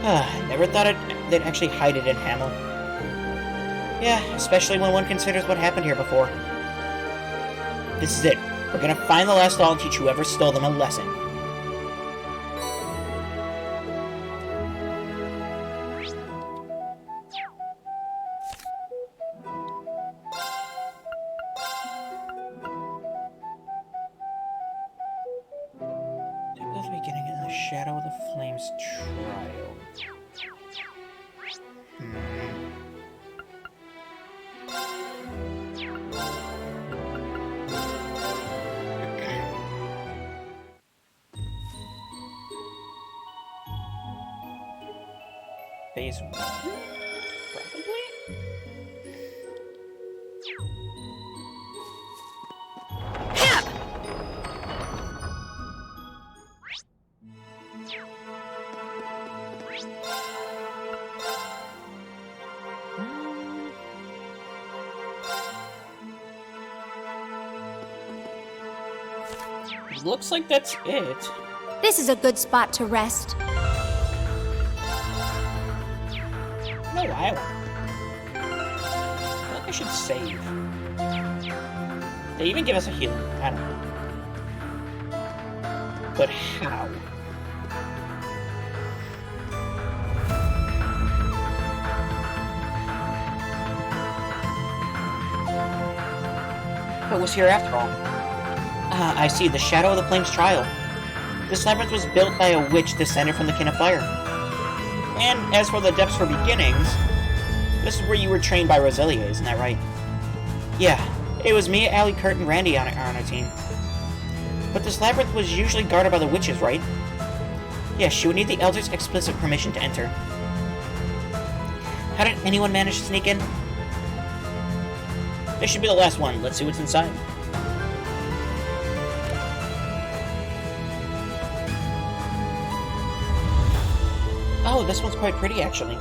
I never thought they'd actually hide it in Hamel. Yeah, especially when one considers what happened here before. This is it. We're gonna find the last doll and teach whoever stole them a lesson. Beginning in the shadow of the flames trial. Phase 1. Probably? looks like that's it. This is a good spot to rest. No, I feel like I should save. They even give us a healing. I don't know. But how? What was here after all? Ah, I see. The Shadow of the Flames trial. This labyrinth was built by a witch descended from the Kin of Fire. And as for the depths for beginnings, this is where you were trained by Roselia, isn't that right? Yeah, it was me, Allie, Kurt, and Randy on our team. But this labyrinth was usually guarded by the witches, right? Yes, she would need the Elder's explicit permission to enter. How did anyone manage to sneak in? This should be the last one. Let's see what's inside. Oh, this one's quite pretty, actually.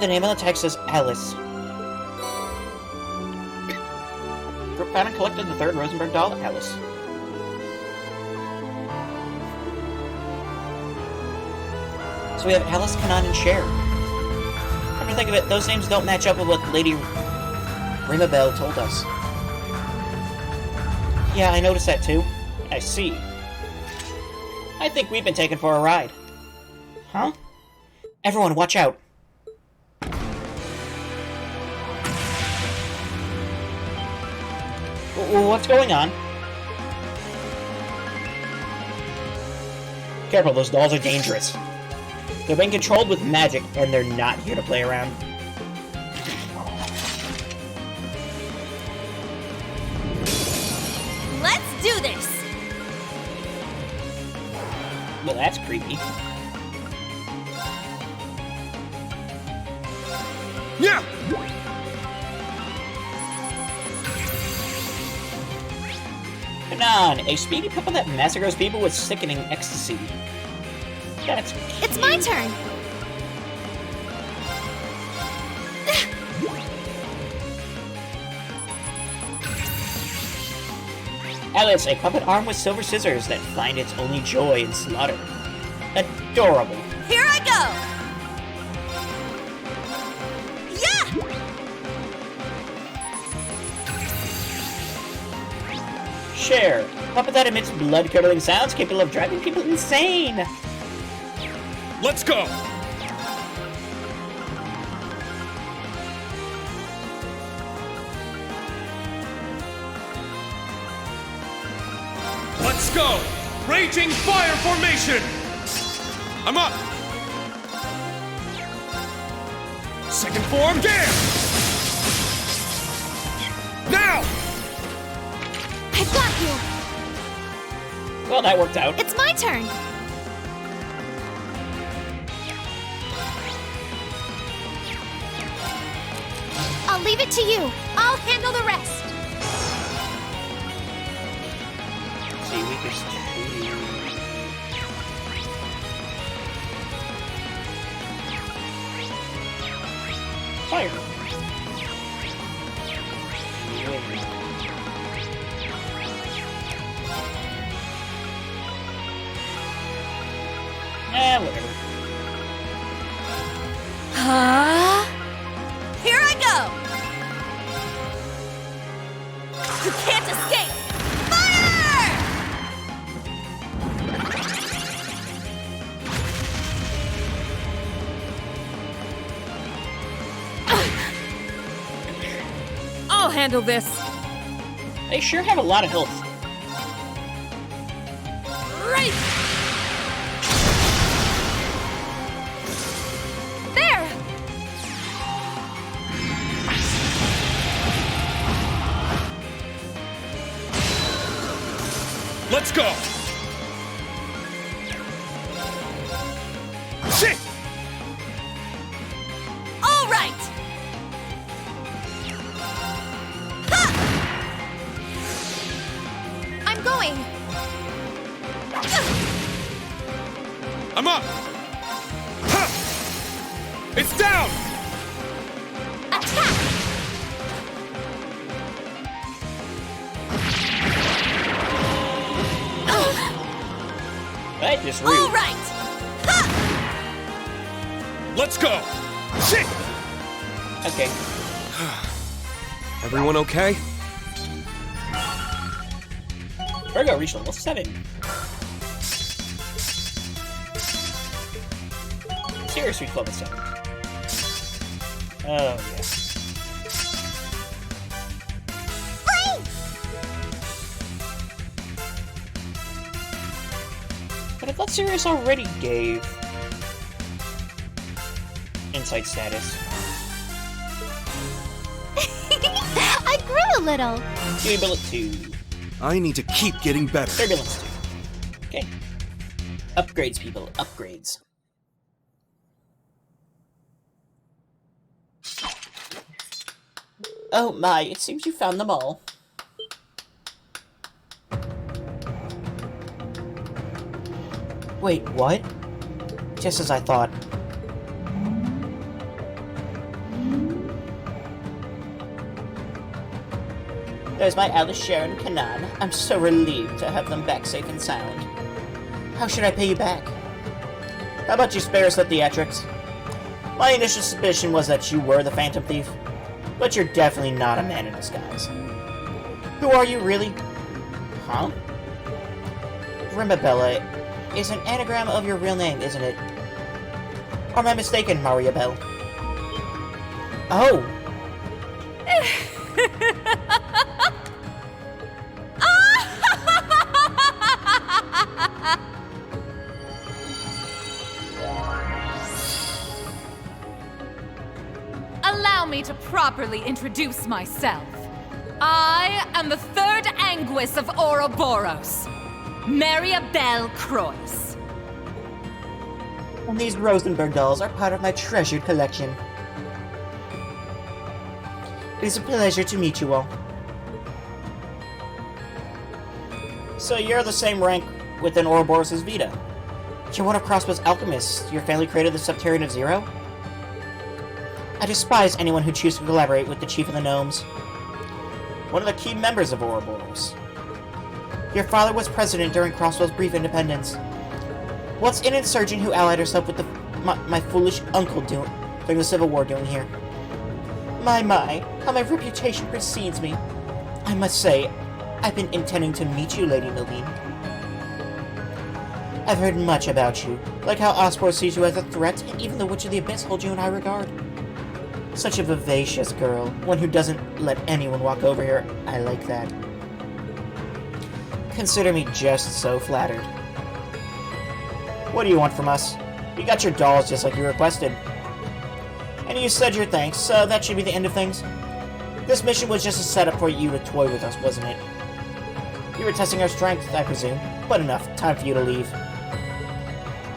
The name on the tag says Alice. Brooke found and collected the third Rosenberg doll, Alice. So we have Alice, Kanan, and Cher. Come to think of it, those names don't match up with what Lady Rimabel told us. Yeah, I noticed that too. I see. I think we've been taken for a ride. Huh? Everyone, watch out. What's going on? Careful, those dolls are dangerous. They're being controlled with magic, and they're not here to play around. Let's do this! Well, that's creepy. Yeah! Kanan, a speedy puppet that massacres people with sickening ecstasy. That's cute. It's my turn. Alice, a puppet armed with silver scissors that find its only joy in slaughter. Adorable. Here I go! Yeah! Cher, puppet that emits blood-curdling sounds capable of driving people insane. Let's go! Let's go! Raging fire formation! I'm up! Second form, dance! Now! I've got you. Well, that worked out. It's my turn. I'll leave it to you. I'll handle the rest. Let's see, we just... Fire. Whatever. Here I go! You can't escape! Fire! I'll handle this. They sure have a lot of health. Right! There! Let's go! Shit! All right! I'm going. I'm up! Ha! It's down! Attack! That just rude. All right. Let's go! Shit! Okay. Everyone okay? Virgo reached level 7. Sirius reached level 7. Oh, yeah. But I thought Sirius already gave insight status. I grew a little. Turbulent 2. I need to keep getting better. Turbulence 2. Okay. Upgrades, people. Upgrades. Oh my, it seems you found them all. Wait, what? Just as I thought. There's my Alice, Sharon, Kanan. I'm so relieved to have them back safe and sound. How should I pay you back? How about you spare us the theatrics? My initial suspicion was that you were the Phantom Thief, but you're definitely not a man in disguise. Who are you, really? Huh? Rimbabella is an anagram of your real name, isn't it? Or am I mistaken, Maria Bell? Oh! Allow me to properly introduce myself. I am the third Anguis of Ouroboros, Maria Bell Croix. And these Rosenberg dolls are part of my treasured collection. It is a pleasure to meet you all. So you're the same rank within Ouroboros' Vita. You're one of Crossbow's alchemists. Your family created the Subterranean of Zero? I despise anyone who chooses to collaborate with the Chief of the Gnomes. One of the key members of Ouroboros. Your father was president during Crossbow's brief independence. What's an insurgent who allied herself with my foolish uncle during the Civil War doing here? My, how my reputation precedes me. I must say, I've been intending to meet you, Lady Milvine. I've heard much about you, like how Ospor sees you as a threat, and even the Witch of the Abyss holds you in high regard. Such a vivacious girl, one who doesn't let anyone walk over here. I like that. Consider me just so flattered. What do you want from us? You got your dolls just like you requested. And you said your thanks, so that should be the end of things. This mission was just a setup for you to toy with us, wasn't it? You were testing our strength, I presume. But enough, time for you to leave.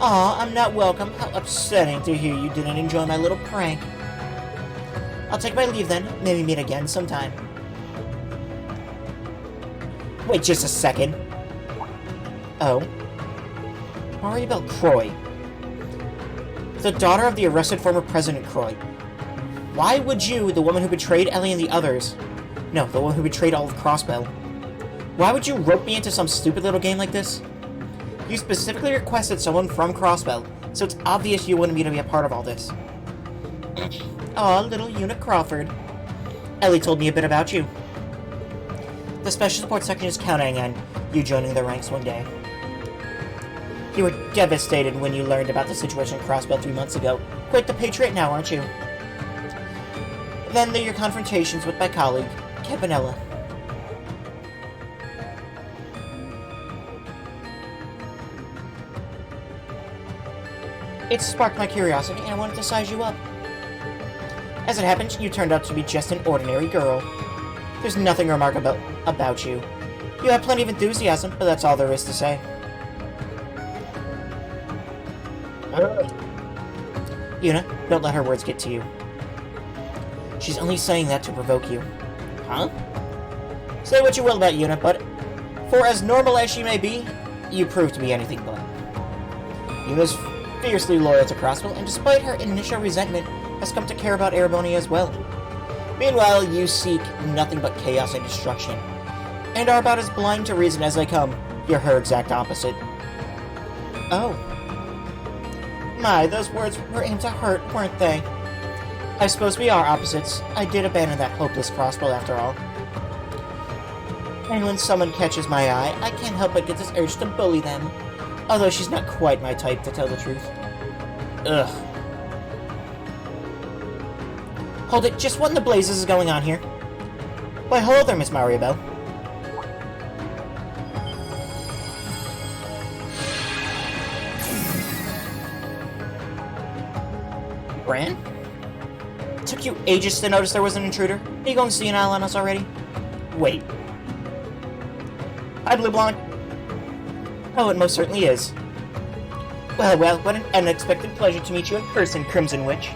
Aw, I'm not welcome. How upsetting to hear you didn't enjoy my little prank. I'll take my leave then. Maybe meet again sometime. Wait just a second. Oh. Maria Bell Croix. The daughter of the arrested former President Croix. Why would you, the woman who betrayed Ellie and the others... No, the woman who betrayed all of Crossbell. Why would you rope me into some stupid little game like this? You specifically requested someone from Crossbell, so it's obvious you wanted me to be a part of all this. Aw, little Una Crawford. Ellie told me a bit about you. The Special Support Section is counting on you joining the ranks one day. You were devastated when you learned about the situation at Crossbell 3 months ago. Quite the patriot now, aren't you? Then there are your confrontations with my colleague, Campanella. It sparked my curiosity, and I wanted to size you up. As it happens, you turned out to be just an ordinary girl. There's nothing remarkable about you. You have plenty of enthusiasm, but that's all there is to say. Una, don't let her words get to you. She's only saying that to provoke you. Huh? Say what you will about Una, but for as normal as she may be, you prove to be anything but. Una's fiercely loyal to Crossbell, and despite her initial resentment, has come to care about Erebonia as well. Meanwhile, you seek nothing but chaos and destruction, and are about as blind to reason as they come. You're her exact opposite. Oh. My, those words were aimed to hurt, weren't they? I suppose we are opposites. I did abandon that hopeless crossbow after all. And when someone catches my eye, I can't help but get this urge to bully them. Although she's not quite my type, to tell the truth. Ugh. Hold it, just what in the blazes is going on here? Why, hello there, Miss Mariabelle. Bran? It took you ages to notice there was an intruder? Are you going senile on us already? Wait. Hi, Blue Blonde. Oh, it most certainly is. Well, what an unexpected pleasure to meet you in person, Crimson Witch.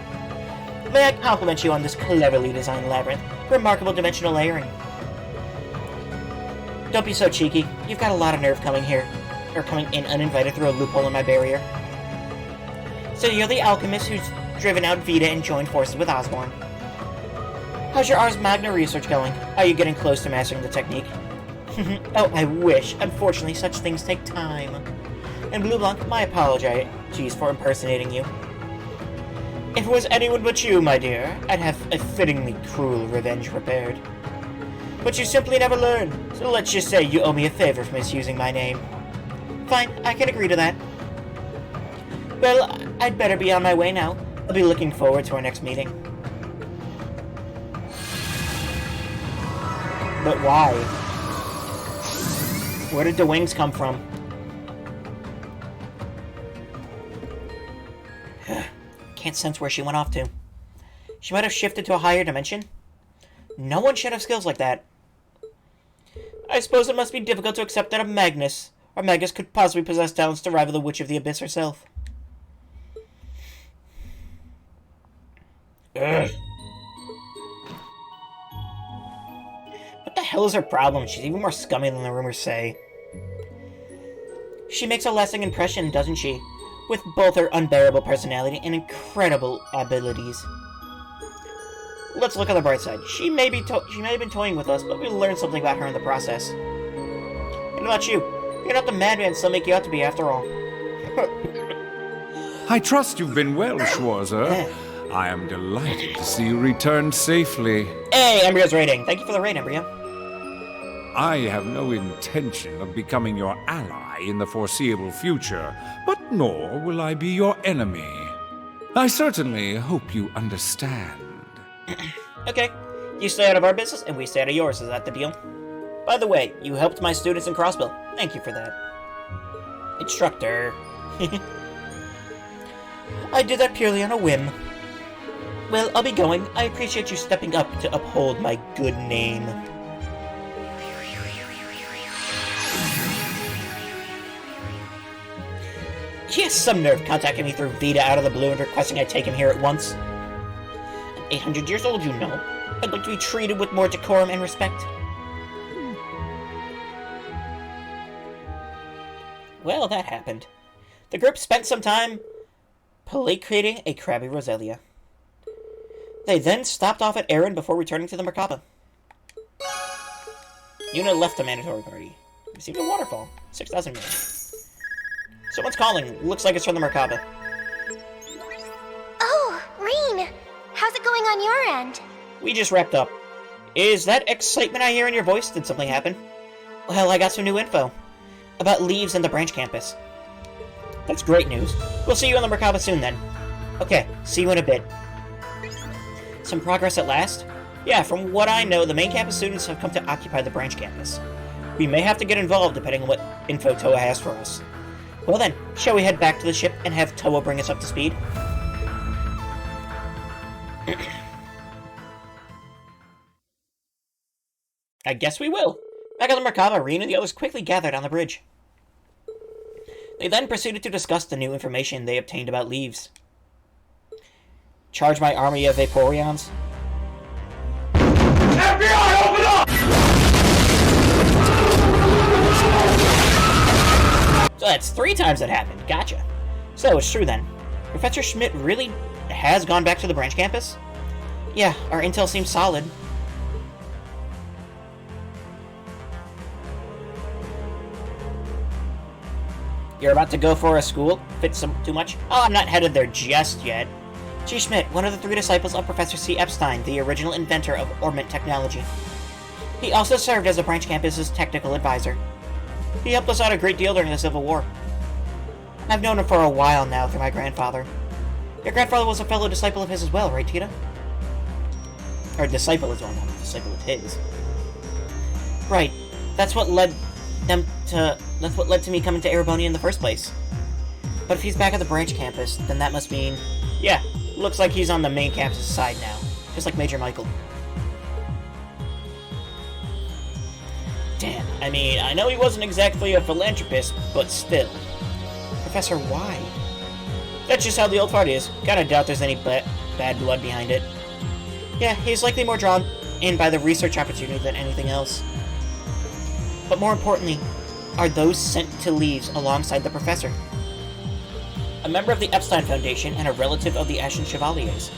May I compliment you on this cleverly designed labyrinth? Remarkable dimensional layering. Don't be so cheeky. You've got a lot of nerve coming in uninvited through a loophole in my barrier. So you're the alchemist who's driven out Vita and joined forces with Osborne. How's your Ars Magna research going? Are you getting close to mastering the technique? Oh, I wish. Unfortunately, such things take time. And Blue Blanc, my apologies for impersonating you. If it was anyone but you, my dear, I'd have a fittingly cruel revenge prepared. But you simply never learn, so let's just say you owe me a favor for misusing my name. Fine, I can agree to that. Well, I'd better be on my way now. I'll be looking forward to our next meeting. But why? Where did the wings come from? Can't sense where she went off to. She might have shifted to a higher dimension? No one should have skills like that. I suppose it must be difficult to accept that a Magus could possibly possess talents to rival the Witch of the Abyss herself. Ugh. What the hell is her problem? She's even more scummy than the rumors say. She makes a lasting impression, doesn't she? With both her unbearable personality and incredible abilities. Let's look on the bright side. She may have been toying with us, but we learned something about her in the process. And about you? You're not the madman some make you out to be, after all. I trust you've been well, Schwarzer. I am delighted to see you return safely. Hey, Embryo's rating. Thank you for the raid, Embryo. I have no intention of becoming your ally in the foreseeable future, but nor will I be your enemy. I certainly hope you understand. Okay, you stay out of our business and we stay out of yours, is that the deal? By the way, you helped my students in Crossbill. Thank you for that. Instructor. I did that purely on a whim. Well, I'll be going. I appreciate you stepping up to uphold my good name. He has some nerve contacting me through Vita out of the blue and requesting I take him here at once. I'm 800 years old, you know. I'd like to be treated with more decorum and respect. Well, that happened. The group spent some time placating a crabby Roselia. They then stopped off at Aaron before returning to the Merkaba. Yuna left the mandatory party. Received a waterfall. 6,000 million. Someone's calling. Looks like it's from the Merkaba. Oh, Rean! How's it going on your end? We just wrapped up. Is that excitement I hear in your voice? Did something happen? Well, I got some new info. About Leaves and the branch campus. That's great news. We'll see you on the Merkaba soon then. Okay, see you in a bit. Some progress at last? Yeah, from what I know, the main campus students have come to occupy the branch campus. We may have to get involved depending on what info Toa has for us. Well then, shall we head back to the ship and have Toa bring us up to speed? I guess we will. Back on the Merkaba, Rean and the others quickly gathered on the bridge. They then proceeded to discuss the new information they obtained about Leaves. Charge my army of Vaporeons? FBI, open up! So that's 3 times that happened. Gotcha. So it's true then. Professor Schmidt really has gone back to the branch campus? Yeah, our intel seems solid. You're about to go for a school? Fits too much? Oh, I'm not headed there just yet. G. Schmidt, one of the 3 disciples of Professor C. Epstein, the original inventor of orbment technology. He also served as the branch campus's technical advisor. He helped us out a great deal during the Civil War. I've known him for a while now through my grandfather. Your grandfather was a fellow disciple of his as well, right, Tita? Or disciple as well, not a disciple of his. Right. That's what led to me coming to Ereboni in the first place. But if he's back at the branch campus, then that must mean... Yeah, looks like he's on the main campus side now. Just like Major Michael. Damn, I mean, I know he wasn't exactly a philanthropist, but still. Professor, why? That's just how the old party is. Kinda doubt there's any bad blood behind it. Yeah, he's likely more drawn in by the research opportunity than anything else. But more importantly, are those sent to Leaves alongside the professor. A member of the Epstein Foundation and a relative of the Ashen Chevaliers.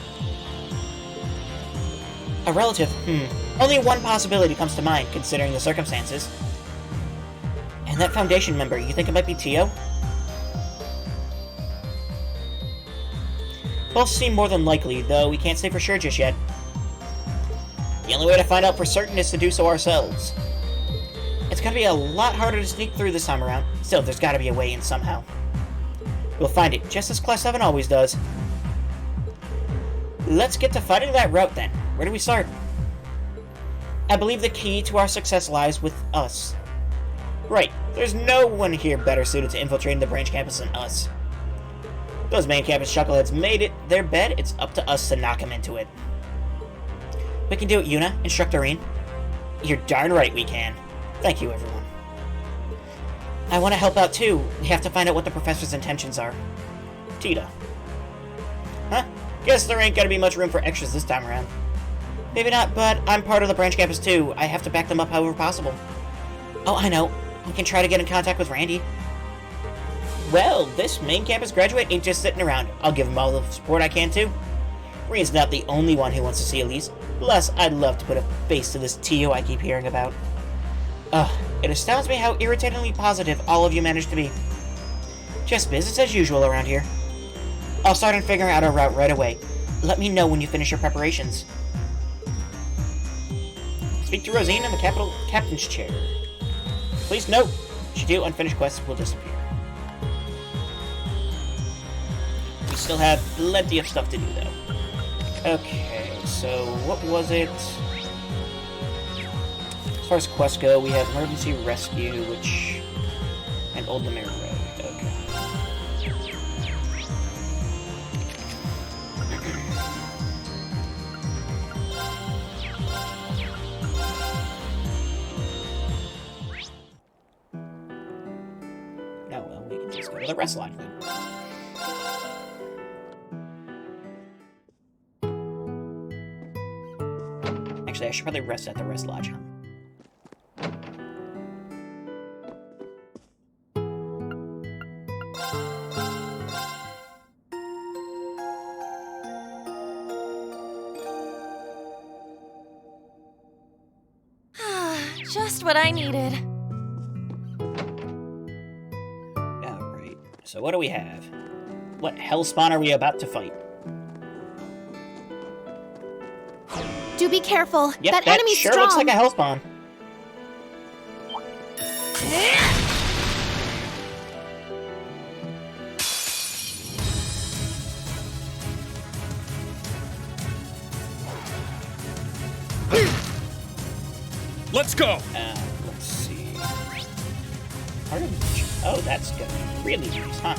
A relative? Only one possibility comes to mind, considering the circumstances. And that Foundation member, you think it might be Tio? Both seem more than likely, though we can't say for sure just yet. The only way to find out for certain is to do so ourselves. It's gonna be a lot harder to sneak through this time around. Still, there's gotta be a way in somehow. We'll find it, just as Class 7 always does. Let's get to finding that route then. Where do we start? I believe the key to our success lies with us. Right, there's no one here better suited to infiltrating the branch campus than us. Those main campus chuckleheads made it their bed, it's up to us to knock them into it. We can do it, Yuna, Instructor Reen. You're darn right we can. Thank you, everyone. I want to help out too. We have to find out what the professor's intentions are. Tita. Huh? Guess there ain't gonna be much room for extras this time around. Maybe not, but I'm part of the branch campus too. I have to back them up however possible. Oh, I know. We can try to get in contact with Randy. Well, this main campus graduate ain't just sitting around. I'll give him all the support I can too. Reen's not the only one who wants to see Elise. Plus, I'd love to put a face to this Tio I keep hearing about. It astounds me how irritatingly positive all of you managed to be. Just business as usual around here. I'll start on figuring out a route right away. Let me know when you finish your preparations. Speak to Rosine in the captain's chair. Please note, should you unfinished quests will disappear. We still have plenty of stuff to do though. Okay, so what was it? As far as quests go, we have Emergency Rescue, and Old Lemire Road. Okay. No, well, we can just go to the rest lodge then. Actually, I should probably rest at the rest lodge, huh? Just what I needed. Alright, so what do we have? What hellspawn are we about to fight? Do be careful. Yep, that that enemy's sure strong. looks like a hellspawn. Let's go! Let's see. Oh, that's good. Really nice, huh?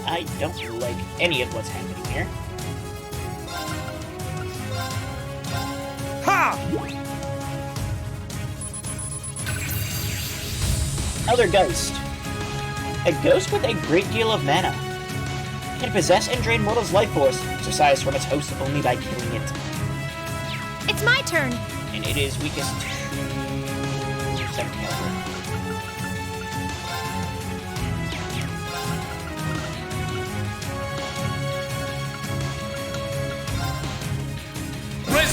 I don't like any of what's happening here. Ha! Elder Ghost. A ghost with a great deal of mana. Can possess and drain mortals' life force, exercised from its host only by killing it. It's my turn. And it is weakest to 7 caliber.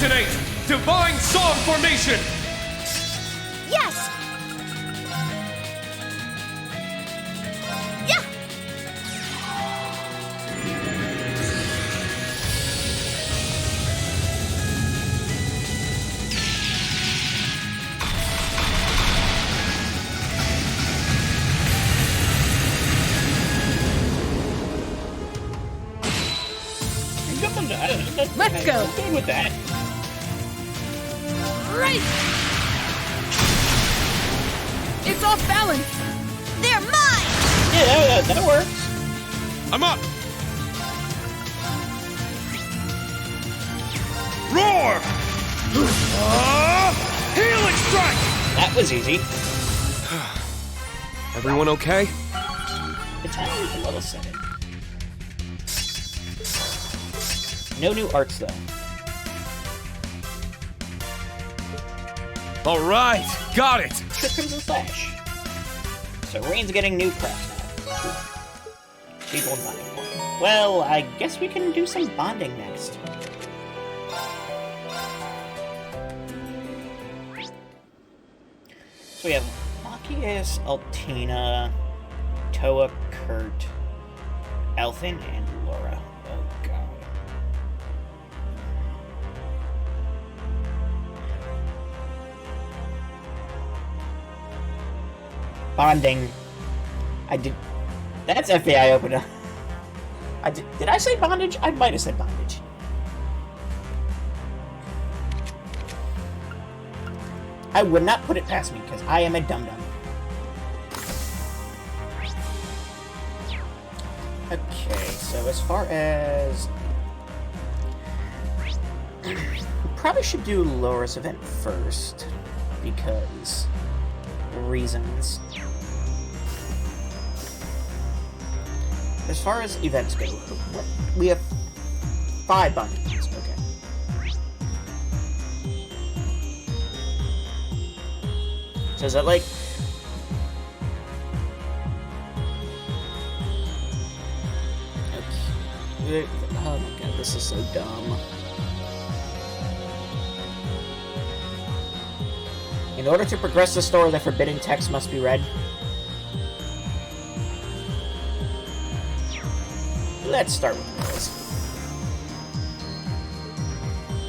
Designate Divine Song Formation! Yes! Yeah! Let's go. I'm good with that. Right! It's off balance! They're mine! Yeah, that works. I'm up! Roar! Healing strike! That was easy. Everyone okay? The timer is a little setting. No new arts, though. All right, got it! Trip Crimson Slash. So Rain's getting new crafts now. People in bonding point. Well, I guess we can do some bonding next. So we have Machias, Altina, Toa, Kurt, Alfin, and Laura. Oh god. Bonding. I did. That's FBI opener. Did I say bondage? I might have said bondage. I would not put it past me because I am a dum-dum. Okay, so as far as... we probably should do Laura's event first because reasons. As far as events go, we have 5 bonding points. Okay. So is that like... okay. Oh my god, this is so dumb. In order to progress the story, the forbidden text must be read. Let's start with this.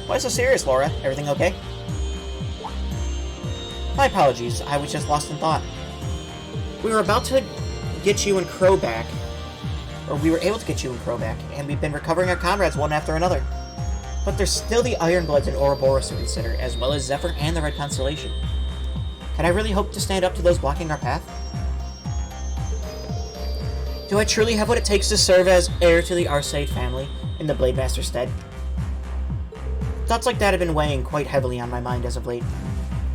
Why so serious, Laura? Everything okay? My apologies, I was just lost in thought. We were about to get you and Crow back. Or we were able to get you and Crow back, and we've been recovering our comrades one after another. But there's still the Ironbloods and Ouroboros to consider, as well as Zephyr and the Red Constellation. Can I really hope to stand up to those blocking our path? Do I truly have what it takes to serve as heir to the Arseid family in the Blade Master's stead? Thoughts like that have been weighing quite heavily on my mind as of late.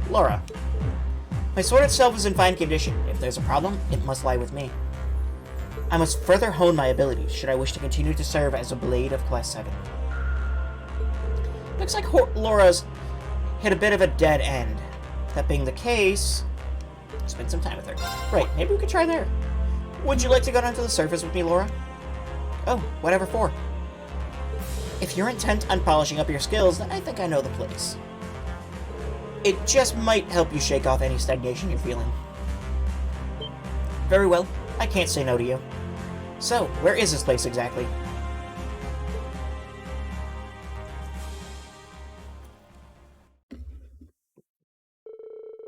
Laura, my sword itself is in fine condition. If there's a problem, it must lie with me. I must further hone my abilities should I wish to continue to serve as a Blade of Class 7. Looks like Laura's hit a bit of a dead end. That being the case, spend some time with her. Right, maybe we could try there. Would you like to go down to the surface with me, Laura? Oh, whatever for. If you're intent on polishing up your skills, then I think I know the place. It just might help you shake off any stagnation you're feeling. Very well, I can't say no to you. So, where is this place exactly?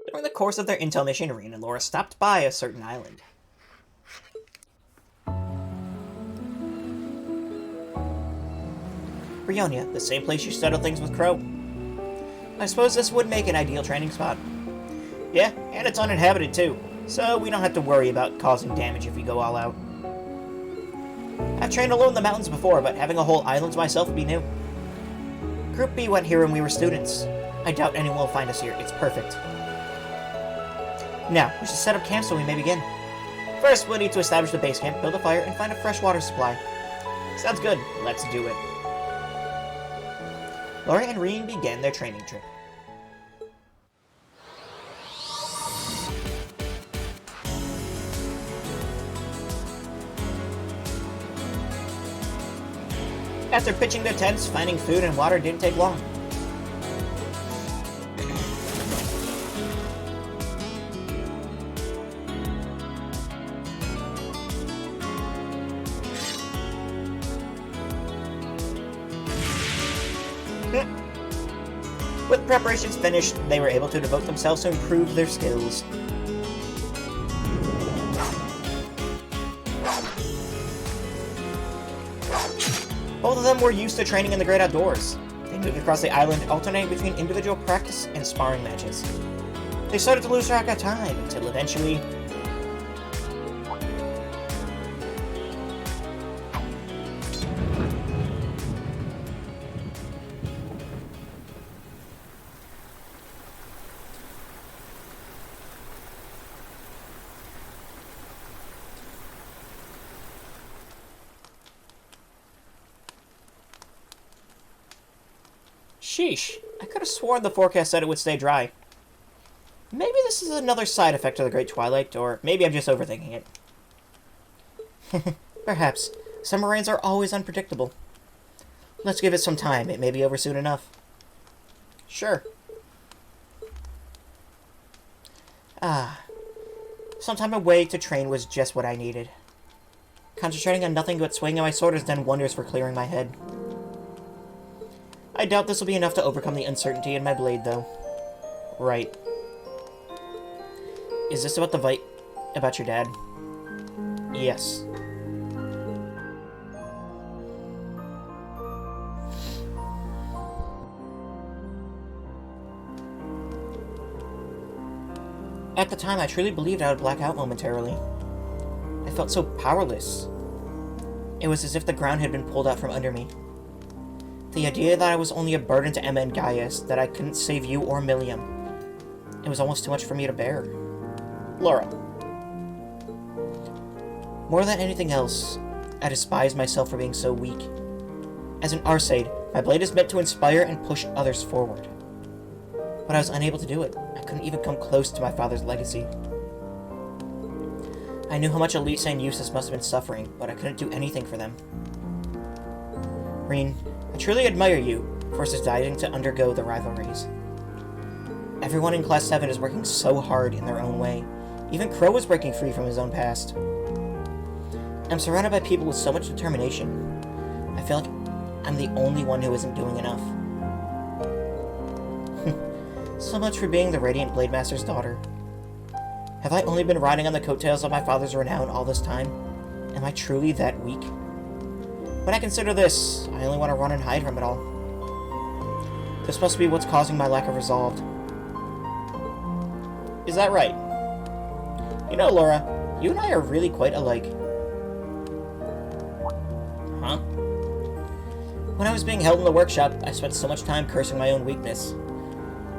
During the course of their intel mission, Rean and Laura stopped by a certain island. Brionia, the same place you settled things with Crow. I suppose this would make an ideal training spot. Yeah, and it's uninhabited too, so we don't have to worry about causing damage if we go all out. I've trained alone in the mountains before, but having a whole island to myself would be new. Group B went here when we were students. I doubt anyone will find us here. It's perfect. Now, we should set up camp so we may begin. First, we'll need to establish the base camp, build a fire, and find a fresh water supply. Sounds good. Let's do it. Laura and Rean began their training trip. After pitching their tents, finding food and water didn't take long. With preparations finished, they were able to devote themselves to improve their skills. Both of them were used to training in the great outdoors. They moved across the island, alternating between individual practice and sparring matches. They started to lose track of time until eventually... Sheesh, I could have sworn the forecast said it would stay dry. Maybe this is another side effect of the Great Twilight, or maybe I'm just overthinking it. Perhaps. Summer rains are always unpredictable. Let's give it some time. It may be over soon enough. Sure. Some time away to train was just what I needed. Concentrating on nothing but swinging my sword has done wonders for clearing my head. I doubt this will be enough to overcome the uncertainty in my blade, though. Right. Is this about the fight about your dad? Yes. At the time, I truly believed I would black out momentarily. I felt so powerless. It was as if the ground had been pulled out from under me. The idea that I was only a burden to Emma and Gaius, that I couldn't save you or Milliam. It was almost too much for me to bear. Laura. More than anything else, I despise myself for being so weak. As an Arseid, my blade is meant to inspire and push others forward. But I was unable to do it. I couldn't even come close to my father's legacy. I knew how much Elisa and Eustace must have been suffering, but I couldn't do anything for them. Reen, I truly admire you for deciding to undergo the rivalries. Everyone in Class 7 is working so hard in their own way. Even Crow is breaking free from his own past. I'm surrounded by people with so much determination. I feel like I'm the only one who isn't doing enough. So much for being the Radiant Blade Master's daughter. Have I only been riding on the coattails of my father's renown all this time? Am I truly that weak? When I consider this, I only want to run and hide from it all. This must be what's causing my lack of resolve. Is that right? You know, Laura, you and I are really quite alike. Huh? When I was being held in the workshop, I spent so much time cursing my own weakness.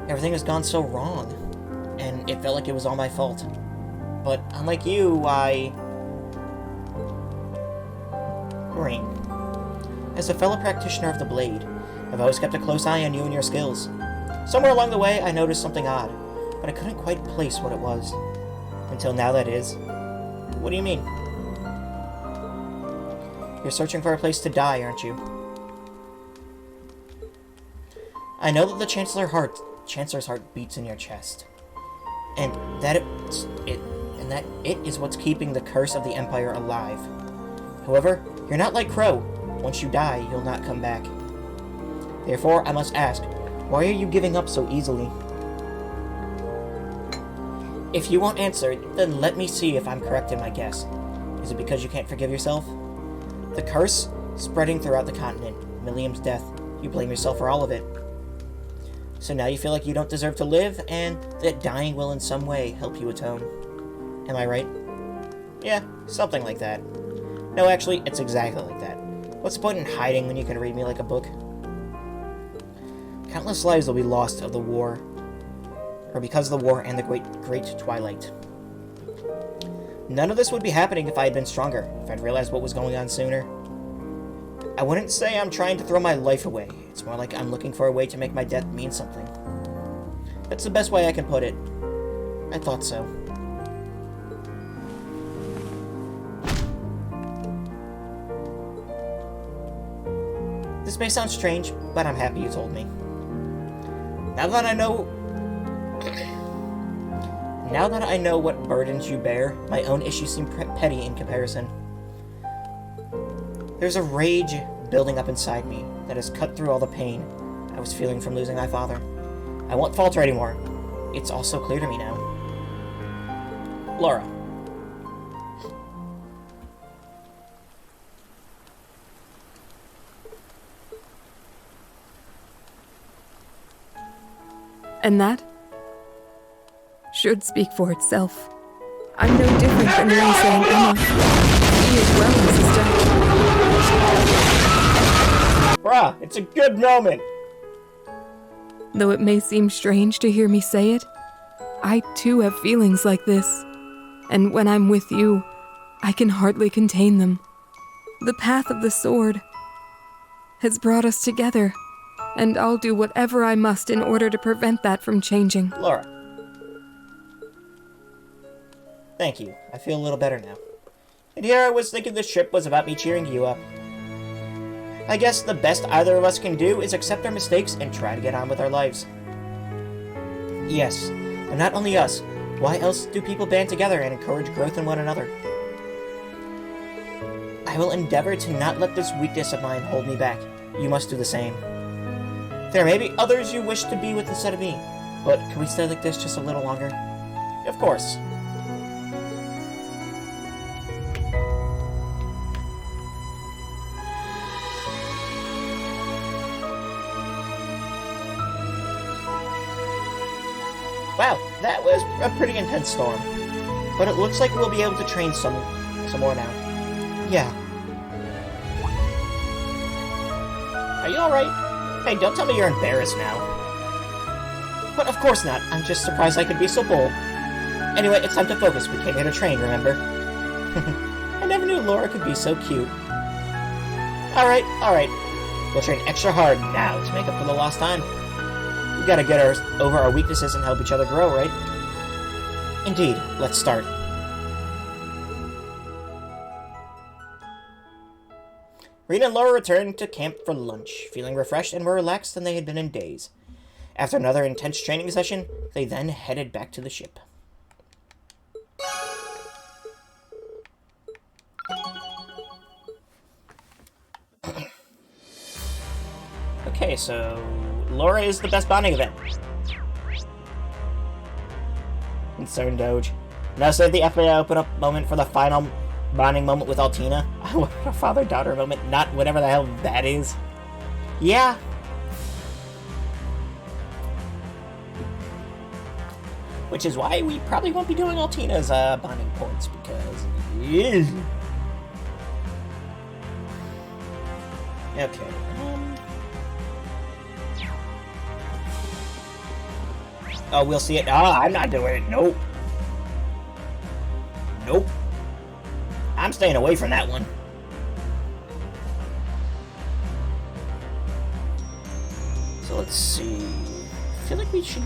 Everything has gone so wrong, and it felt like it was all my fault. But unlike you, Reen. As a fellow practitioner of the blade, I've always kept a close eye on you and your skills. Somewhere along the way, I noticed something odd, but I couldn't quite place what it was. Until now, that is. What do you mean? You're searching for a place to die, aren't you? I know that the Chancellor's heart beats in your chest, and that it is what's keeping the curse of the Empire alive. However, you're not like Crow. Once you die, you'll not come back. Therefore, I must ask, why are you giving up so easily? If you won't answer, then let me see if I'm correct in my guess. Is it because you can't forgive yourself? The curse spreading throughout the continent, Milliam's death, you blame yourself for all of it. So now you feel like you don't deserve to live, and that dying will in some way help you atone. Am I right? Yeah, something like that. No, actually, it's exactly like that. What's the point in hiding when you can read me like a book? Countless lives will be lost of the war, or because of the war and the Great Twilight. None of this would be happening if I had been stronger, if I'd realized what was going on sooner. I wouldn't say I'm trying to throw my life away. It's more like I'm looking for a way to make my death mean something. That's the best way I can put it. I thought so. This may sound strange, but I'm happy you told me. Now that I know what burdens you bear, my own issues seem petty in comparison. There's a rage building up inside me that has cut through all the pain I was feeling from losing my father. I won't falter anymore. It's all so clear to me now. Laura. And that should speak for itself. I'm no different than Lisa and Emma. Me as well, Mrs. Bruh, it's a good moment! Though it may seem strange to hear me say it, I too have feelings like this. And when I'm with you, I can hardly contain them. The path of the sword has brought us together, and I'll do whatever I must in order to prevent that from changing. Laura. Thank you. I feel a little better now. And here I was thinking this trip was about me cheering you up. I guess the best either of us can do is accept our mistakes and try to get on with our lives. Yes, and not only us. Why else do people band together and encourage growth in one another? I will endeavor to not let this weakness of mine hold me back. You must do the same. There may be others you wish to be with instead of me, but can we stay like this just a little longer? Of course. Wow, that was a pretty intense storm. But it looks like we'll be able to train some more now. Yeah. Are you alright? Hey, don't tell me you're embarrassed now. But of course not. I'm just surprised I could be so bold. Anyway, it's time to focus. We came here to train, remember? I never knew Laura could be so cute. Alright. We'll train extra hard now to make up for the lost time. We gotta get over our weaknesses and help each other grow, right? Indeed. Let's start. Rena and Laura returned to camp for lunch, feeling refreshed and more relaxed than they had been in days. After another intense training session, they then headed back to the ship. Okay, so Laura is the best bonding event. Concerned Doge. Now save the FBI open up moment for the final bonding moment with Altina. I want a father-daughter moment, not whatever the hell that is. Yeah. Which is why we probably won't be doing Altina's bonding points, because... Okay. Oh, we'll see it. Ah, I'm not doing it. Nope. Nope. I'm staying away from that one. So let's see. I feel like we should...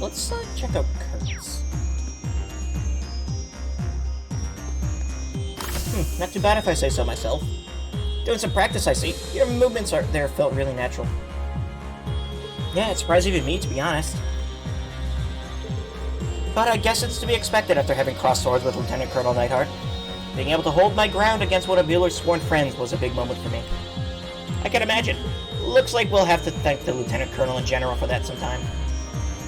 Let's check out Kurt's. Not too bad if I say so myself. Doing some practice, I see. Your movements there felt really natural. Yeah, it surprised even me, to be honest. But I guess it's to be expected after having crossed swords with Lieutenant Colonel Neidhart. Being able to hold my ground against one of Mueller's sworn friends was a big moment for me. I can imagine. Looks like we'll have to thank the Lieutenant Colonel in general for that sometime.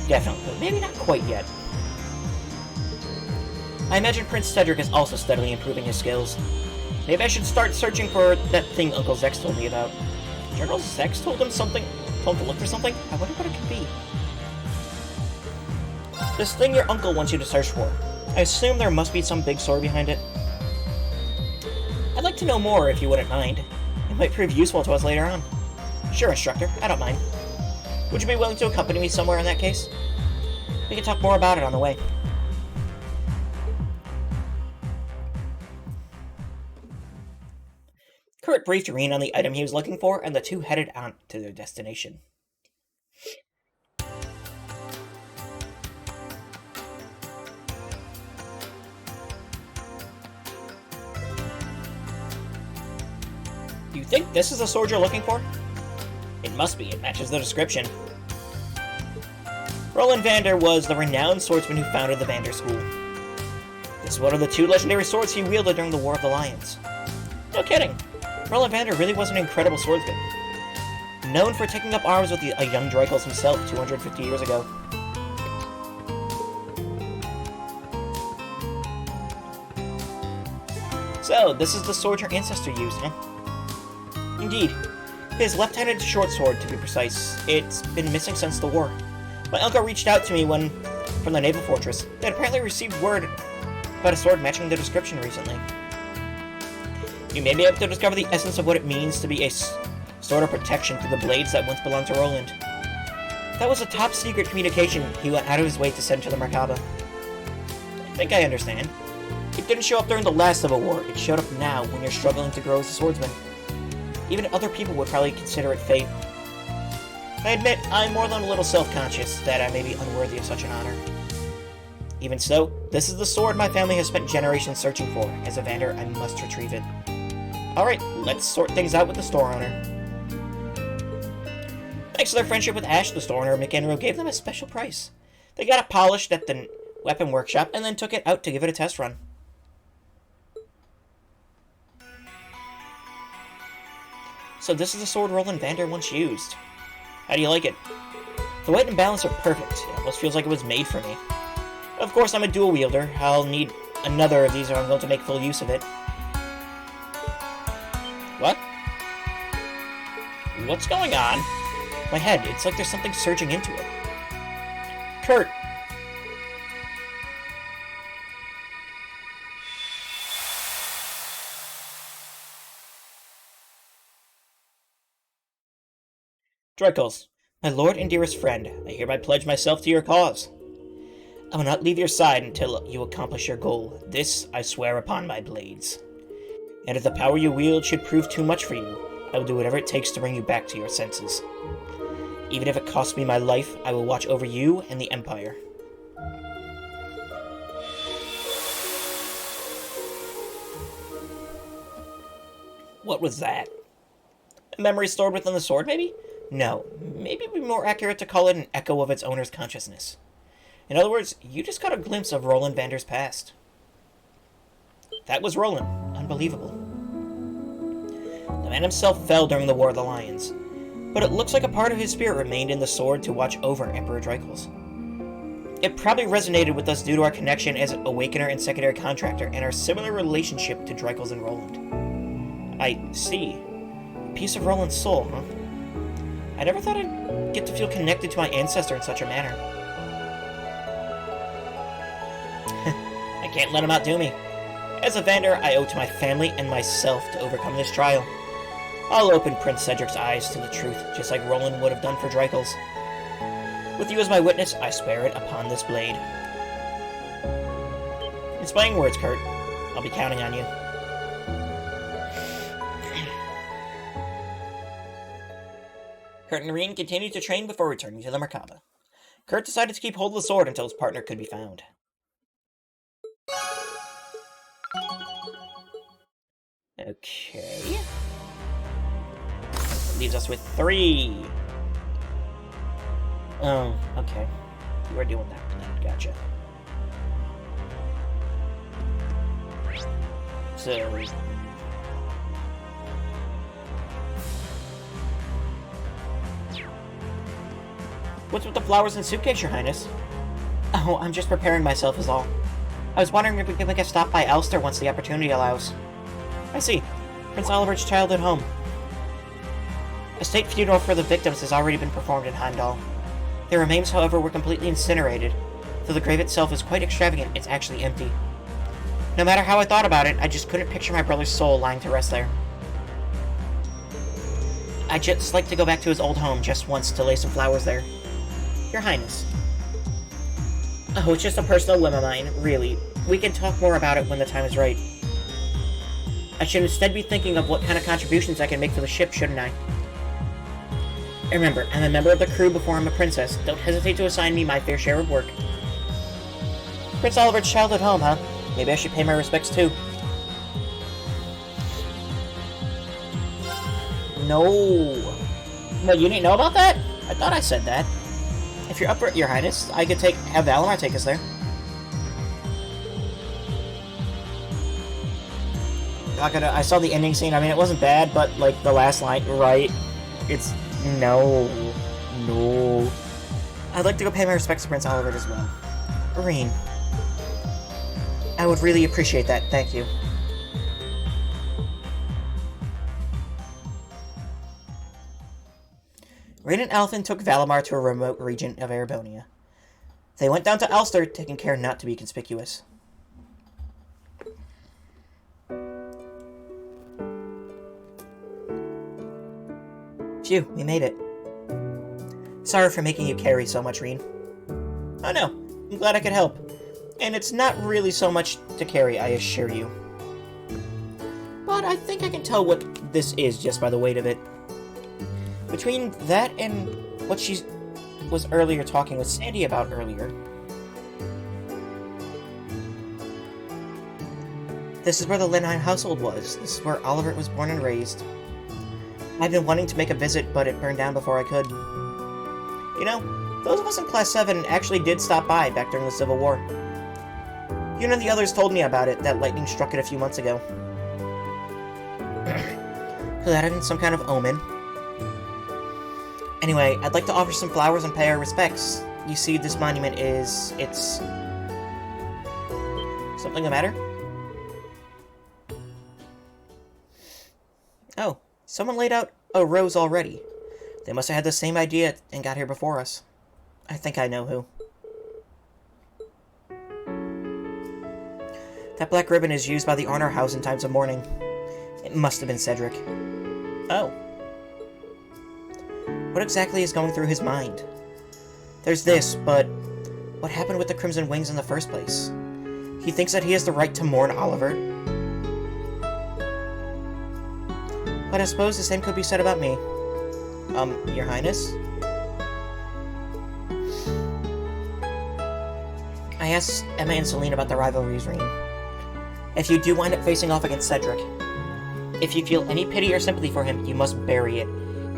Definitely, but maybe not quite yet. I imagine Prince Cedric is also steadily improving his skills. Maybe I should start searching for that thing Uncle Zex told me about. General Zex told him to look for something? I wonder what it could be. This thing your uncle wants you to search for. I assume there must be some big story behind it. I'd like to know more if you wouldn't mind. It might prove useful to us later on. Sure, instructor. I don't mind. Would you be willing to accompany me somewhere in that case? We can talk more about it on the way. Kurt briefed Irene on the item he was looking for, and the two headed on to their destination. You think this is the sword you're looking for? It must be. It matches the description. Roland Vander was the renowned swordsman who founded the Vander School. This is one of the two legendary swords he wielded during the War of the Lions. No kidding. Roland Vander really was an incredible swordsman. known for taking up arms with a young Dracols himself 250 years ago. So, this is the sword your ancestor used, huh? Indeed. His left-handed short sword, to be precise. It's been missing since the war. My uncle reached out to me from the naval fortress. They had apparently received word about a sword matching the description recently. You may be able to discover the essence of what it means to be a sword of protection through the blades that once belonged to Roland. That was a top-secret communication he went out of his way to send to the Merkaba. I think I understand. It didn't show up during the last Civil War. It showed up now, when you're struggling to grow as a swordsman. Even other people would probably consider it fate. I admit, I'm more than a little self-conscious that I may be unworthy of such an honor. Even so, this is the sword my family has spent generations searching for. As Evander, I must retrieve it. Alright, let's sort things out with the store owner. Thanks to their friendship with Ash, the store owner, McEnroe gave them a special price. They got it polished at the weapon workshop and then took it out to give it a test run. So this is the sword Roland Vander once used. How do you like it? The weight and balance are perfect. It almost feels like it was made for me. Of course, I'm a dual wielder. I'll need another of these if I'm going to make full use of it. What? What's going on? My head, it's like there's something surging into it. Kurt! Dracols, my lord and dearest friend, I hereby pledge myself to your cause. I will not leave your side until you accomplish your goal. This I swear upon my blades. And if the power you wield should prove too much for you, I will do whatever it takes to bring you back to your senses. Even if it costs me my life, I will watch over you and the Empire. What was that? A memory stored within the sword, maybe? No, maybe it would be more accurate to call it an echo of its owner's consciousness. In other words, you just got a glimpse of Roland Vander's past. That was Roland. Unbelievable. The man himself fell during the War of the Lions, but it looks like a part of his spirit remained in the sword to watch over Emperor Dracols. It probably resonated with us due to our connection as an Awakener and Secondary Contractor and our similar relationship to Dracols and Roland. I see. A piece of Roland's soul, huh? I never thought I'd get to feel connected to my ancestor in such a manner. I can't let him outdo me. As a Vander, I owe to my family and myself to overcome this trial. I'll open Prince Cedric's eyes to the truth, just like Roland would have done for Dracols. With you as my witness, I swear it upon this blade. Inspiring words, Kurt. I'll be counting on you. Kurt and Reen continued to train before returning to the Merkaba. Kurt decided to keep hold of the sword until his partner could be found. Okay. Leaves us with 3. Oh, okay. We're doing that then. Gotcha. So... What's with the flowers and suitcase, Your Highness? Oh, I'm just preparing myself is all. I was wondering if we could make a stop by Elster once the opportunity allows. I see. Prince Oliver's childhood home. A state funeral for the victims has already been performed in Heimdall. Their remains, however, were completely incinerated. Though the grave itself is quite extravagant, it's actually empty. No matter how I thought about it, I just couldn't picture my brother's soul lying to rest there. I'd just like to go back to his old home just once to lay some flowers there. Your Highness. Oh, it's just a personal whim of mine, really. We can talk more about it when the time is right. I should instead be thinking of what kind of contributions I can make for the ship, shouldn't I? Remember, I'm a member of the crew before I'm a princess. Don't hesitate to assign me my fair share of work. Prince Oliver's childhood home, huh? Maybe I should pay my respects too. No. What, you didn't know about that? I thought I said that. If you're up for it, Your Highness, I could have Valimar take us there. I saw the ending scene. I mean, it wasn't bad, but, like, the last line, right? It's No. No. I'd like to go pay my respects to Prince Oliver as well. Rean. I would really appreciate that, thank you. Rean and Alfin took Valimar to a remote region of Erebonia. They went down to Ulster, taking care not to be conspicuous. Phew, we made it. Sorry for making you carry so much, Rean. Oh no, I'm glad I could help. And it's not really so much to carry, I assure you. But I think I can tell what this is just by the weight of it. Between that and what she was earlier talking with Sandy about earlier. This is where the Linheim household was. This is where Oliver was born and raised. I've been wanting to make a visit, but it burned down before I could. You know, those of us in Class 7 actually did stop by back during the Civil War. You and the others told me about it, that lightning struck it a few months ago. Could that have been some kind of omen? Anyway, I'd like to offer some flowers and pay our respects. You see, this monument it's... Something the matter? Oh, someone laid out a rose already. They must have had the same idea and got here before us. I think I know who. That black ribbon is used by the Honor House in times of mourning. It must have been Cedric. Oh. What exactly is going through his mind? There's this, but what happened with the Crimson Wings in the first place? He thinks that he has the right to mourn Oliver. But I suppose the same could be said about me. Your Highness? I asked Emma and Celine about the rivalries, Rean. If you do wind up facing off against Cedric, if you feel any pity or sympathy for him, you must bury it,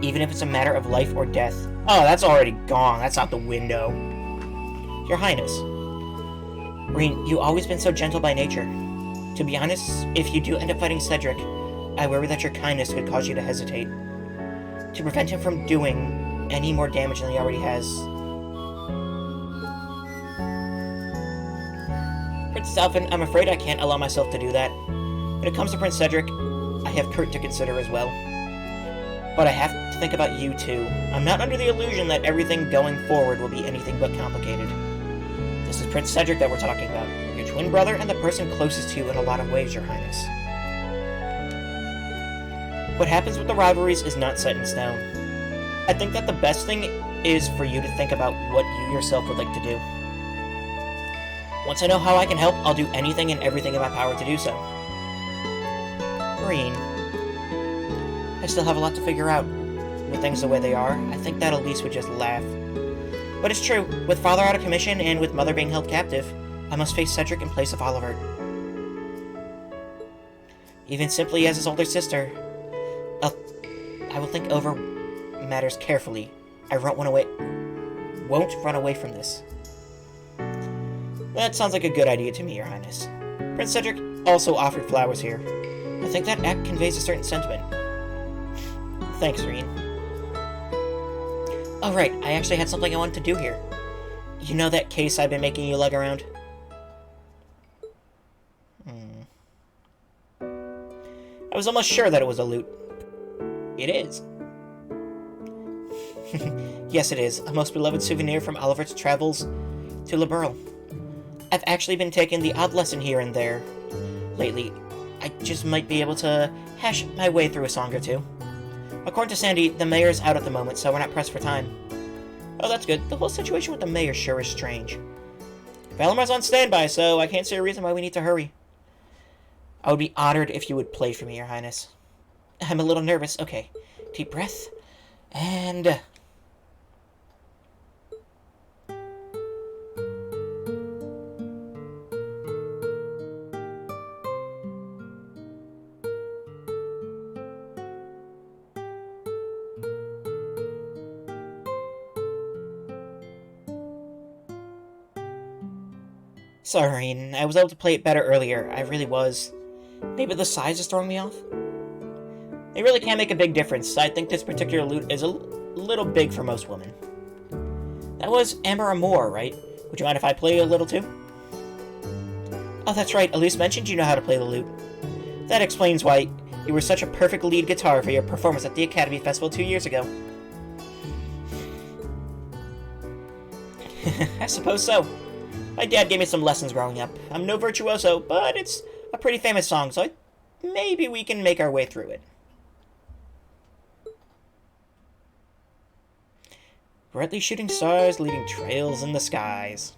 even if it's a matter of life or death. Oh, that's already gone. That's out the window. Your Highness. Rean, you've always been so gentle by nature. To be honest, if you do end up fighting Cedric, I worry that your kindness could cause you to hesitate. To prevent him from doing any more damage than he already has. Princess Alfin, I'm afraid I can't allow myself to do that. When it comes to Prince Cedric, I have Kurt to consider as well. But I have to think about you too. I'm not under the illusion that everything going forward will be anything but complicated. This is Prince Cedric that we're talking about. Your twin brother and the person closest to you in a lot of ways, Your Highness. What happens with the rivalries is not set in stone. I think that the best thing is for you to think about what you yourself would like to do. Once I know how I can help, I'll do anything and everything in my power to do so. Rean, I still have a lot to figure out. With things the way they are, I think that Elise would just laugh. But it's true, with Father out of commission and with Mother being held captive, I must face Cedric in place of Oliver. Even simply as his older sister, I will think over matters carefully. I won't run away from this. That sounds like a good idea to me, Your Highness. Prince Cedric also offered flowers here. I think that act conveys a certain sentiment. Thanks, Rean. Oh right, I actually had something I wanted to do here. You know that case I've been making you lug around? I was almost sure that it was a loot. It is. Yes, it is. A most beloved souvenir from Oliver's travels to Liberl. I've actually been taking the odd lesson here and there lately. I just might be able to hash my way through a song or two. According to Sandy, the mayor's out at the moment, so we're not pressed for time. Oh, that's good. The whole situation with the mayor sure is strange. Valimar's on standby, so I can't see a reason why we need to hurry. I would be honored if you would play for me, Your Highness. I'm a little nervous. Okay. Deep breath. And... Sorry, I was able to play it better earlier. I really was. Maybe the size is throwing me off? They really can make a big difference. I think this particular loot is little big for most women. That was Amber Amore, right? Would you mind if I play a little too? Oh, that's right. Elise mentioned you know how to play the lute. That explains why you were such a perfect lead guitar for your performance at the Academy Festival 2 years ago. I suppose so. My dad gave me some lessons growing up. I'm no virtuoso, but it's a pretty famous song, so maybe we can make our way through it. Brightly shooting stars, leaving trails in the skies.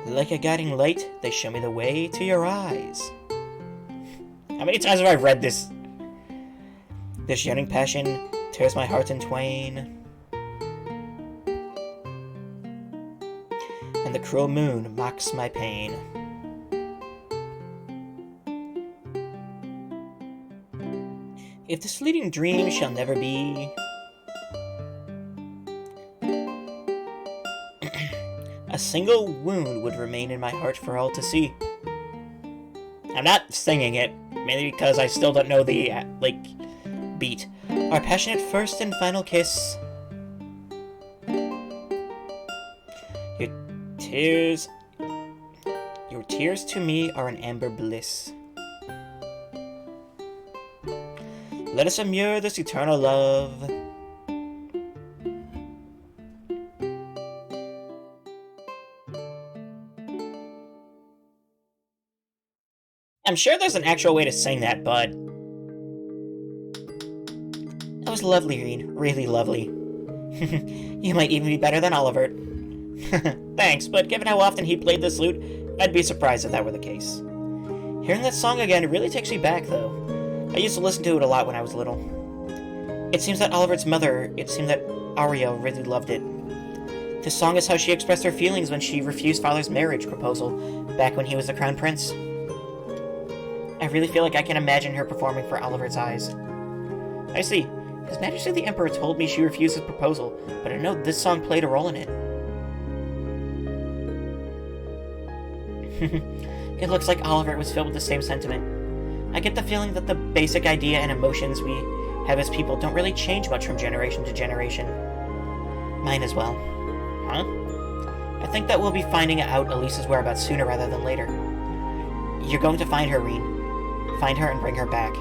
Like a guiding light, they show me the way to your eyes. How many times have I read this? This yearning passion tears my heart in twain. And the cruel moon mocks my pain. If this fleeting dream shall never be, a single wound would remain in my heart for all to see. I'm not singing it, mainly because I still don't know the, beat. Our passionate first and final kiss. Your tears to me are an amber bliss. Let us immure this eternal love. I'm sure there's an actual way to sing that, but that was lovely, Reed. Really lovely. You might even be better than Oliver. Thanks, but given how often he played this lute, I'd be surprised if that were the case. Hearing that song again really takes me back, though. I used to listen to it a lot when I was little. It seems that Oliver's mother, it seemed that Ariel really loved it. This song is how she expressed her feelings when she refused Father's marriage proposal back when he was the crown prince. I really feel like I can imagine her performing for Oliver's eyes. I see. His Majesty the Emperor told me she refused his proposal, but I know this song played a role in it. It looks like Oliver was filled with the same sentiment. I get the feeling that the basic idea and emotions we have as people don't really change much from generation to generation. Mine as well. Huh? I think that we'll be finding out Elise's whereabouts sooner rather than later. You're going to find her, Reen. Find her and bring her back.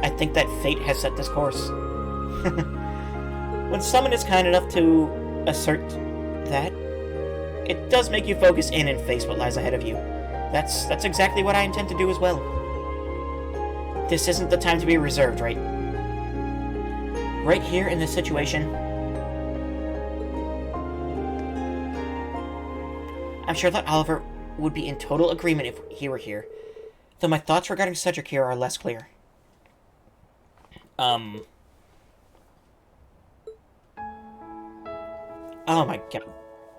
I think that fate has set this course. When someone is kind enough to assert that, it does make you focus in and face what lies ahead of you. That's exactly what I intend to do as well. This isn't the time to be reserved, right? Right here in this situation, I'm sure that Oliver would be in total agreement if he were here, though my thoughts regarding Cedric here are less clear. Oh my god.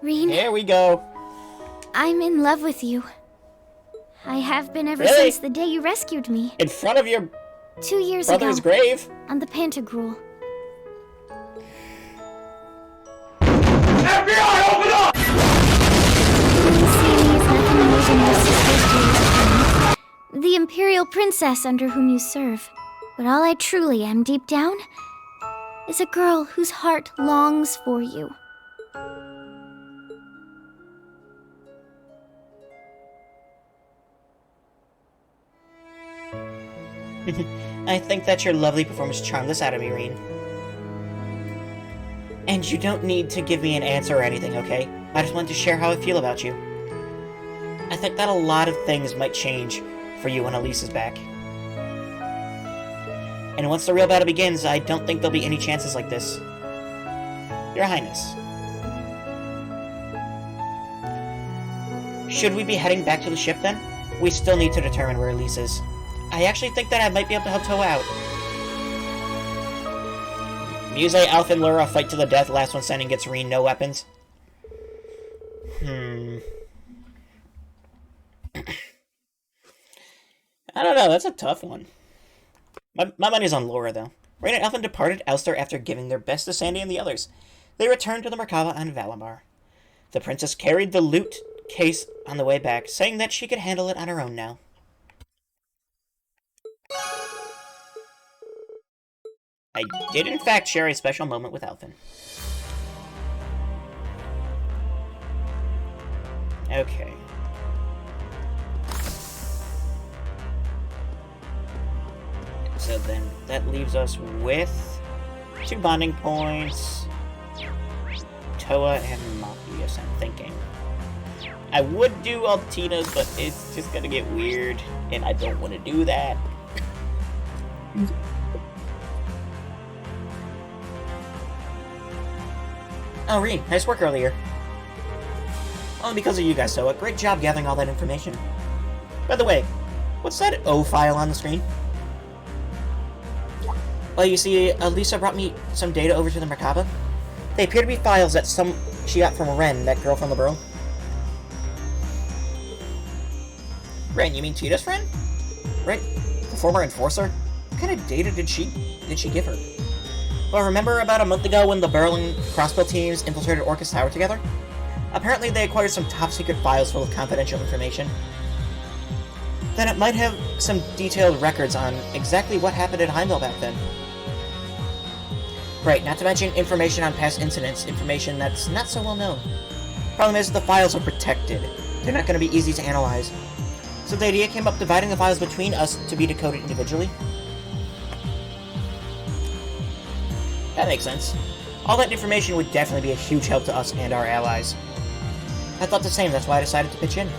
Reen. Here we go. I'm in love with you. I have been ever Really? since the day you rescued me. In front of your 2 years brother's ago. grave? On the Pantagruel. FBI, open up! The Imperial Princess under whom you serve. But all I truly am deep down is a girl whose heart longs for you. I think that your lovely performance charmed this out of me, Reen. And you don't need to give me an answer or anything, okay? I just want to share how I feel about you. I think that a lot of things might change for you when Elise is back. And once the real battle begins, I don't think there'll be any chances like this. Your Highness. Should we be heading back to the ship then? We still need to determine where Elise is. I actually think that I might be able to help tow out. Muse, Alfin and Laura fight to the death, last one standing gets Reen, no weapons. I don't know, that's a tough one. My money's on Laura, though. Reen and Alfin departed Elster after giving their best to Sandy and the others. They returned to the Merkaba on Valimar. The princess carried the loot case on the way back, saying that she could handle it on her own now. I did in fact share a special moment with Alfin. Okay. So then that leaves us with 2 bonding points. Toa and Mafias, I'm thinking. I would do Altita's, but it's just gonna get weird, and I don't want to do that. Oh, Reen, nice work earlier. Only because of you guys, so a great job gathering all that information. By the way, what's that O file on the screen? Well, you see, Lisa brought me some data over to the Merkaba. They appear to be files that she got from Ren, that girl from the burrow. Ren, you mean Tita's friend? Right, the former enforcer? What kind of data did she give her? Well, remember about a month ago when the Burl and Crossbow teams infiltrated Orcus Tower together? Apparently they acquired some top-secret files full of confidential information. Then it might have some detailed records on exactly what happened at Heimdall back then. Right, not to mention information on past incidents, information that's not so well known. Problem is, the files are protected. They're not going to be easy to analyze. So the idea came up dividing the files between us to be decoded individually. That makes sense. All that information would definitely be a huge help to us and our allies. I thought the same, that's why I decided to pitch in.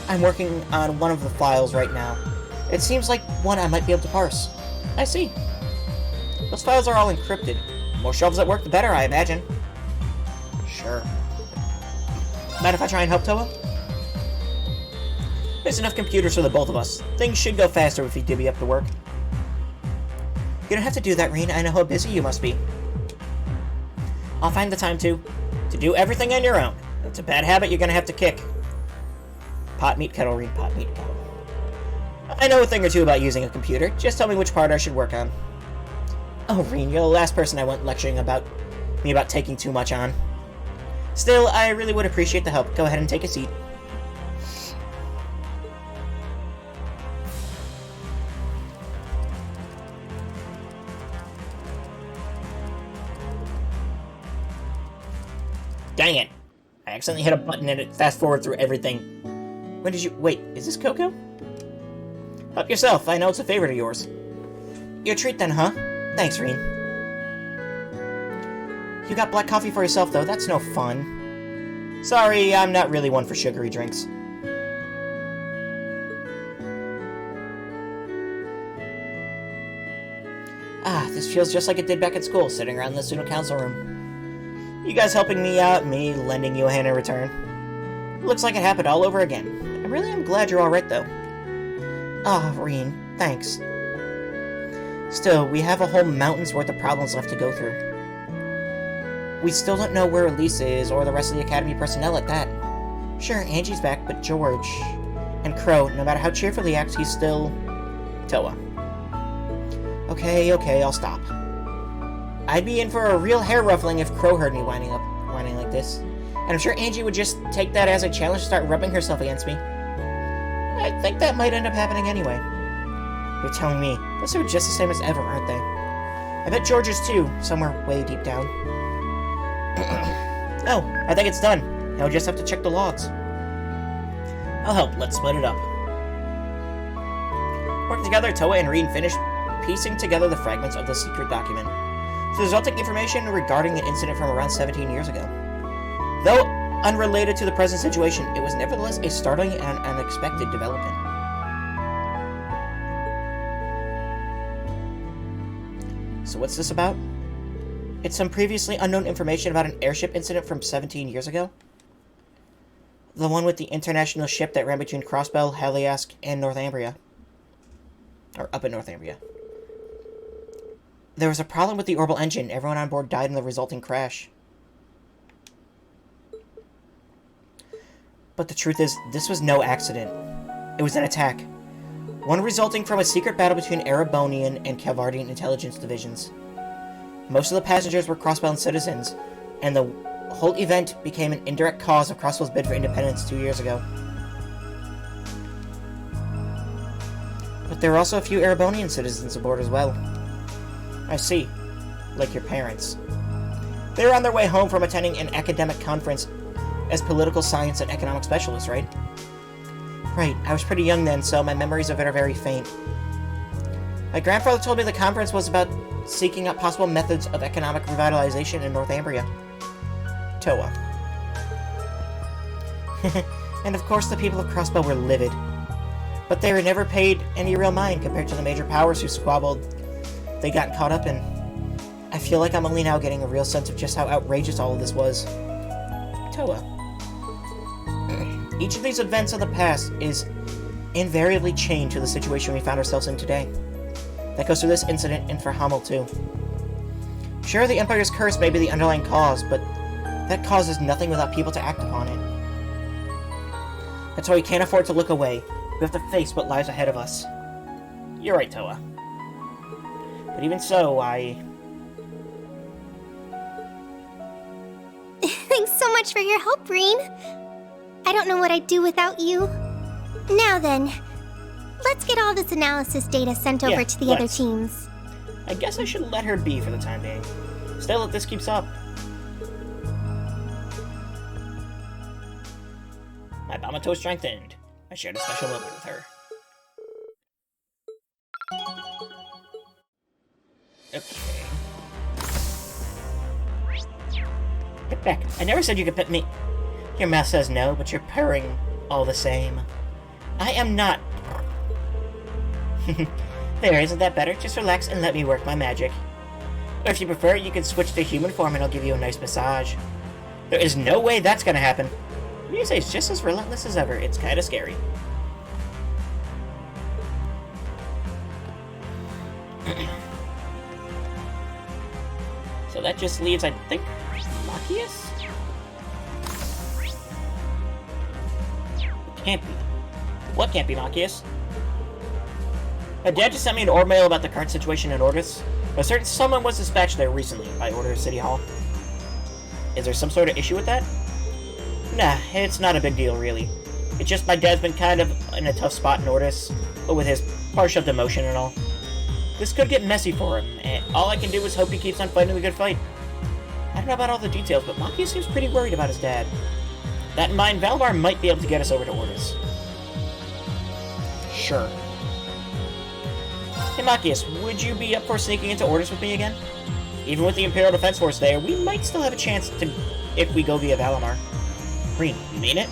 I'm working on one of the files right now. It seems like one I might be able to parse. I see. Those files are all encrypted. The more shelves at work, the better, I imagine. Sure. Mind if I try and help Toa? There's enough computers for the both of us. Things should go faster if you divvy up the work. You don't have to do that, Reen. I know how busy you must be. I'll find the time to do everything on your own. It's a bad habit you're gonna have to kick. Pot meat kettle, Reen. Pot meat kettle. I know a thing or two about using a computer. Just tell me which part I should work on. Oh, Reen, you're the last person I went lecturing about taking too much on. Still, I really would appreciate the help. Go ahead and take a seat. Dang it! I accidentally hit a button and it fast-forwarded through everything. When did you— wait, is this Coco? Help yourself, I know it's a favorite of yours. Your treat then, huh? Thanks, Reen. You got black coffee for yourself, though, that's no fun. Sorry, I'm not really one for sugary drinks. Ah, this feels just like it did back at school, sitting around in the student council room. You guys helping me out, me lending you a hand in return. Looks like it happened all over again. I really am glad you're alright, though. Ah, Reen, thanks. Still, we have a whole mountain's worth of problems left to go through. We still don't know where Elise is, or the rest of the Academy personnel at that. Sure, Angie's back, but George and Crow, no matter how cheerful he acts, he's still Toa. Okay, I'll stop. I'd be in for a real hair ruffling if Crow heard me whining like this. And I'm sure Angie would just take that as a challenge to start rubbing herself against me. I think that might end up happening anyway. You're telling me, those are just the same as ever, aren't they? I bet George is too, somewhere way deep down. Oh, I think it's done. Now we just have to check the logs. I'll help, let's split it up. Working together, Toa and Reen finished piecing together the fragments of the secret document. The resulting information regarding an incident from around 17 years ago. Though unrelated to the present situation, it was nevertheless a startling and unexpected development. So what's this about? It's some previously unknown information about an airship incident from 17 years ago? The one with the international ship that ran between Crossbell, Heliask, and Northumbria. Or up in Northumbria. There was a problem with the orbital engine. Everyone on board died in the resulting crash. But the truth is, this was no accident. It was an attack. One resulting from a secret battle between Erebonian and Calvardian intelligence divisions. Most of the passengers were Crossbound citizens, and the whole event became an indirect cause of Crossbell's bid for independence 2 years ago. But there were also a few Erebonian citizens aboard as well. I see. like your parents. They were on their way home from attending an academic conference as political science and economic specialists, right? Right, I was pretty young then, so my memories of it are very faint. My grandfather told me the conference was about seeking out possible methods of economic revitalization in Northumbria. Toa. And of course the people of Crossbow were livid. But they were never paid any real mind compared to the major powers who squabbled they got caught up in. I feel like I'm only now getting a real sense of just how outrageous all of this was. Toa. Each of these events of the past is invariably chained to the situation we found ourselves in today. That goes through this incident and for Hamel too. Sure, the Empire's curse may be the underlying cause, but that cause is nothing without people to act upon it. That's why we can't afford to look away. We have to face what lies ahead of us. You're right, Toa. But even so, Thanks so much for your help, Reen. I don't know what I'd do without you. Now then, let's get all this analysis data sent over to the other teams. I guess I should let her be for the time being. Still, if this keeps up. My Bamato strengthened. I shared a special moment with her. Okay. Get back. I never said you could pet me. Your mouth says no, but you're purring all the same. I am not. There, isn't that better? Just relax and let me work my magic. Or if you prefer, you can switch to human form and I'll give you a nice massage. There is no way that's gonna happen. Ryusei's just as relentless as ever. It's kinda scary. So that just leaves, I think, Machias? Can't be. What can't be Machias? My dad just sent me an orb mail about the current situation in Ordis. I was certain someone was dispatched there recently by order of City Hall. Is there some sort of issue with that? Nah, it's not a big deal, really. It's just my dad's been kind of in a tough spot in Ordis, but with his partial demotion and all. This could get messy for him, and all I can do is hope he keeps on fighting the good fight. I don't know about all the details, but Machias seems pretty worried about his dad. That in mind, Valimar might be able to get us over to Ordis. Sure. Hey Machias, would you be up for sneaking into Ordis with me again? Even with the Imperial Defense Force there, we might still have a chance to if we go via Valimar. Reen, you mean it?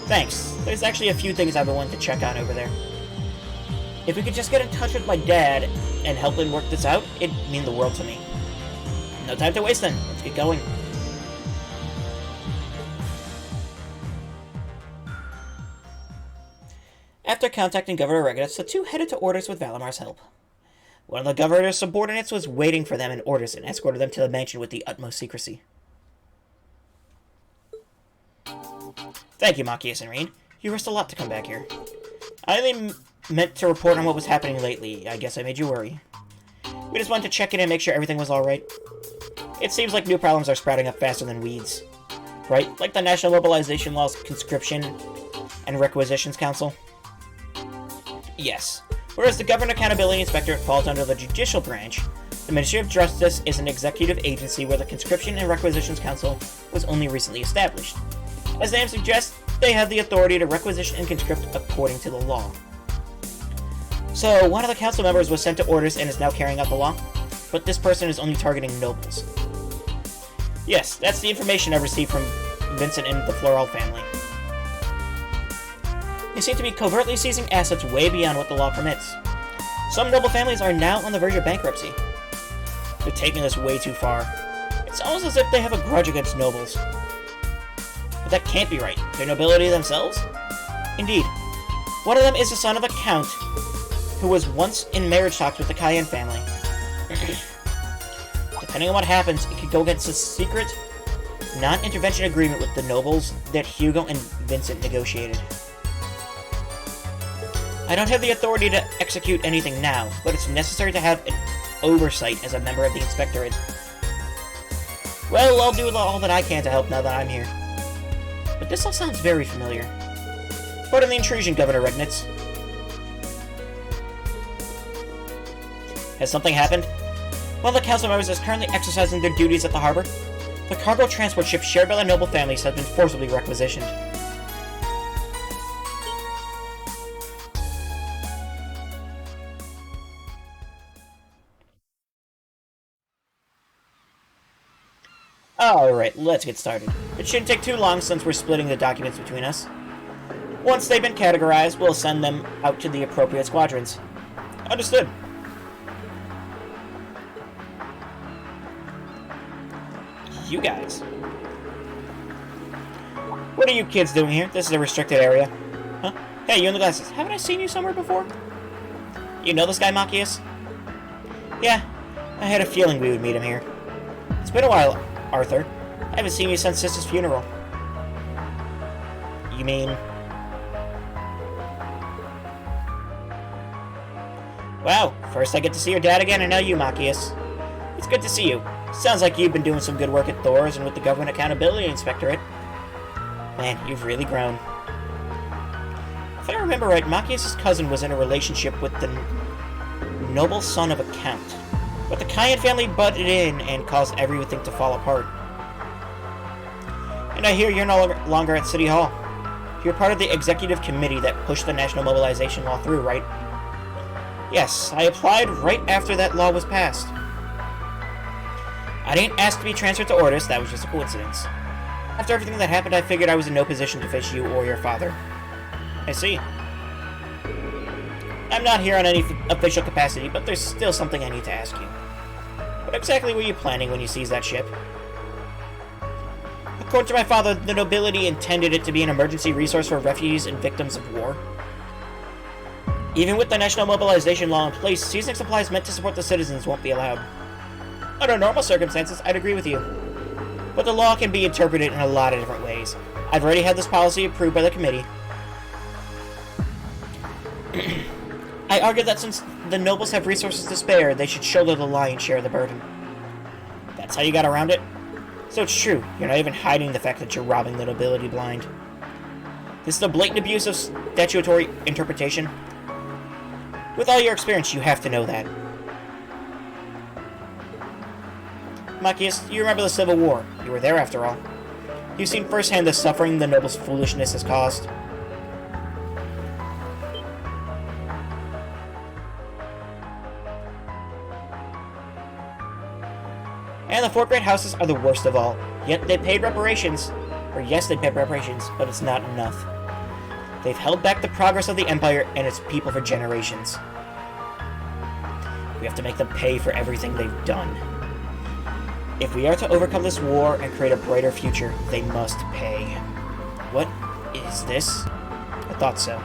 Thanks. There's actually a few things I've been wanting to check on over there. If we could just get in touch with my dad and help him work this out, it'd mean the world to me. No time to waste then. Let's get going. After contacting Governor Regulus, the two headed to Ordis with Valimar's help. One of the governor's subordinates was waiting for them in Ordis and escorted them to the mansion with the utmost secrecy. Thank you, Machias and Reen. You risked a lot to come back here. I only meant to report on what was happening lately. I guess I made you worry. We just wanted to check in and make sure everything was alright. It seems like new problems are sprouting up faster than weeds. Right? Like the National Mobilization Law's Conscription and Requisitions Council. Yes. Whereas the Government Accountability Inspectorate falls under the Judicial Branch, the Ministry of Justice is an executive agency where the Conscription and Requisitions Council was only recently established. As the name suggests, they have the authority to requisition and conscript according to the law. So, one of the council members was sent to Ordis and is now carrying out the law, but this person is only targeting nobles. Yes, that's the information I received from Vincent and the Floral family. They seem to be covertly seizing assets way beyond what the law permits. Some noble families are now on the verge of bankruptcy. They're taking this way too far. It's almost as if they have a grudge against nobles. But that can't be right. They're nobility themselves? Indeed. One of them is the son of a count who was once in marriage talks with the Cayenne family. Depending on what happens, it could go against a secret non-intervention agreement with the nobles that Hugo and Vincent negotiated. I don't have the authority to execute anything now, but it's necessary to have an oversight as a member of the Inspectorate. Well, I'll do all that I can to help now that I'm here. But this all sounds very familiar. Pardon the intrusion, Governor Regnitz. Has something happened? One of the council members is currently exercising their duties at the harbor. The cargo transport ship shared by the noble families has been forcibly requisitioned. Alright, let's get started. It shouldn't take too long since we're splitting the documents between us. Once they've been categorized, we'll send them out to the appropriate squadrons. Understood. You guys. What are you kids doing here? This is a restricted area. Huh? Hey, you in the glasses. Haven't I seen you somewhere before? You know this guy, Machias? Yeah, I had a feeling we would meet him here. It's been a while, Arthur. I haven't seen you since Sister's funeral. You mean... Wow, first I get to see your dad again, and now you, Machias. It's good to see you. Sounds like you've been doing some good work at Thor's and with the Government Accountability Inspectorate. Man, you've really grown. If I remember right, Machias' cousin was in a relationship with the noble son of a count. But the Cayenne family butted in and caused everything to fall apart. And I hear you're no longer at City Hall. You're part of the executive committee that pushed the national mobilization law through, right? Yes, I applied right after that law was passed. I didn't ask to be transferred to Ordis, that was just a coincidence. After everything that happened, I figured I was in no position to face you or your father. I see. I'm not here on any official capacity, but there's still something I need to ask you. What exactly were you planning when you seized that ship? According to my father, the nobility intended it to be an emergency resource for refugees and victims of war. Even with the national mobilization law in place, seizing supplies meant to support the citizens won't be allowed. Under normal circumstances, I'd agree with you. But the law can be interpreted in a lot of different ways. I've already had this policy approved by the committee. I argue that since the nobles have resources to spare, they should shoulder the lion's share of the burden. That's how you got around it? So it's true, you're not even hiding the fact that you're robbing the nobility blind. This is a blatant abuse of statutory interpretation. With all your experience, you have to know that. Machias, you remember the Civil War. You were there after all. You've seen firsthand the suffering the nobles' foolishness has caused. And the four great houses are the worst of all. Yet they paid reparations. Or yes, they paid reparations, but it's not enough. They've held back the progress of the Empire and its people for generations. We have to make them pay for everything they've done. If we are to overcome this war and create a brighter future, they must pay. What is this? I thought so.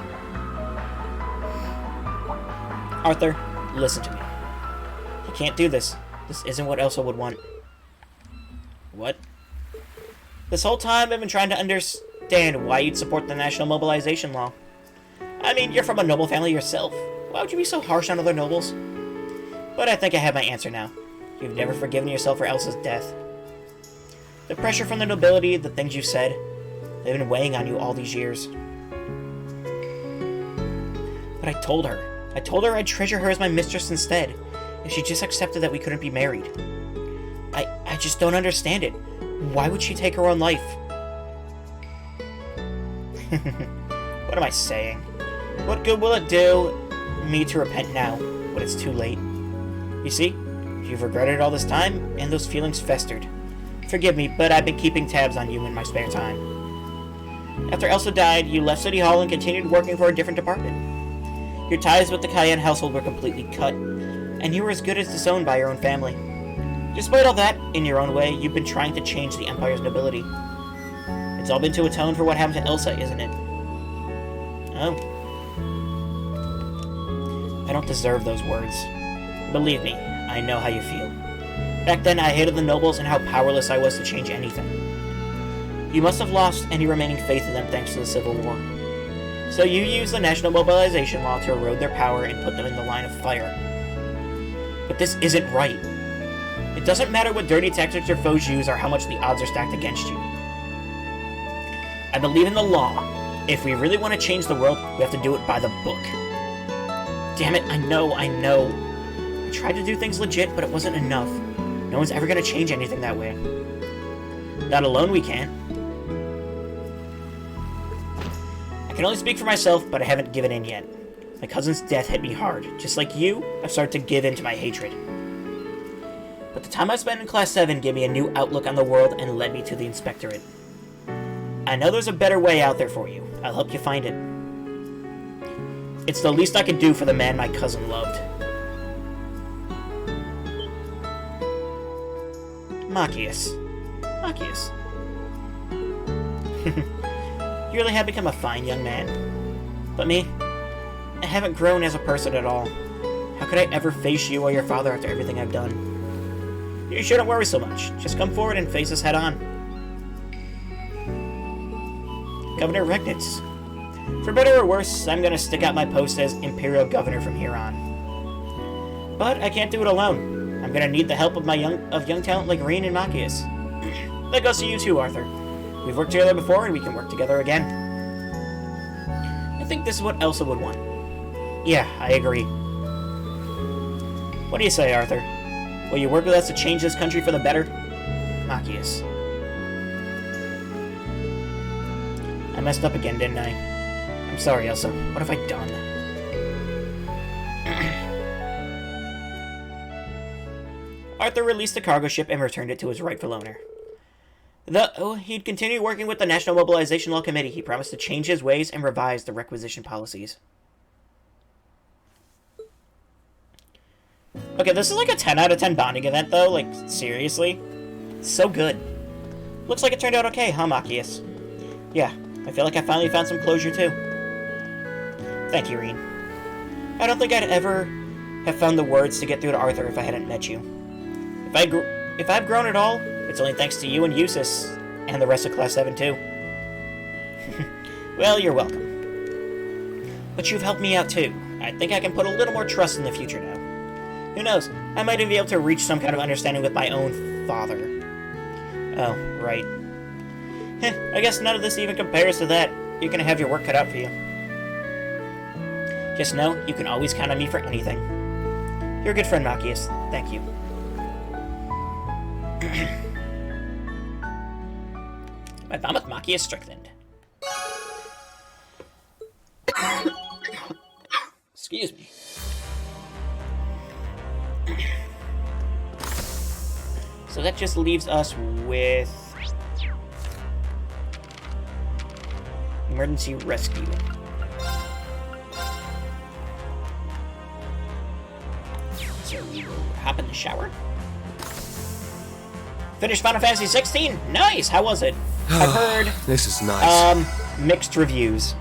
Arthur, listen to me. You can't do this. This isn't what Elsa would want. What? This whole time I've been trying to understand why you'd support the national mobilization law. I mean, you're from a noble family yourself. Why would you be so harsh on other nobles? But I think I have my answer now. You've never forgiven yourself for Elsa's death. The pressure from the nobility, the things you said, they've been weighing on you all these years. But I told her I'd treasure her as my mistress instead, if she just accepted that we couldn't be married. I just don't understand it. Why would she take her own life? What am I saying? What good will it do me to repent now, when it's too late? You see? You've regretted it all this time, and those feelings festered. Forgive me, but I've been keeping tabs on you in my spare time. After Elsa died, you left City Hall and continued working for a different department. Your ties with the Cayenne household were completely cut, and you were as good as disowned by your own family. Despite all that, in your own way, you've been trying to change the Empire's nobility. It's all been to atone for what happened to Elsa, isn't it? Oh. I don't deserve those words. Believe me, I know how you feel. Back then, I hated the nobles and how powerless I was to change anything. You must have lost any remaining faith in them thanks to the Civil War. So you used the national mobilization law to erode their power and put them in the line of fire. But this isn't right. It doesn't matter what dirty tactics your foes use or how much the odds are stacked against you. I believe in the law. If we really want to change the world, we have to do it by the book. Damn it, I know. I tried to do things legit, but it wasn't enough. No one's ever gonna change anything that way. Not alone we can't. I can only speak for myself, but I haven't given in yet. My cousin's death hit me hard. Just like you, I've started to give in to my hatred. But the time I spent in Class 7 gave me a new outlook on the world and led me to the Inspectorate. I know there's a better way out there for you. I'll help you find it. It's the least I could do for the man my cousin loved. Machias. Machias. You really have become a fine young man. But me? I haven't grown as a person at all. How could I ever face you or your father after everything I've done? You shouldn't worry so much. Just come forward and face us head on. Governor Regnitz. For better or worse, I'm gonna stick out my post as Imperial Governor from here on. But I can't do it alone. I'm gonna need the help of young talent like Reen and Machias. That goes to you too, Arthur. We've worked together before, and we can work together again. I think this is what Elsa would want. Yeah, I agree. What do you say, Arthur? Will you work with us to change this country for the better? Machias. I messed up again, didn't I? I'm sorry, Elsa. What have I done? Arthur released the cargo ship and returned it to his rightful owner. Though he'd continue working with the National Mobilization Law Committee, he promised to change his ways and revise the requisition policies. Okay, this is like a 10 out of 10 bonding event, though. Like, seriously? So good. Looks like it turned out okay, huh, Machias? Yeah, I feel like I finally found some closure, too. Thank you, Reen. I don't think I'd ever have found the words to get through to Arthur if I hadn't met you. If I've grown at all, it's only thanks to you and Eustace, and the rest of Class 7, too. Well, you're welcome. But you've helped me out, too. I think I can put a little more trust in the future now. Who knows, I might even be able to reach some kind of understanding with my own father. Oh, right. I guess none of this even compares to that. You're gonna have your work cut out for you. Just know, you can always count on me for anything. You're a good friend, Machias. Thank you. My bond with Machias strengthened. Excuse me. So that just leaves us with emergency rescue. So we will hop in the shower. Finished Final Fantasy 16? Nice! How was it? I've heard... This is nice. Mixed reviews.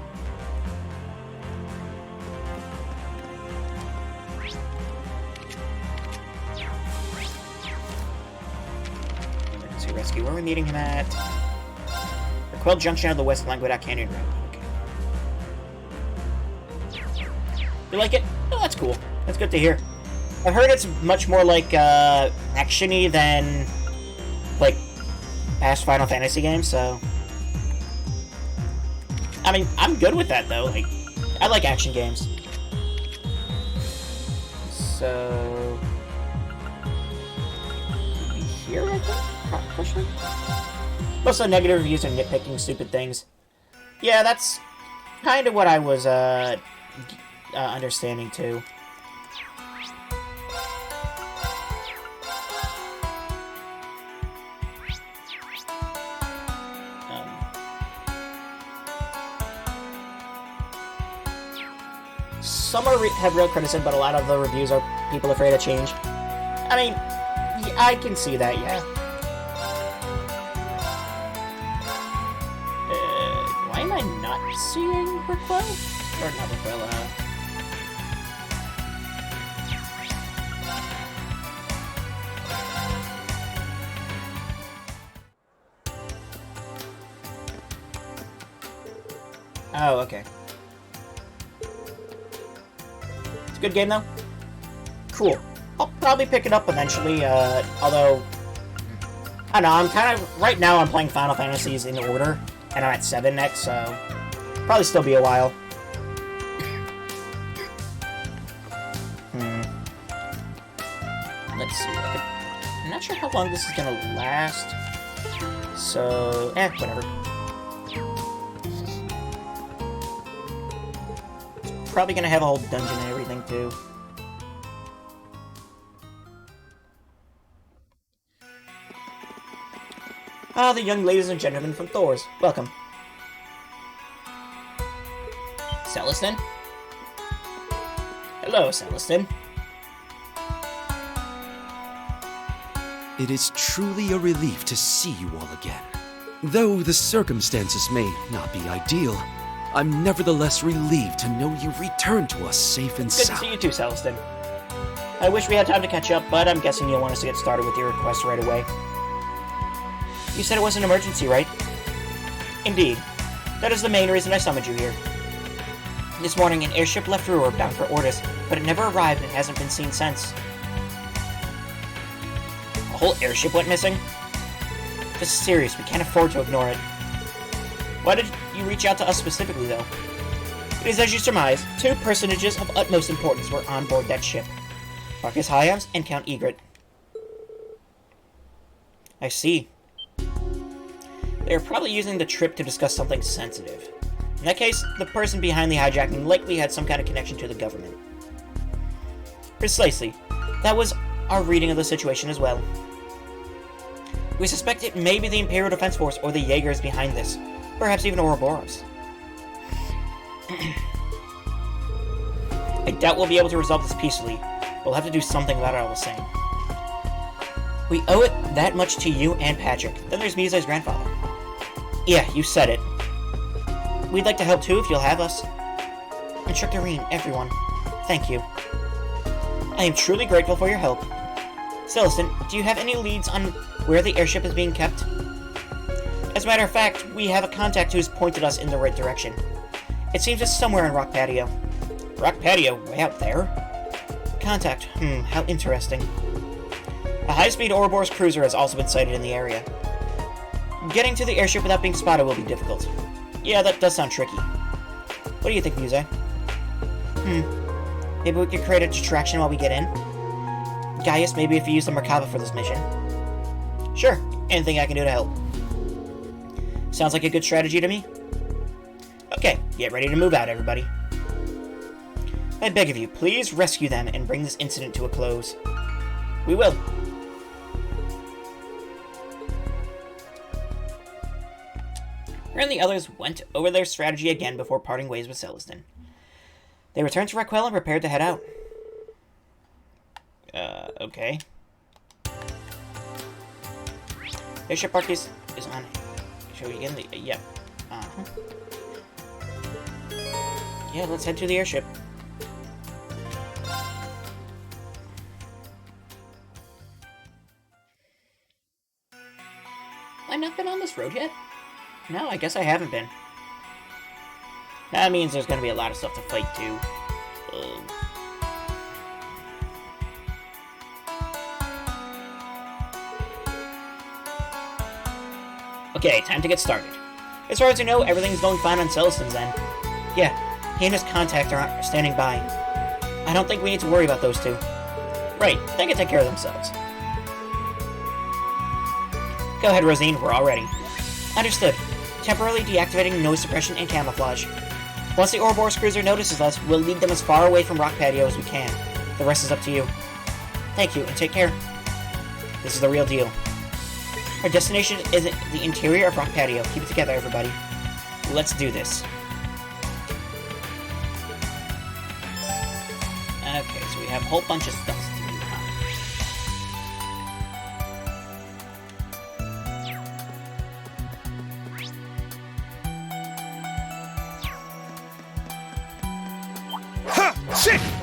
Emergency rescue. Where are we meeting him at? Quell Junction of the West Languedoc Canyon Road. Okay. You like it? Oh, that's cool. That's good to hear. I've heard it's much more like action-y than like past Final Fantasy games, so I mean, I'm good with that though. Like, I like action games. So here, I think? Question? Most of the negative reviews are nitpicking stupid things. Yeah, that's kind of what I was understanding too. Some have real criticism, but a lot of the reviews are people afraid of change. I mean, I can see that, yeah. Why am I not seeing Raquel? Or not Raquel, Oh, okay. It's a good game, though. Cool. I'll probably pick it up eventually, although... I don't know, I'm kind of... Right now, I'm playing Final Fantasies in order, and I'm at 7 next, so... Probably still be a while. I'm not sure how long this is gonna last. So, whatever. It's probably gonna have a whole dungeon and everything, too. Ah, the young ladies and gentlemen from Thor's. Welcome. Celestin? Hello, Celestin. It is truly a relief to see you all again. Though the circumstances may not be ideal, I'm nevertheless relieved to know you've returned to us safe and Good sound. to see you too, Celestin. I wish we had time to catch up, but I'm guessing you'll want us to get started with your request right away. You said it was an emergency, right? Indeed. That is the main reason I summoned you here. This morning, an airship left Ruhr bound for Ordis, but it never arrived and hasn't been seen since. A whole airship went missing? This is serious. We can't afford to ignore it. Why did you reach out to us specifically, though? It is as you surmise, 2 personages of utmost importance were on board that ship. Marcus Hyams and Count Egret. I see. They are probably using the trip to discuss something sensitive. In that case, the person behind the hijacking likely had some kind of connection to the government. Precisely. That was our reading of the situation as well. We suspect it may be the Imperial Defense Force or the Jaegers behind this. Perhaps even Ouroboros. I doubt we'll be able to resolve this peacefully. We'll have to do something about it all the same. We owe it that much to you and Patrick. Then there's Misa's grandfather. Yeah, you said it. We'd like to help too if you'll have us. Instructor Reen, everyone, thank you. I am truly grateful for your help. Celestin, do you have any leads on where the airship is being kept? As a matter of fact, we have a contact who's pointed us in the right direction. It seems it's somewhere in Rock Patio. Rock Patio? Way out there? Contact. How interesting. A high-speed Ouroboros cruiser has also been sighted in the area. Getting to the airship without being spotted will be difficult. Yeah, that does sound tricky. What do you think, Muse? Maybe we could create a distraction while we get in? Gaius, maybe if you use the Merkaba for this mission. Sure, anything I can do to help. Sounds like a good strategy to me. Okay, get ready to move out, everybody. I beg of you, please rescue them and bring this incident to a close. We will. Her and the others went over their strategy again before parting ways with Celestin. They returned to Raquel and prepared to head out. Okay. Airship park is on. Shall we begin the... yeah. Yeah, let's head to the airship. I've not been on this road yet? No, I guess I haven't been. That means there's gonna be a lot of stuff to fight, too. Okay, time to get started. As far as I know, everything's going fine on Celestin's end. Yeah, he and his contact are standing by. I don't think we need to worry about those two. Right, they can take care of themselves. Go ahead, Rosine, we're all ready. Understood. Temporarily deactivating noise suppression and camouflage. Once the Ouroboros cruiser notices us, we'll lead them as far away from Rock Patio as we can. The rest is up to you. Thank you, and take care. This is the real deal. Our destination is the interior of Rock Patio. Keep it together, everybody. Let's do this. Okay, so we have a whole bunch of stuff to do,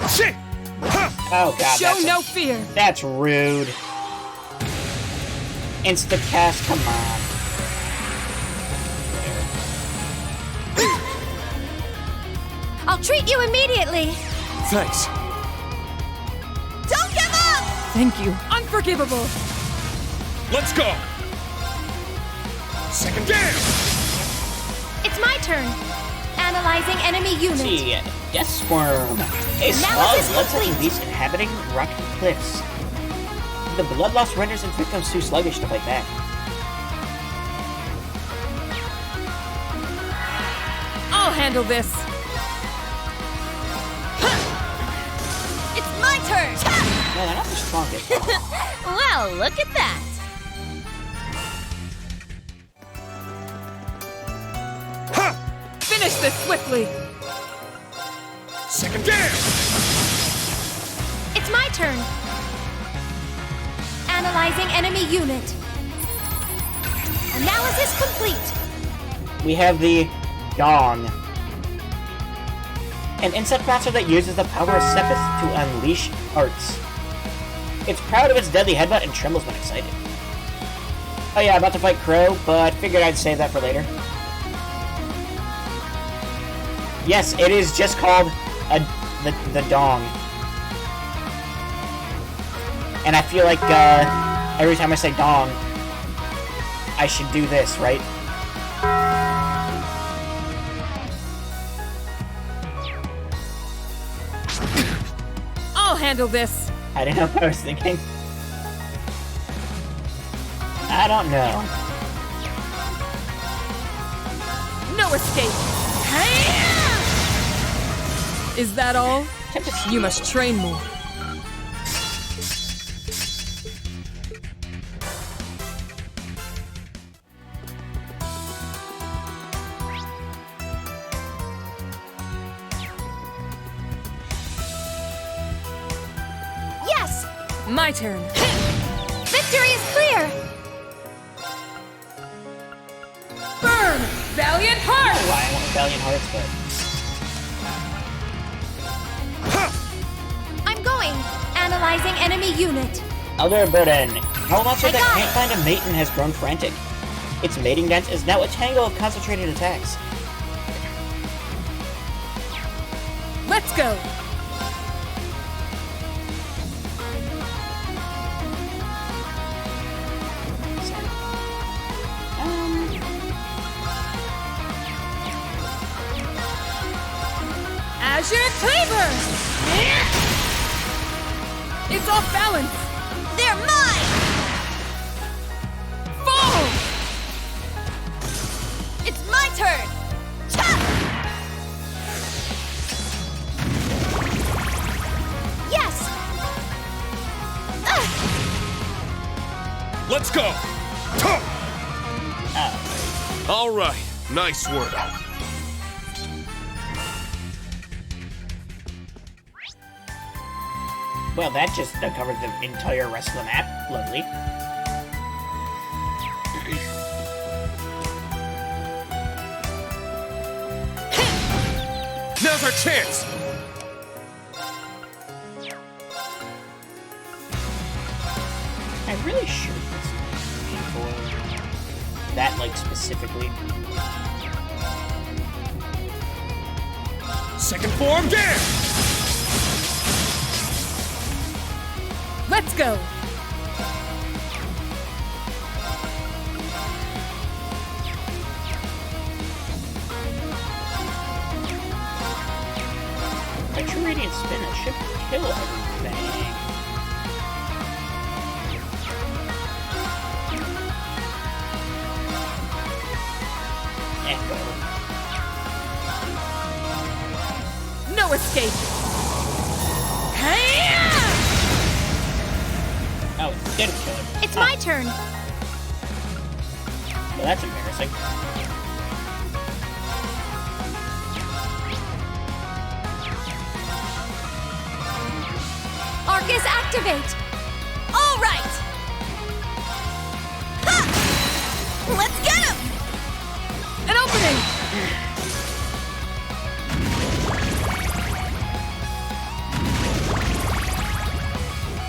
Shit! Oh god, Show no fear! That's rude. Insta-cast, come on. I'll treat you immediately! Thanks. Don't give up! Thank you. Unforgivable! Let's go! Second down! It's my turn. Analyzing enemy unit. See, Death Swarm. A small, blood-sucking beast inhabiting rocky cliffs. the blood loss renders its victims too sluggish to fight back. I'll handle this. It's my turn! No, they're not the strongest. Well, look at that! Finish this swiftly. Second dance! It's my turn. Analyzing enemy unit. Analysis complete. We have the Dong. An insect monster that uses the power of Sepith to unleash arts. It's proud of its deadly headbutt and trembles when excited. Oh yeah, about to fight Crow, but figured I'd save that for later. Yes, it is just called the Dong. And I feel like every time I say Dong, I should do this, right? I'll handle this. I didn't know what I was thinking. I don't know. No escape. Is that all? You must train more. Yes! My turn. Victory is clear! Burn! Valiant Heart! Why I want Valiant Hearts, but... I'm going. Analyzing enemy unit. Elder Burden. No monster that can't find a mate and has grown frantic. Its mating dance is now a tangle of concentrated attacks. Let's go! Azure Cleaver! It's off balance! They're mine! Fall! It's my turn! Chop! Yes! Let's go! All right, nice work. Well, that just covered the entire rest of the map. Lovely. Now's our chance! I'm really sure it's for that, like, specifically. Second form, dance! Let's go! A true radiant spin that should kill everything. Echo. No escape! Oh, it didn't kill him. It's my turn. Well, that's embarrassing. Arcus activate. All right! Ha! Let's get him! An opening!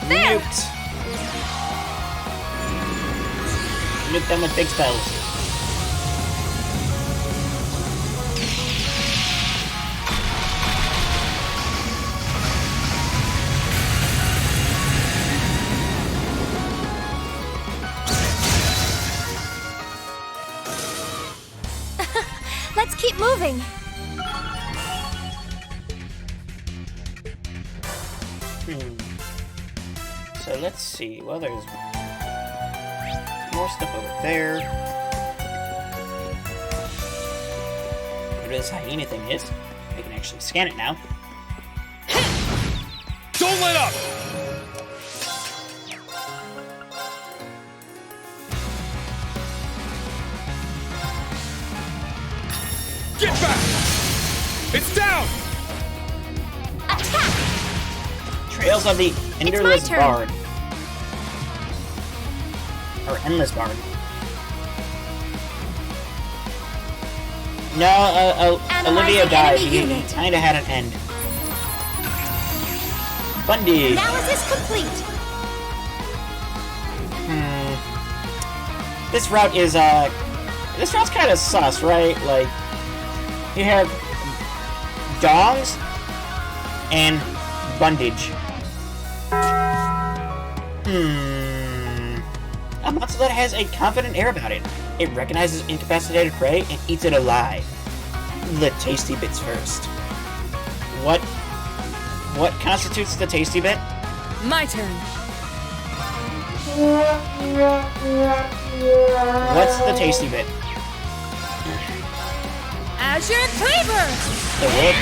There! Nuked. Nuke them with big spells. Let's keep moving. So let's see. Well, there's more stuff over there. Whatever this hyena thing is, I can actually scan it now. Don't let up! Get back! It's down! Attack! Trails of the Enderless turn. Bard. Or Endless Bard. No, Olivia Analyzing died. enemy He unit. kinda had an end. Bundy! Analysis complete. This route is, this route's kinda sus, right? Like, you have dongs and bondage. A monster that has a confident air about it. It recognizes incapacitated prey and eats it alive. The tasty bits first. What constitutes the tasty bit? My turn. What's the tasty bit? Azure Cleaver! The wood?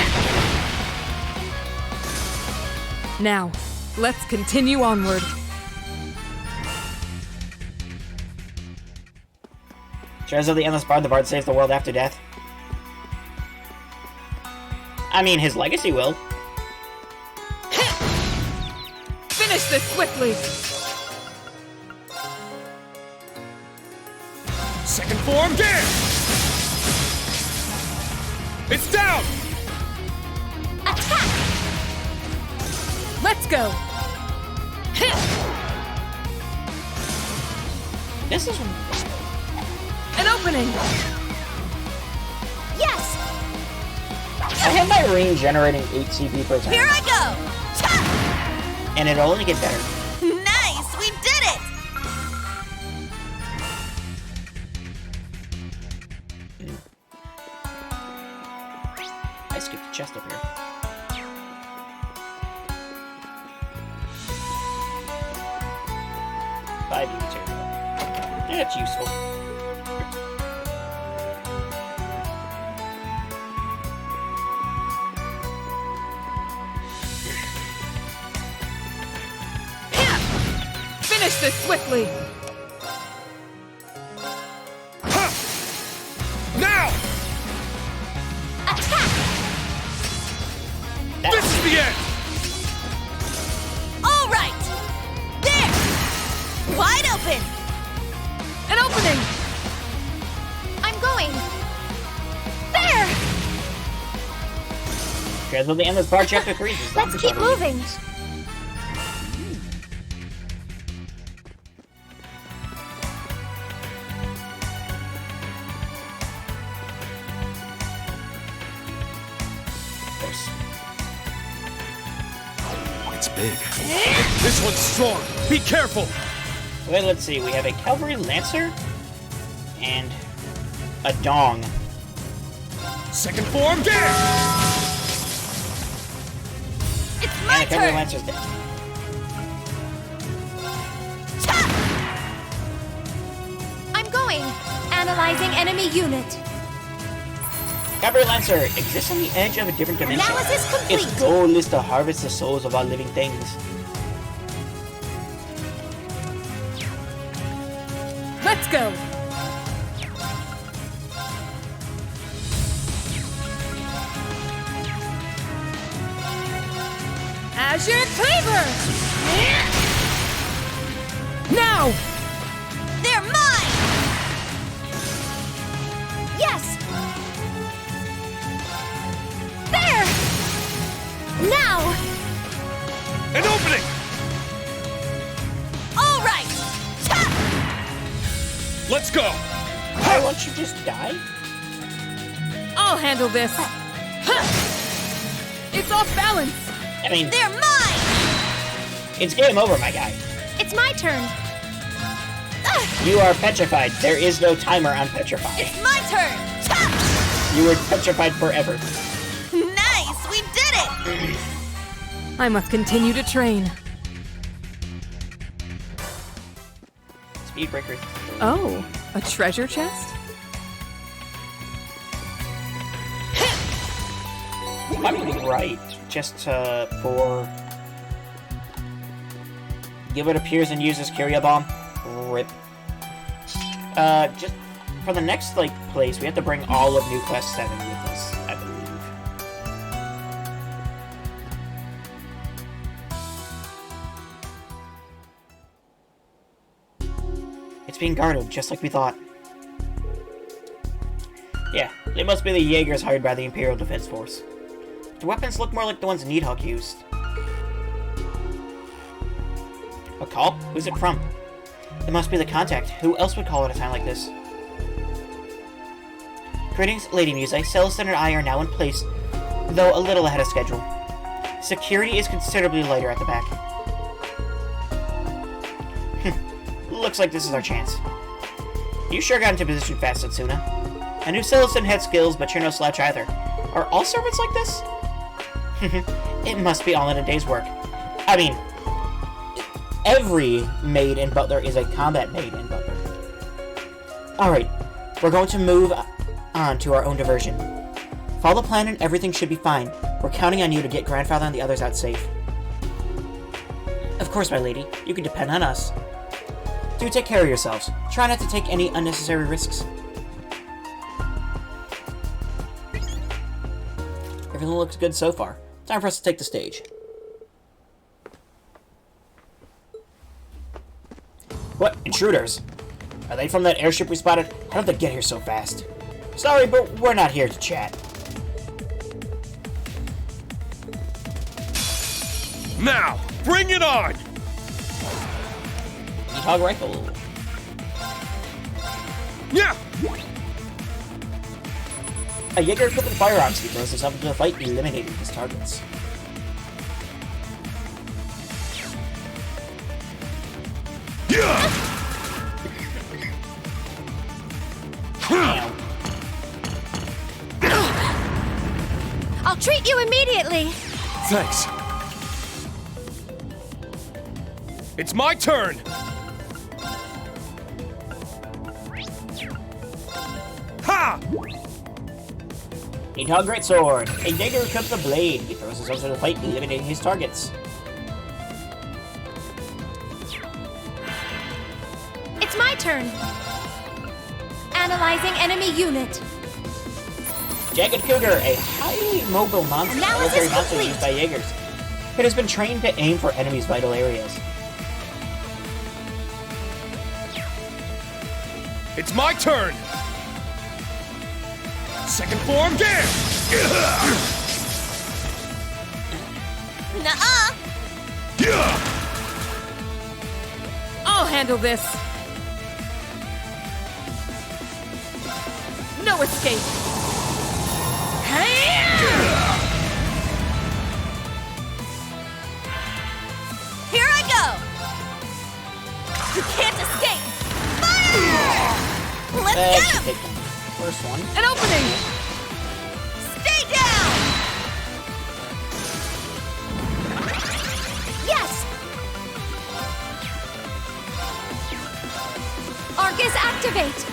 Now, let's continue onward. Shares of the Endless Bard, the Bard saves the world after death. I mean, his legacy will. Finish this swiftly! Second form, get! It's down! Attack! Let's go! This is... An opening! Yes! I have my ring generating 8 CP per turn. Here I go! Ta! And it'll only get better. Nice! We did it! I skipped the chest up here. Five material. That's useful. Finish this swiftly! Now! Attack! This is the end! All right! There! Wide open! An opening! I'm going! There! Shares of the Endless Bard, Chapter 3. Let's keep moving! It's big. This one's strong. Be careful! Wait, let's see. We have a Cavalry Lancer and a Dong. Second form, get! It's And my a Cavalry turn! Lancer's dead. I'm going! Analyzing enemy unit. Cavalry Lancer exists on the edge of a different dimension. Analysis complete. Its goal is to harvest the souls of all living things. Let's go! Azure Cleaver! Now! They're mine! Yes! There! Now! An opening! All right! Ta! Let's go! Why won't you just die? I'll handle this! It's off balance! I mean, They're mine! it's game over, my guy. It's my turn. You are petrified. There is no timer on petrified. It's my turn. Ta! You were petrified forever. Nice! We did it! I must continue to train. Speedbreaker. Oh, a treasure chest? I mean, right. Just for... Give it appears and uses carrier bomb. Rip. Just for the next, like, place, we have to bring all of New Quest 7 with us, I believe. It's being guarded, just like we thought. Yeah, they must be the Jaegers hired by the Imperial Defense Force. The weapons look more like the ones Needhawk used. A call? Who's it from? It must be the contact. Who else would call at a time like this? Greetings, Lady Muse. Celestin and I are now in place, though a little ahead of schedule. Security is considerably lighter at the back. Looks like this is our chance. You sure got into position fast, Satsuna. I knew Celestin had skills, but you're no slouch either. Are all servants like this? It must be all in a day's work. I mean, every maid and butler is a combat maid and butler. Alright, we're going to move on to our own diversion. Follow the plan and everything should be fine. We're counting on you to get Grandfather and the others out safe. Of course, my lady. You can depend on us. Do take care of yourselves. Try not to take any unnecessary risks. Everything looks good so far. Time for us to take the stage. What? Intruders? Are they from that airship we spotted? How did they get here so fast? Sorry, but we're not here to chat. Now, bring it on! Needhawk rifle. Yeah! A Jaeger equipped with firearms, he throws himself into the fight, eliminating his targets. I'll treat you immediately! Thanks. It's my turn! Ha! Needhawk Greatsword. A Jaeger equipped with a blade. He throws himself into the fight, eliminating his targets. It's my turn! Analyzing enemy unit. Jagged Cougar, a highly mobile monster, military monster used by Jaegers. It has been trained to aim for enemies' vital areas. It's my turn! Second form, get! Nuh-uh! I'll handle this. No escape. Here I go! You can't escape! Fire! Let's get him! First one. An opening! Stay down! Yes! Arcus activate!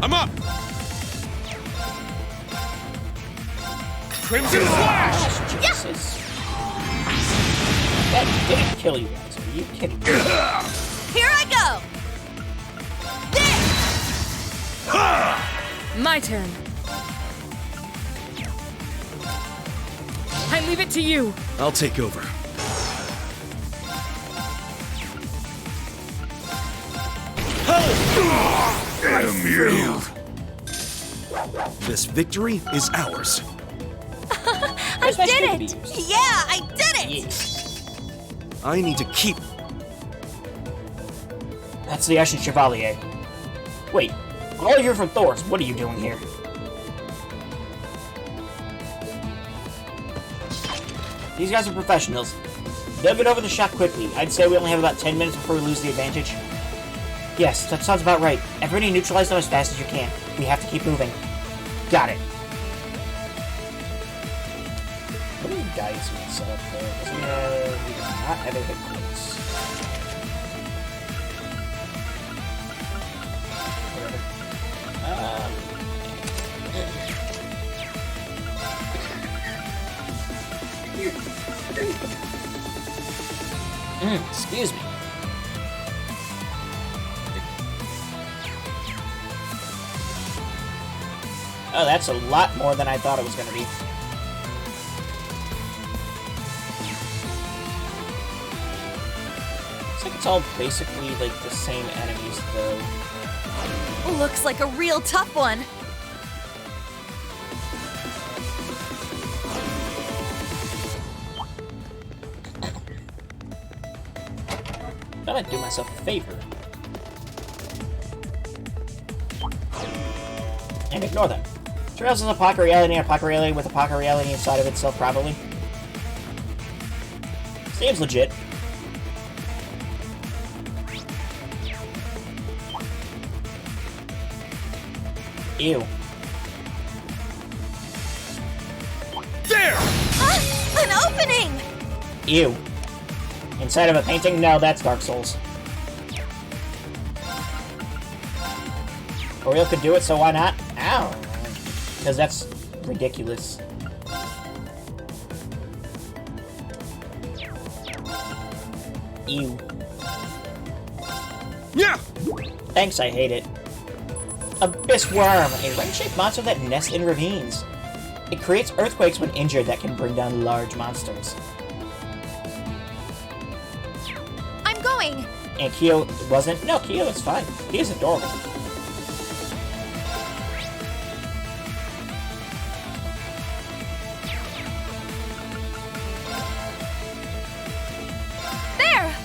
I'm up! Crimson Flash! Jesus. That didn't kill you guys. Are you kidding me? Here I go! My turn. I leave it to you. I'll take over. Damn you! This victory is ours. I did it! Yeah, I did it! Yeah. I need to keep... That's the Ashen Chevalier. Wait, all of you are from Thor's. What are you doing here? These guys are professionals. They'll get over the shock quickly. I'd say we only have about 10 minutes before we lose the advantage. Yes, that sounds about right. Everybody neutralize them as fast as you can. We have to keep moving. Got it. What are the guys we set up there? We do not have a hit points. Excuse me. Oh, that's a lot more than I thought it was going to be. Looks like it's all basically, like, the same enemies, though. Looks like a real tough one. Thought I'd do myself a favor. And ignore them. Trails is a pocket reality and a pocket reality with a pocket reality inside of itself, probably. Seems legit. Ew. There! An opening! Ew. Inside of a painting? No, that's Dark Souls. Oriel could do it, so why not? Ow. Because that's ridiculous. Ew. Yeah! Thanks, I hate it. Abyss Worm, a ring-shaped monster that nests in ravines. It creates earthquakes when injured that can bring down large monsters. I'm going! And Kyo wasn't? No, Kyo is fine. He is adorable. There!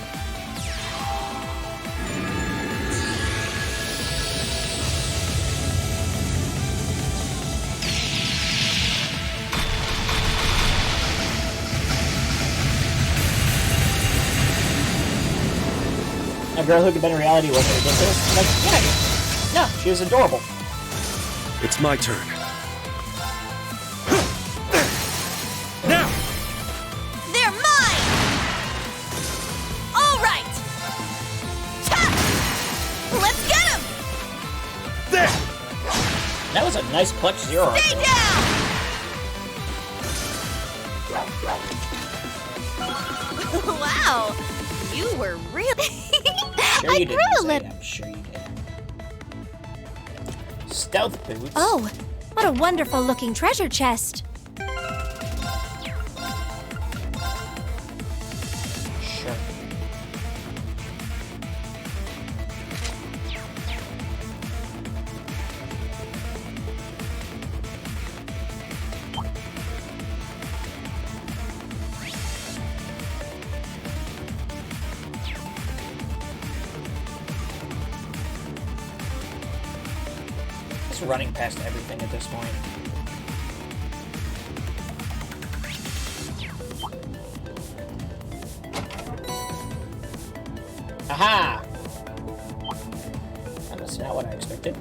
A girl who could bend in reality wasn't ridiculous? Like, yeah. No, she was adorable. It's my turn. Now! They're mine! All right! Ha! Let's get him! There! That was a nice clutch zero. Stay down! Wow, you were really... Sure I you grew did. a little. I'm sure you did. Stealth boots. Oh, what a wonderful looking treasure chest. Sure. Just running past everything at this point. Aha! That's not what I expected.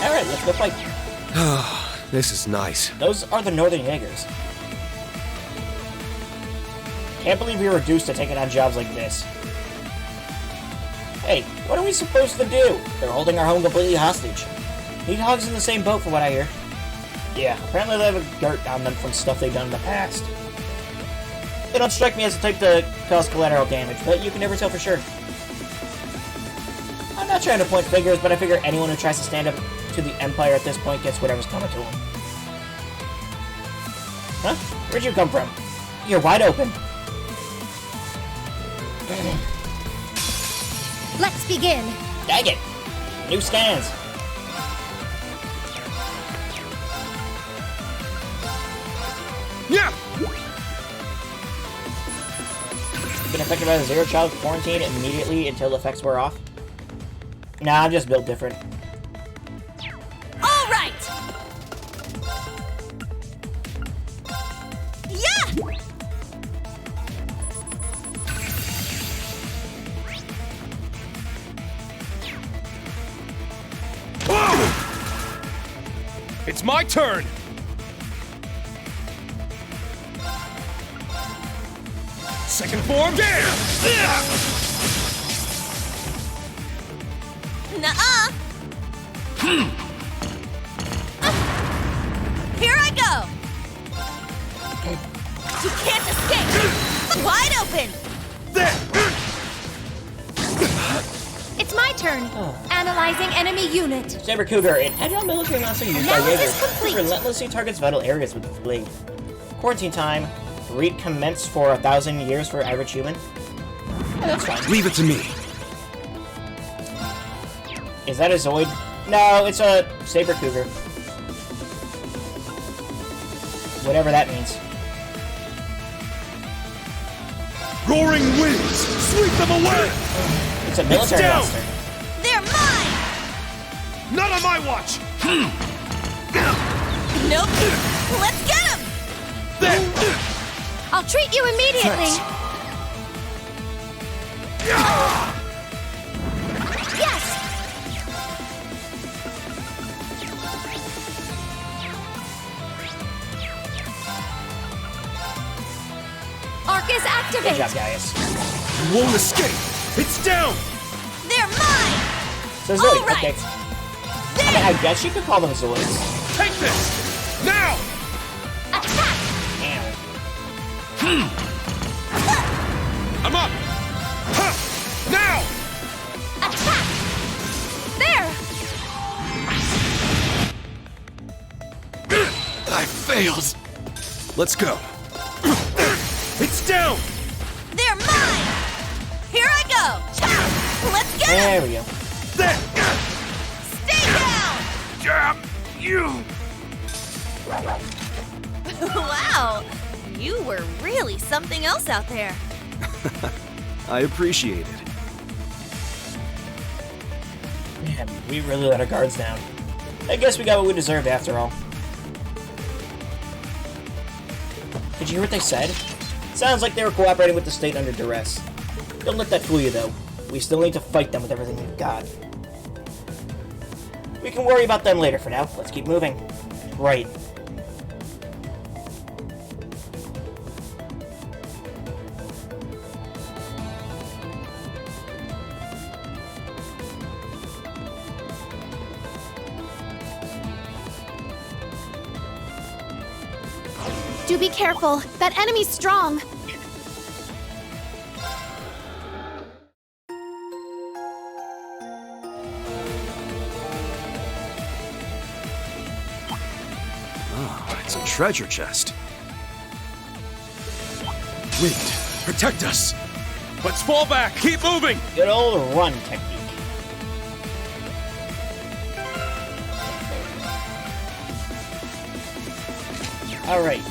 Alright, let's go fight. This is nice. Those are the Northern Jaegers. Can't believe we were reduced to taking on jobs like this. Hey, what are we supposed to do? They're holding our home completely hostage. Needhog's in the same boat from what I hear. Yeah, apparently they have a dirt on them from stuff they've done in the past. They don't strike me as the type to cause collateral damage, but you can never tell for sure. I'm not trying to point fingers, but I figure anyone who tries to stand up to the Empire at this point gets whatever's coming to them. Huh? Where'd you come from? You're wide open. Let's begin. Dang it! New scans. Yeah! Been affected by the zero-child quarantine immediately until the effects wear off? Nah, I'm just built different. All right! Yeah! It's my turn! Second form, Nuh-uh! Here I go! You can't escape! Wide open! It's my turn. Analyzing enemy unit. Saber Cougar, an agile military monster used by Analysis Jaegers, complete. relentlessly targets vital areas with its blade. Quarantine time. Recommence for 1,000 years for average human. Oh, that's fine. Leave it to me. Is that a Zoid? No, it's a Saber Cougar. Whatever that means. Roaring winds! Sweep them away! It's a military down! monster. They're mine! Not on my watch! Nope! Let's get him! I'll treat you immediately. Yes! Arcus activate! Good job, Gaius. You won't escape! It's down! They're mine! So Zoid, All right. okay. I mean, I guess you could call them Zoids. Take this! Now! Attack! Damn. I'm up! Now! Attack! There! I failed. Let's go. It's down! They're mine! Here I go! Let's get There him! we go. Stay down! Damn you! Wow! You were really something else out there. I appreciate it. Man, we really let our guards down. I guess we got what we deserved after all. Did you hear what they said? Sounds like they were cooperating with the state under duress. Don't let that fool you, though. We still need to fight them with everything we've got. We can worry about them later. For now, let's keep moving. Right. Do be careful. That enemy's strong. Oh, it's a treasure chest. Wind, protect us! Let's fall back! Keep moving! Good old run technique. Alright.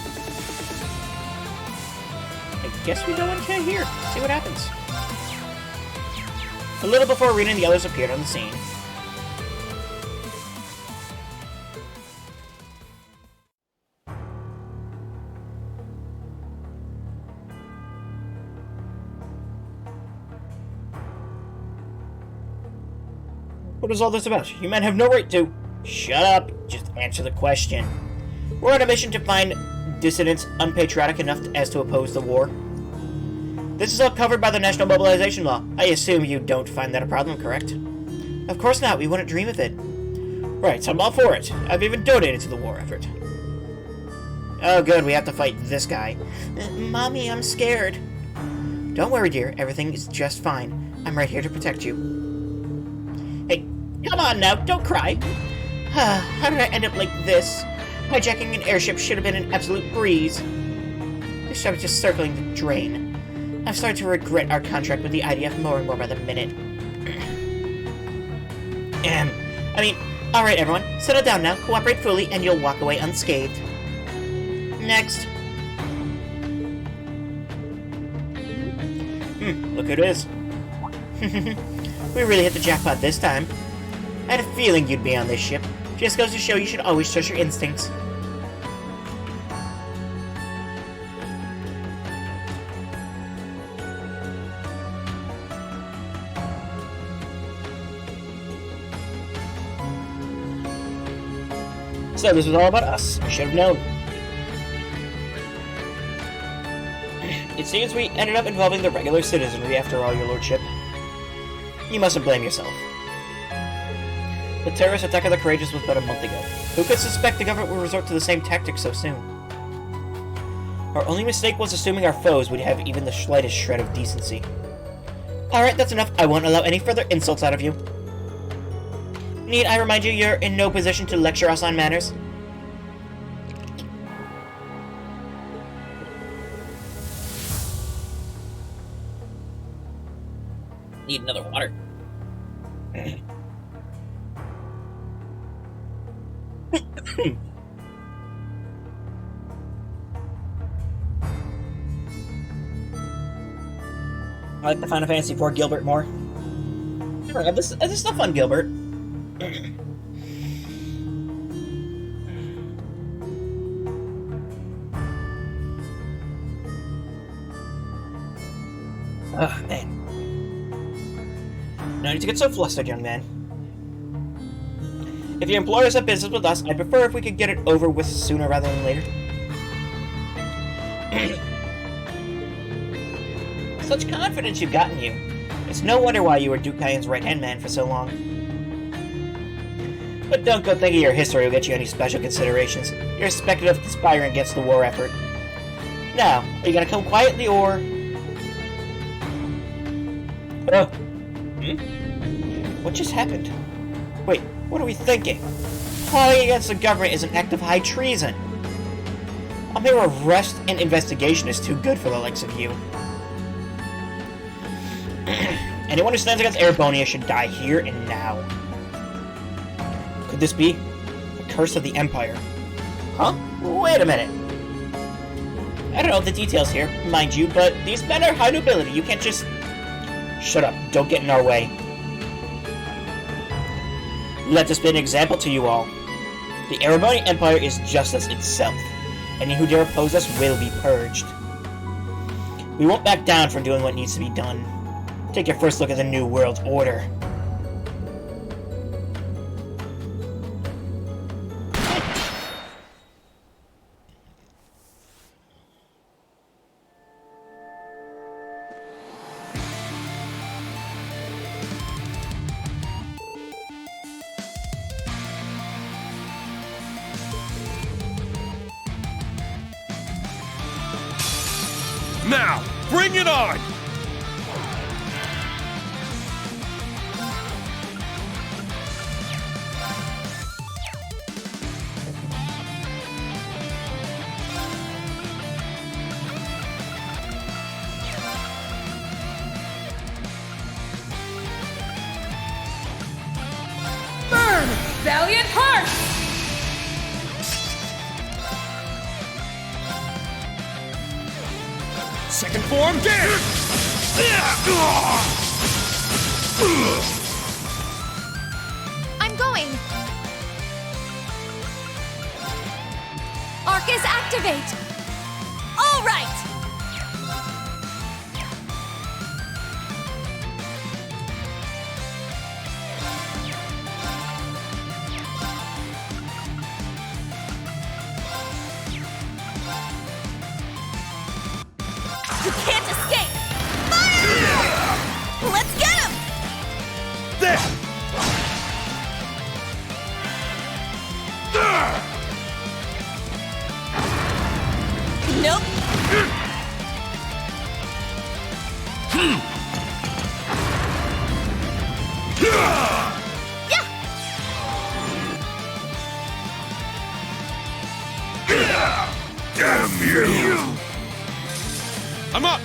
I guess we go into here. See what happens. A little before Rena and the others appeared on the scene. What is all this about? You men have no right to... Shut up. Just answer the question. We're on a mission to find dissidents unpatriotic enough as to oppose the war. This is all covered by the National Mobilization Law. I assume you don't find that a problem, correct? Of course not. We wouldn't dream of it. Right, so I'm all for it. I've even donated to the war effort. Oh, good. We have to fight this guy. Mommy, I'm scared. Don't worry, dear. Everything is just fine. I'm right here to protect you. Hey, come on now. Don't cry. How did I end up like this? Hijacking an airship should have been an absolute breeze. This ship is just circling the drain. I'm starting to regret our contract with the IDF more and more by the minute. Alright everyone, settle down now, cooperate fully, and you'll walk away unscathed. Next. Look who it is. We really hit the jackpot this time. I had a feeling you'd be on this ship. Just goes to show you should always trust your instincts. So this was all about us. I should have known. It seems we ended up involving the regular citizenry after all, your lordship. You mustn't blame yourself. The terrorist attack of the Courageous was about a month ago. Who could suspect the government would resort to the same tactics so soon? Our only mistake was assuming our foes would have even the slightest shred of decency. Alright, that's enough. I won't allow any further insults out of you. Need I remind you you're in no position to lecture us on manners? Need another water. I like the Final Fantasy IV Gilbert more. I don't know, this is still fun, Gilbert. Ugh, man. No need to get so flustered, young man. If your employers have business with us, I'd prefer if we could get it over with sooner rather than later. Such confidence you've gotten you. It's no wonder why you were Duke Kayan's right-hand man for so long. But don't go thinking your history will get you any special considerations. You're suspected of conspiring against the war effort. Now, are you gonna come quietly or... Oh. What just happened? Wait, what are we thinking? Plotting against the government is an act of high treason. A mere arrest and investigation is too good for the likes of you. Anyone who stands against Erebonia should die here and now. Could this be the curse of the Empire? Huh? Wait a minute. I don't know the details here, mind you, but these men are high nobility. You can't just... Shut up. Don't get in our way. Let this be an example to you all. The Erebonia Empire is justice itself. Any who dare oppose us will be purged. We won't back down from doing what needs to be done. Take your first look at the New World Order. Now, bring it on! Burn, valiant heart! Second form, get! I'm going! Arcus, activate! All right! You can't escape! Fire! Let's get him! There! Nope. Damn you! I'm up!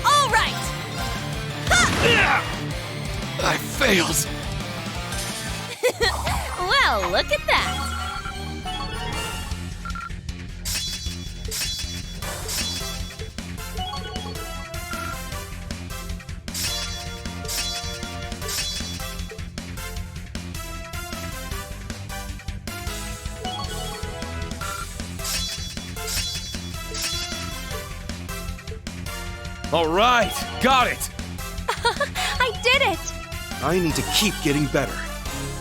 All right! I failed! Well, look at that! All right, got it! I did it! I need to keep getting better.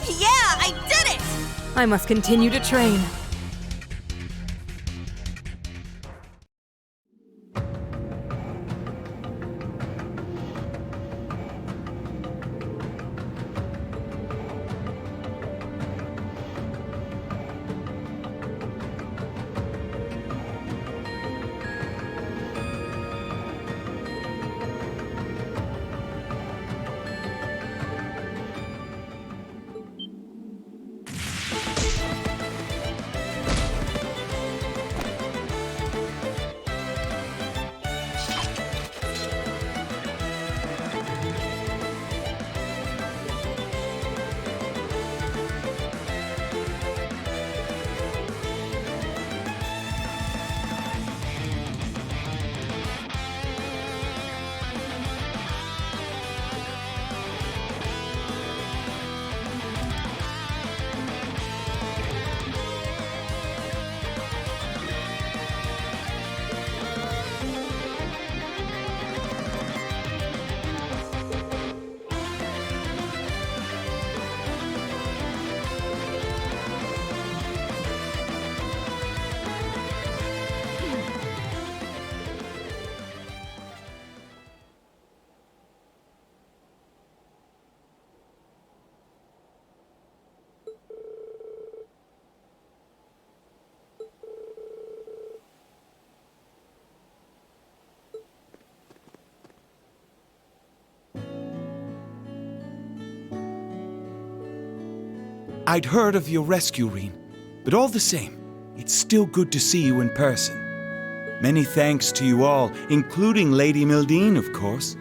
Yeah, I did it! I must continue to train. I'd heard of your rescue, Reen, but all the same, it's still good to see you in person. Many thanks to you all, including Lady Mildine, of course.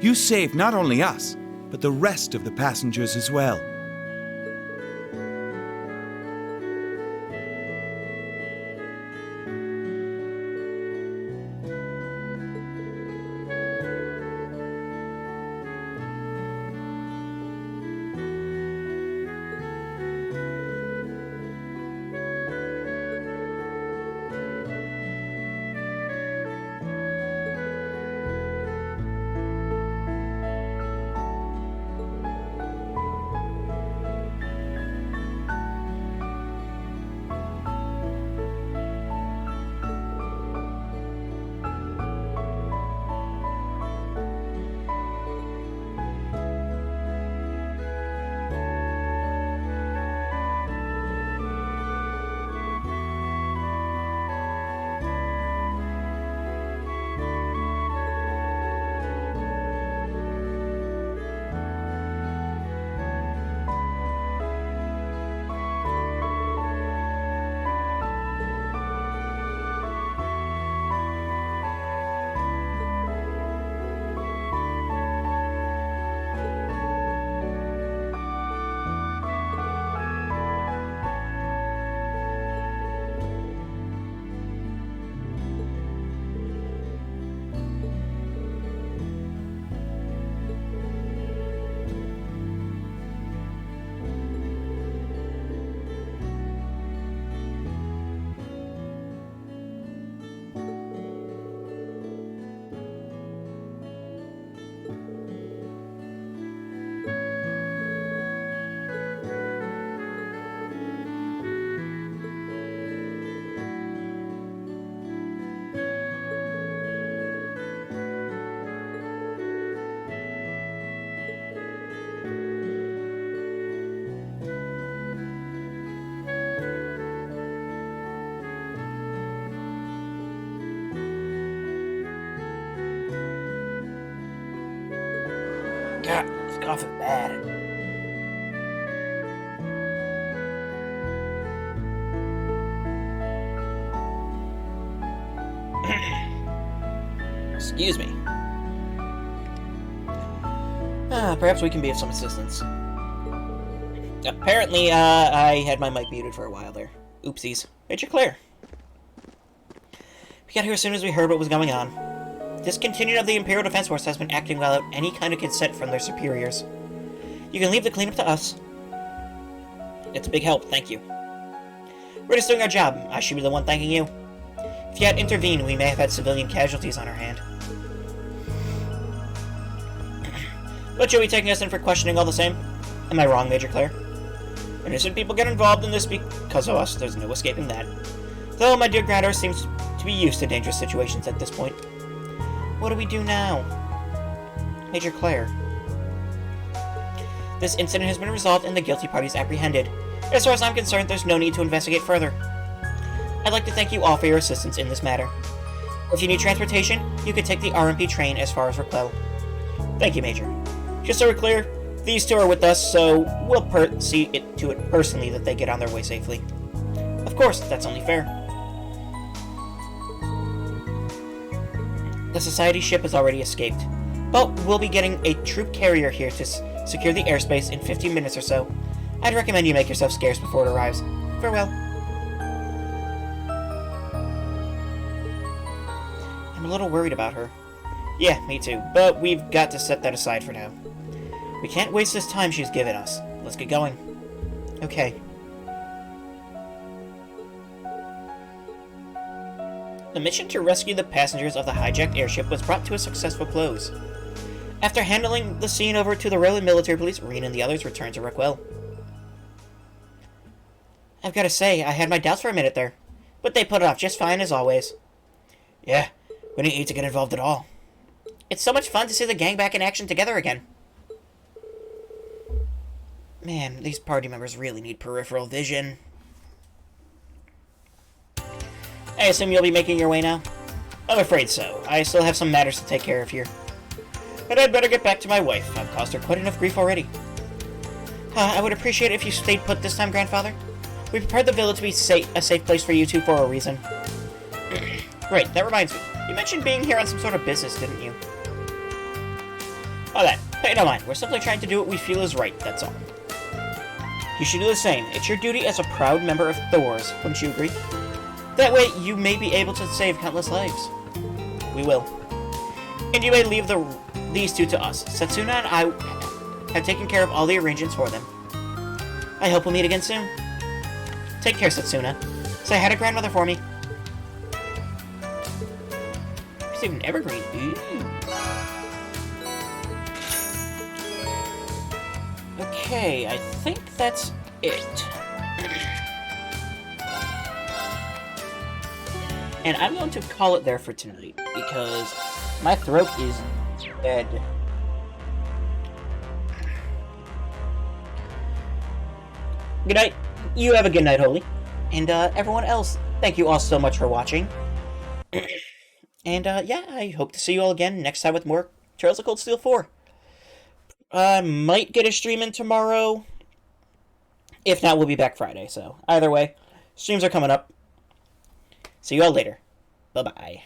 You saved not only us, but the rest of the passengers as well. God, this cough is bad. Excuse me. Perhaps we can be of some assistance. Apparently, I had my mic muted for a while there. Oopsies. Major Claire. We got here as soon as we heard what was going on. This contingent of the Imperial Defense Force has been acting without any kind of consent from their superiors. You can leave the cleanup to us. It's a big help, thank you. We're just doing our job. I should be the one thanking you. If you had intervened, we may have had civilian casualties on our hand. But you'll be taking us in for questioning all the same? Am I wrong, Major Claire? Innocent people get involved in this because of us. There's no escaping that. Though my dear Grandor seems to be used to dangerous situations at this point. What do we do now? Major Claire. This incident has been resolved and the guilty parties apprehended. As far as I'm concerned, there's no need to investigate further. I'd like to thank you all for your assistance in this matter. If you need transportation, you could take the RMP train as far as Raquel. Thank you, Major. Just so we're clear, these two are with us, so we'll see it to it personally that they get on their way safely. Of course, that's only fair. The Society ship has already escaped, but we'll be getting a troop carrier here to secure the airspace in 15 minutes or so. I'd recommend you make yourself scarce before it arrives. Farewell. I'm a little worried about her. Yeah, me too, but we've got to set that aside for now. We can't waste this time she's given us. Let's get going. Okay. The mission to rescue the passengers of the hijacked airship was brought to a successful close. After handling the scene over to the Royal Military Police, Reen and the others returned to Raquel. I've got to say, I had my doubts for a minute there, but they put it off just fine as always. Yeah, we didn't need to get involved at all. It's so much fun to see the gang back in action together again. Man, these party members really need peripheral vision. I assume you'll be making your way now? I'm afraid so. I still have some matters to take care of here. And I'd better get back to my wife. I've caused her quite enough grief already. I would appreciate it if you stayed put this time, Grandfather. We prepared the villa to be a safe place for you two for a reason. Right, that reminds me. You mentioned being here on some sort of business, didn't you? Oh, that. Pay no mind. We're simply trying to do what we feel is right, that's all. You should do the same. It's your duty as a proud member of Thor's, wouldn't you agree? That way, you may be able to save countless lives. We will. And you may leave these two to us. Setsuna and I have taken care of all the arrangements for them. I hope we'll meet again soon. Take care, Setsuna. Say hi to grandmother for me. Receive an evergreen. Ooh. Okay, I think that's it. And I'm going to call it there for tonight, because my throat is dead. Good night. You have a good night, Holy. And everyone else, thank you all so much for watching. And yeah, I hope to see you all again next time with more Trails of Cold Steel 4. Might get a stream in tomorrow. If not, we'll be back Friday. So either way, streams are coming up. See you all later. Bye-bye.